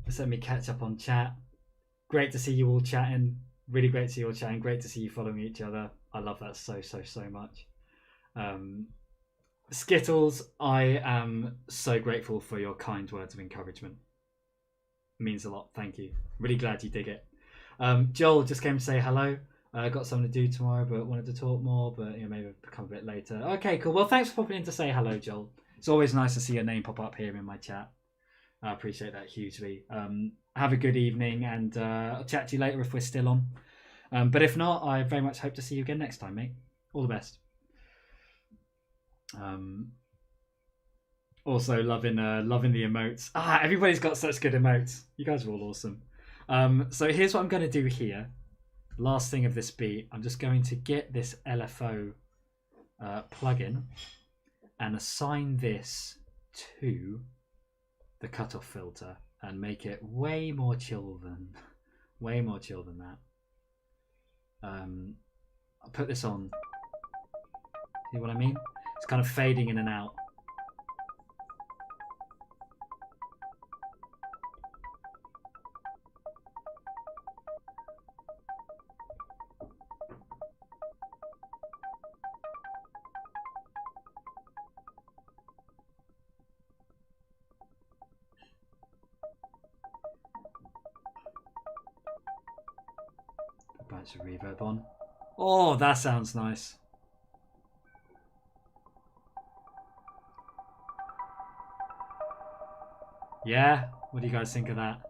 Just let me catch up on chat. Great to see you all chatting. Really great to see you all chatting. Great to see you following each other. I love that so much. Skittles, I am so grateful for your kind words of encouragement. It means a lot. Thank you. Really glad you dig it. Joel just came to say hello. Got something to do tomorrow, but wanted to talk more, but maybe come a bit later. Okay, cool. Well, thanks for popping in to say hello, Joel. It's always nice to see your name pop up here in my chat. I appreciate that hugely. Have a good evening, and I'll chat to you later if we're still on. But if not, I very much hope to see you again next time, mate. All the best. Also loving the emotes. Everybody's got such good emotes. You guys are all awesome. So here's what I'm going to do here. Last thing of this beat, I'm just going to get this LFO plugin and assign this to the cutoff filter and make it way more chill than that. I'll put this on. See what I mean? It's kind of fading in and out. Bunch of reverb on. Oh, that sounds nice. Yeah? What do you guys think of that?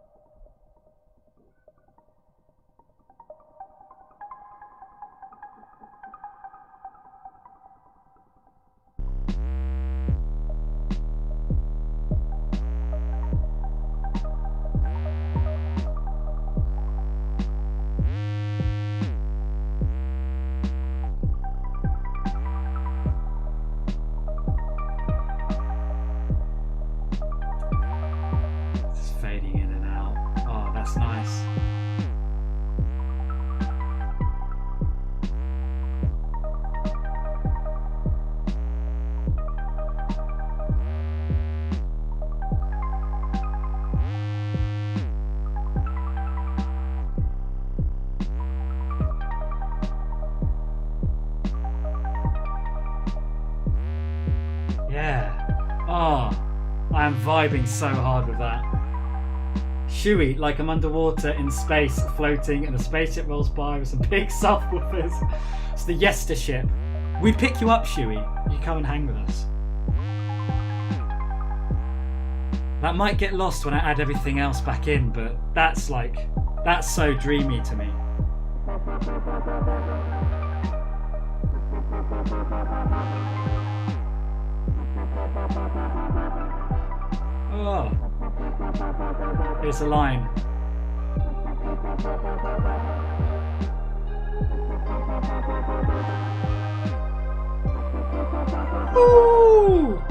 Vibing so hard with that. Shuey, like I'm underwater in space, floating, and a spaceship rolls by with some big subwoofers. It's the Yester ship. We'd pick you up, Shuey. You come and hang with us. That might get lost when I add everything else back in, but that's so dreamy to me. Oh, here's a line. Ooh!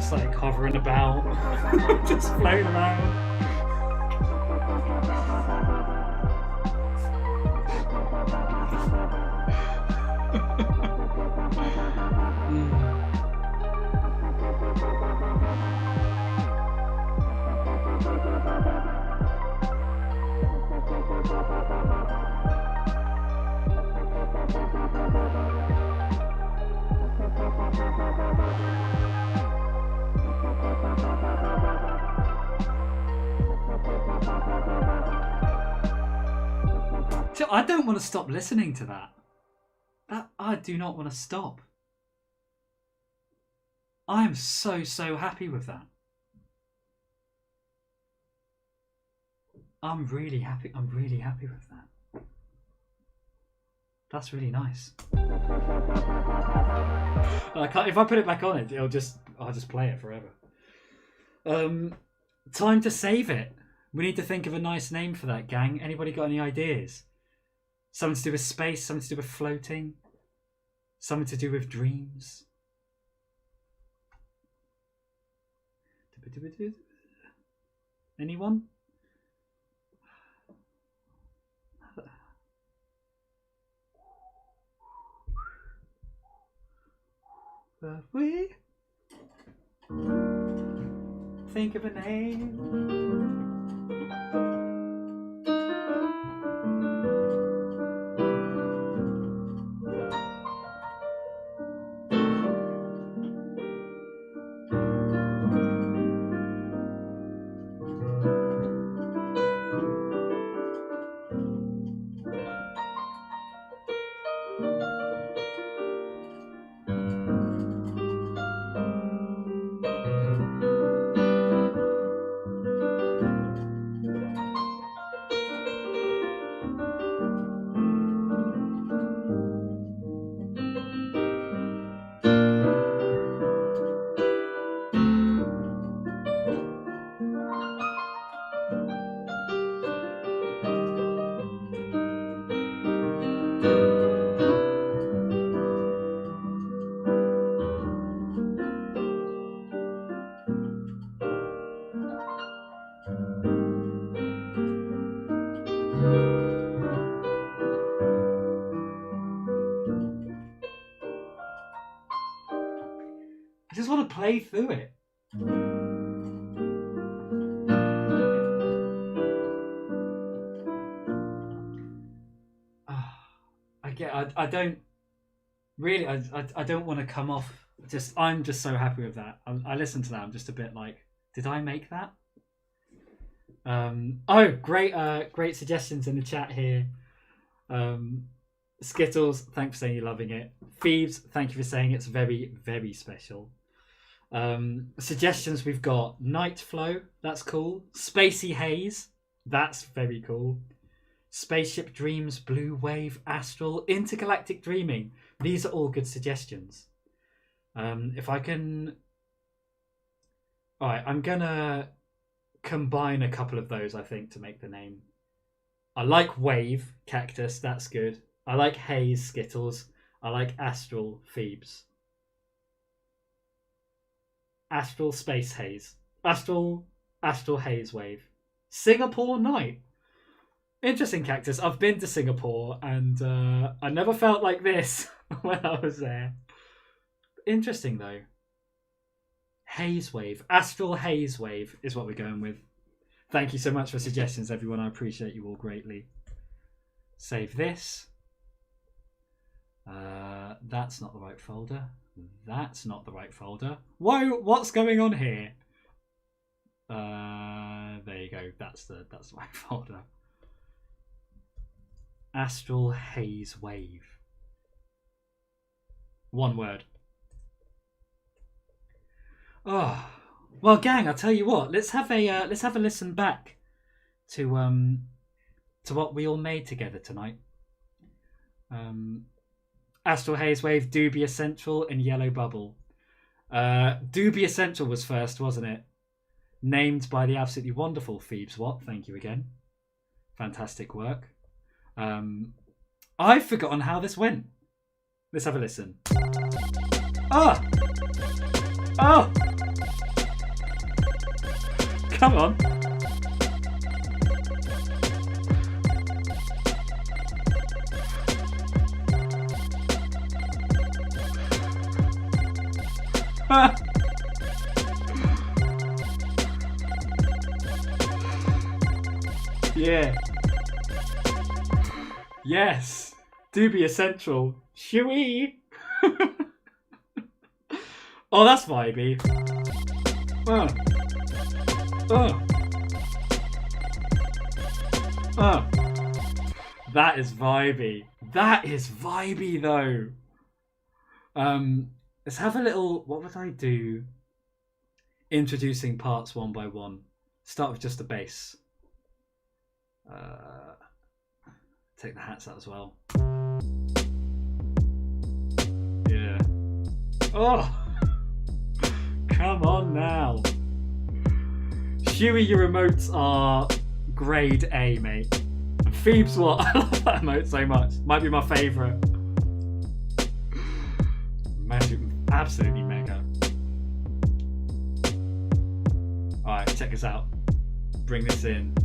just like hovering about, just floating around. I don't want to stop listening to that. I do not want to stop. I am so happy with that. I'm really happy with that. That's really nice. If I put it back on it, I'll just play it forever. Time to save it. We need to think of a nice name for that, gang. Anybody got any ideas? Something to do with space, something to do with floating, something to do with dreams. Anyone? We think of a name. I just want to play through it. I don't really. I don't want to come off. I'm just so happy with that. I listen to that. I'm just a bit like, did I make that? Oh, great suggestions in the chat here. Skittles, thanks for saying you're loving it. Thieves, thank you for saying it's very, very special. Suggestions we've got: Night Flow, that's cool. Spacey Haze, that's very cool. Spaceship Dreams, Blue Wave, Astral, Intergalactic Dreaming. These are all good suggestions. If I can... Alright, I'm gonna combine a couple of those, I think, to make the name. I like Wave, Cactus, that's good. I like Haze, Skittles. I like Astral, Phoebes. Astral, Space Haze. Astral, Haze Wave. Singapore Night. Interesting, Cactus. I've been to Singapore and I never felt like this when I was there. Interesting, though. Haze Wave. Astral Haze Wave is what we're going with. Thank you so much for suggestions, everyone. I appreciate you all greatly. Save this. That's not the right folder. That's not the right folder. Whoa, what's going on here? There you go. That's the right folder. Astral Haze Wave. One word. Oh, well, gang. I'll tell you what. Let's have a listen back to what we all made together tonight. Astral Haze Wave, Dubia Central, and Yellow Bubble. Dubia Central was first, wasn't it? Named by the absolutely wonderful Phoebes Watt. Thank you again. Fantastic work. I've forgotten how this went. Let's have a listen. Oh! Come on. Yeah. Yes. Do be essential. Shoo-wee. Oh, that's vibey. That is vibey. That is vibey though. Let's have a little. What would I do? Introducing parts one by one. Start with just the bass. Take the hats out as well. Yeah. Oh, come on now. Huey, your emotes are grade A, mate. Phoebes, what? I love that emote so much. Might be my favourite. Absolutely mega. Alright, check this out. Bring this in.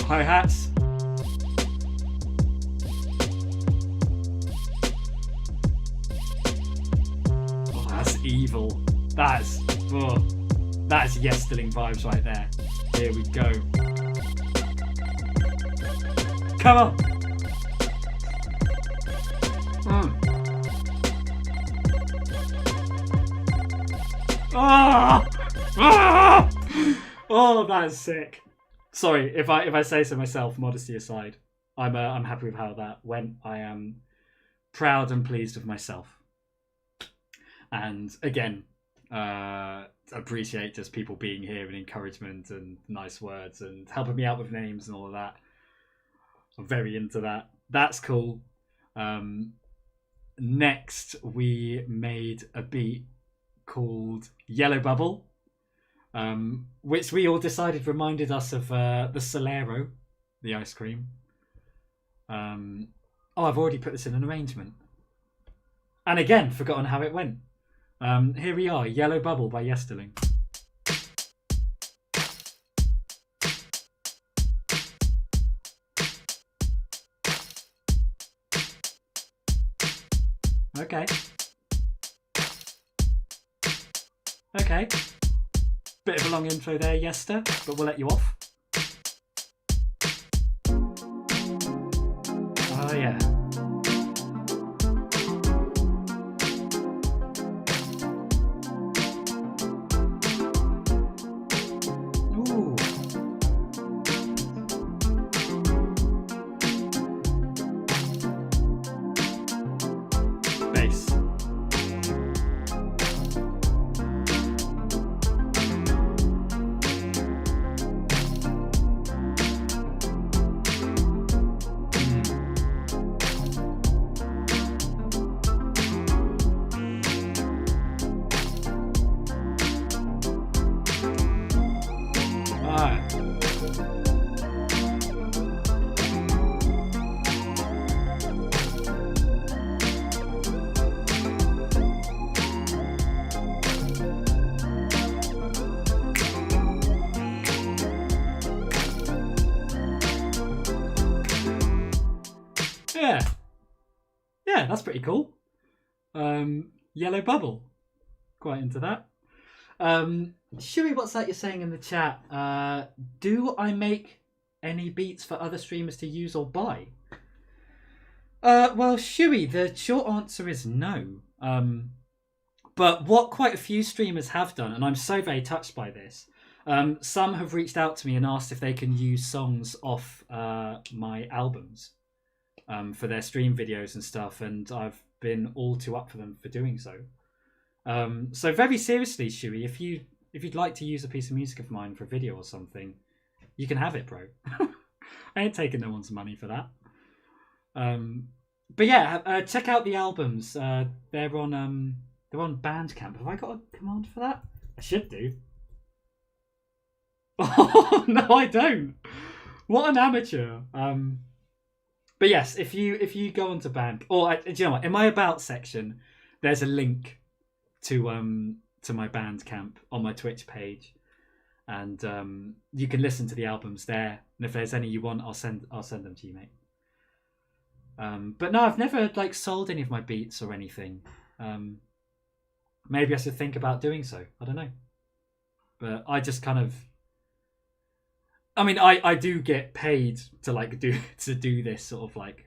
Hi-hats. Oh, that's evil. That's Yesteling vibes right there. Here we go. Come on. Oh, that is sick. Sorry if I say so myself. Modesty aside, I'm happy with how that went. I am proud and pleased with myself. And again, appreciate just people being here and encouragement and nice words and helping me out with names and all of that. I'm very into that. That's cool. Next, we made a beat called Yellow Bubble, which we all decided reminded us of the Solero, the ice cream. Oh, I've already put this in an arrangement. And again, forgotten how it went. Here we are, Yellow Bubble by Yesteling. Okay. Okay. Bit of a long intro there, Yester, but we'll let you off. Oh, yeah. Ooh. Bass. Yeah, that's pretty cool. Yellow Bubble. Quite into that. Shuey, what's that you're saying in the chat? Do I make any beats for other streamers to use or buy? Well, Shuey, the short answer is no. But what quite a few streamers have done, and I'm so very touched by this, some have reached out to me and asked if they can use songs off my albums for their stream videos and stuff, and I've been all too up for them for doing so. So very seriously, Shuey, if you'd like to use a piece of music of mine for a video or something, you can have it, bro. I ain't taking no one's money for that. But yeah, check out the albums. They're on Bandcamp. Have I got a command for that? I should do. Oh no, I don't. What an amateur. But yes, if you go onto Band, or do you know what? In my About section, there's a link to my Bandcamp on my Twitch page, and you can listen to the albums there. And if there's any you want, I'll send them to you, mate. But no, I've never like sold any of my beats or anything. Maybe I should think about doing so. I don't know. But I just kind of, I mean, I do get paid to like do this sort of like,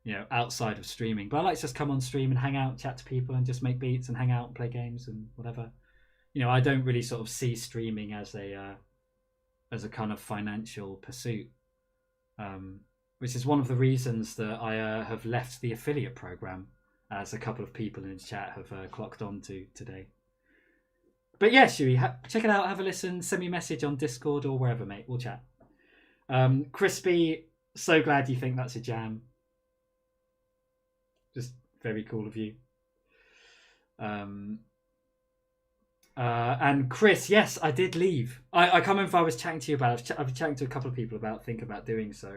you know, outside of streaming. But I like to just come on stream and hang out, chat to people, and just make beats and hang out and play games and whatever. You know, I don't really sort of see streaming as a kind of financial pursuit, which is one of the reasons that I have left the affiliate program, as a couple of people in the chat have clocked on to today. But yeah, Shui, check it out, have a listen, send me a message on Discord or wherever, mate. We'll chat. Crispy, so glad you think that's a jam. Just very cool of you. And Chris, yes, I did leave. I can't remember if I was chatting to you about it. I was chatting to a couple of people about thinking about doing so.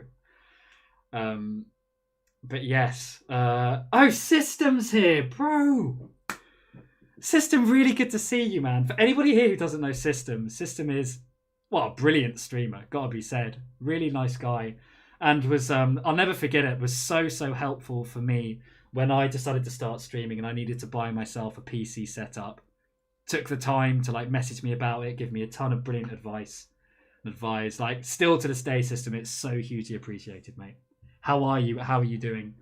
But yes. Oh, System's here, bro. System, really good to see you, man. For anybody here who doesn't know System is, well, a brilliant streamer, gotta be said. Really nice guy. And was, I'll never forget it, was so helpful for me when I decided to start streaming and I needed to buy myself a PC setup. Took the time to like message me about it, give me a ton of brilliant advice. Like, still to this day, System, it's so hugely appreciated, mate. How are you? How are you doing?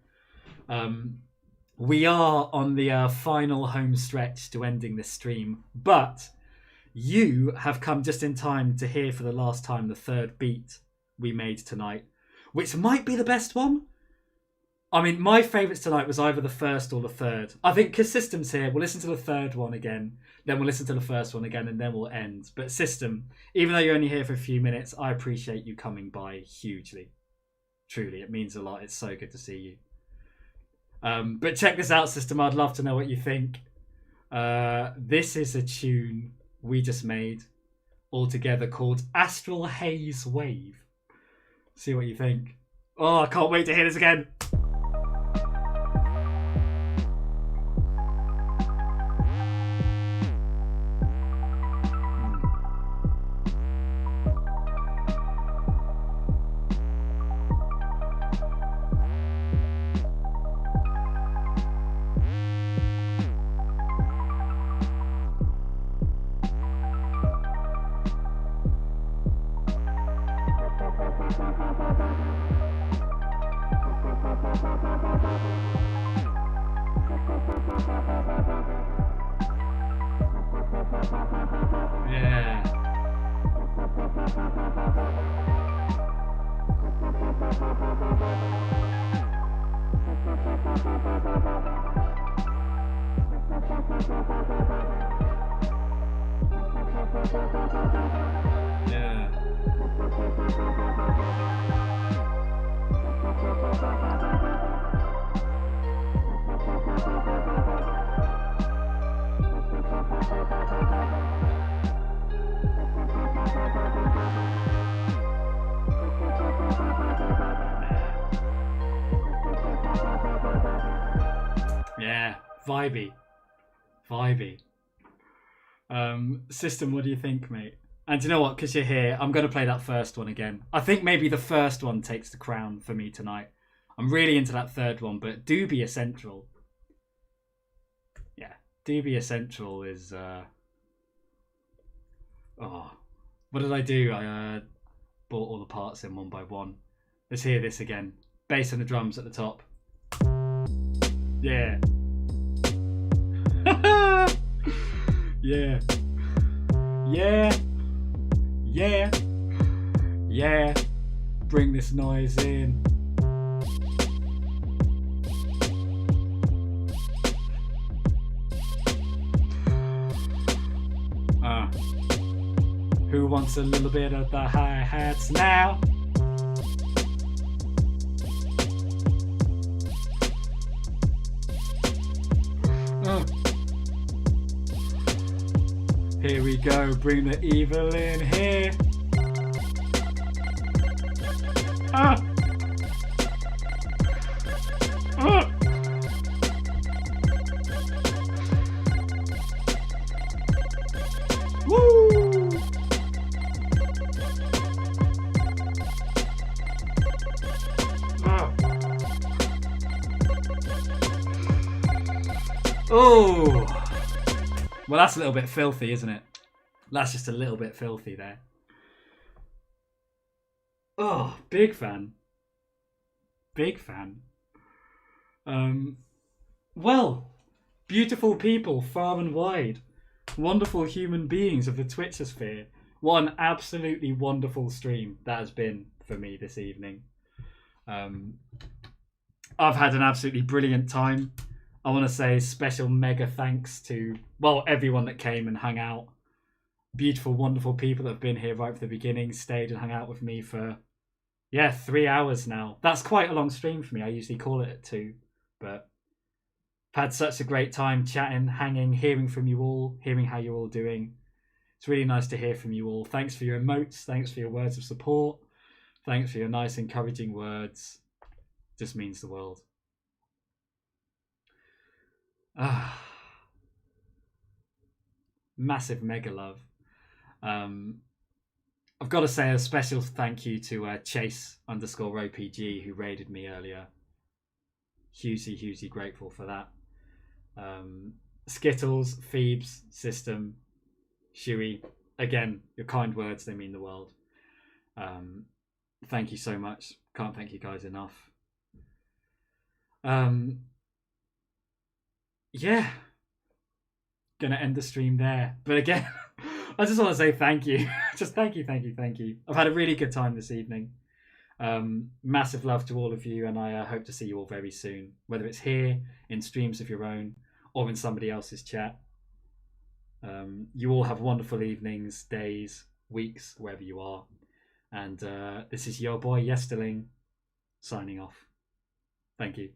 We are on the final home stretch to ending this stream, but you have come just in time to hear for the last time the third beat we made tonight, which might be the best one. I mean, my favourites tonight was either the first or the third. I think because System's here, we'll listen to the third one again, then we'll listen to the first one again, and then we'll end. But System, even though you're only here for a few minutes, I appreciate you coming by hugely. Truly, it means a lot. It's so good to see you. But check this out, System. I'd love to know what you think. This is a tune we just made all together called Astral Haze Wave. See what you think. Oh, I can't wait to hear this again. Vibey. System, what do you think, mate? And you know what, because you're here, I'm going to play that first one again. I think maybe the first one takes the crown for me tonight. I'm really into that third one, but Dubia Central. Yeah, Dubia Central is... Oh, what did I do? I bought all the parts in one by one. Let's hear this again. Bass and the drums at the top. Yeah. Yeah. Yeah. Yeah. Yeah. Bring this noise in. Who wants a little bit of the hi-hats now? Here we go, bring the evil in here. Ah. Ah. Woo! Ah. Oh! Well, that's a little bit filthy, isn't it? That's just a little bit filthy there. Oh, big fan. Big fan. Well, beautiful people far and wide. Wonderful human beings of the Twitchosphere. What an absolutely wonderful stream that has been for me this evening. I've had an absolutely brilliant time. I want to say special mega thanks to, well, everyone that came and hung out. Beautiful, wonderful people that have been here right from the beginning, stayed and hung out with me for, 3 hours now. That's quite a long stream for me. I usually call it at 2, but I've had such a great time chatting, hanging, hearing from you all, hearing how you're all doing. It's really nice to hear from you all. Thanks for your emotes. Thanks for your words of support. Thanks for your nice, encouraging words. Just means the world. Massive mega love. I've got to say a special thank you to Chase_OPG who raided me earlier. Hugely grateful for that. Skittles, Phoebes, System, Shuey. Again, your kind words, they mean the world. Thank you so much. Can't thank you guys enough. Yeah. Gonna end the stream there. But again, I just want to say thank you. Just thank you. I've had a really good time this evening. Massive love to all of you, and I hope to see you all very soon, whether it's here in streams of your own or in somebody else's chat. You all have wonderful evenings, days, weeks, wherever you are. And this is your boy Yesterling signing off. Thank you.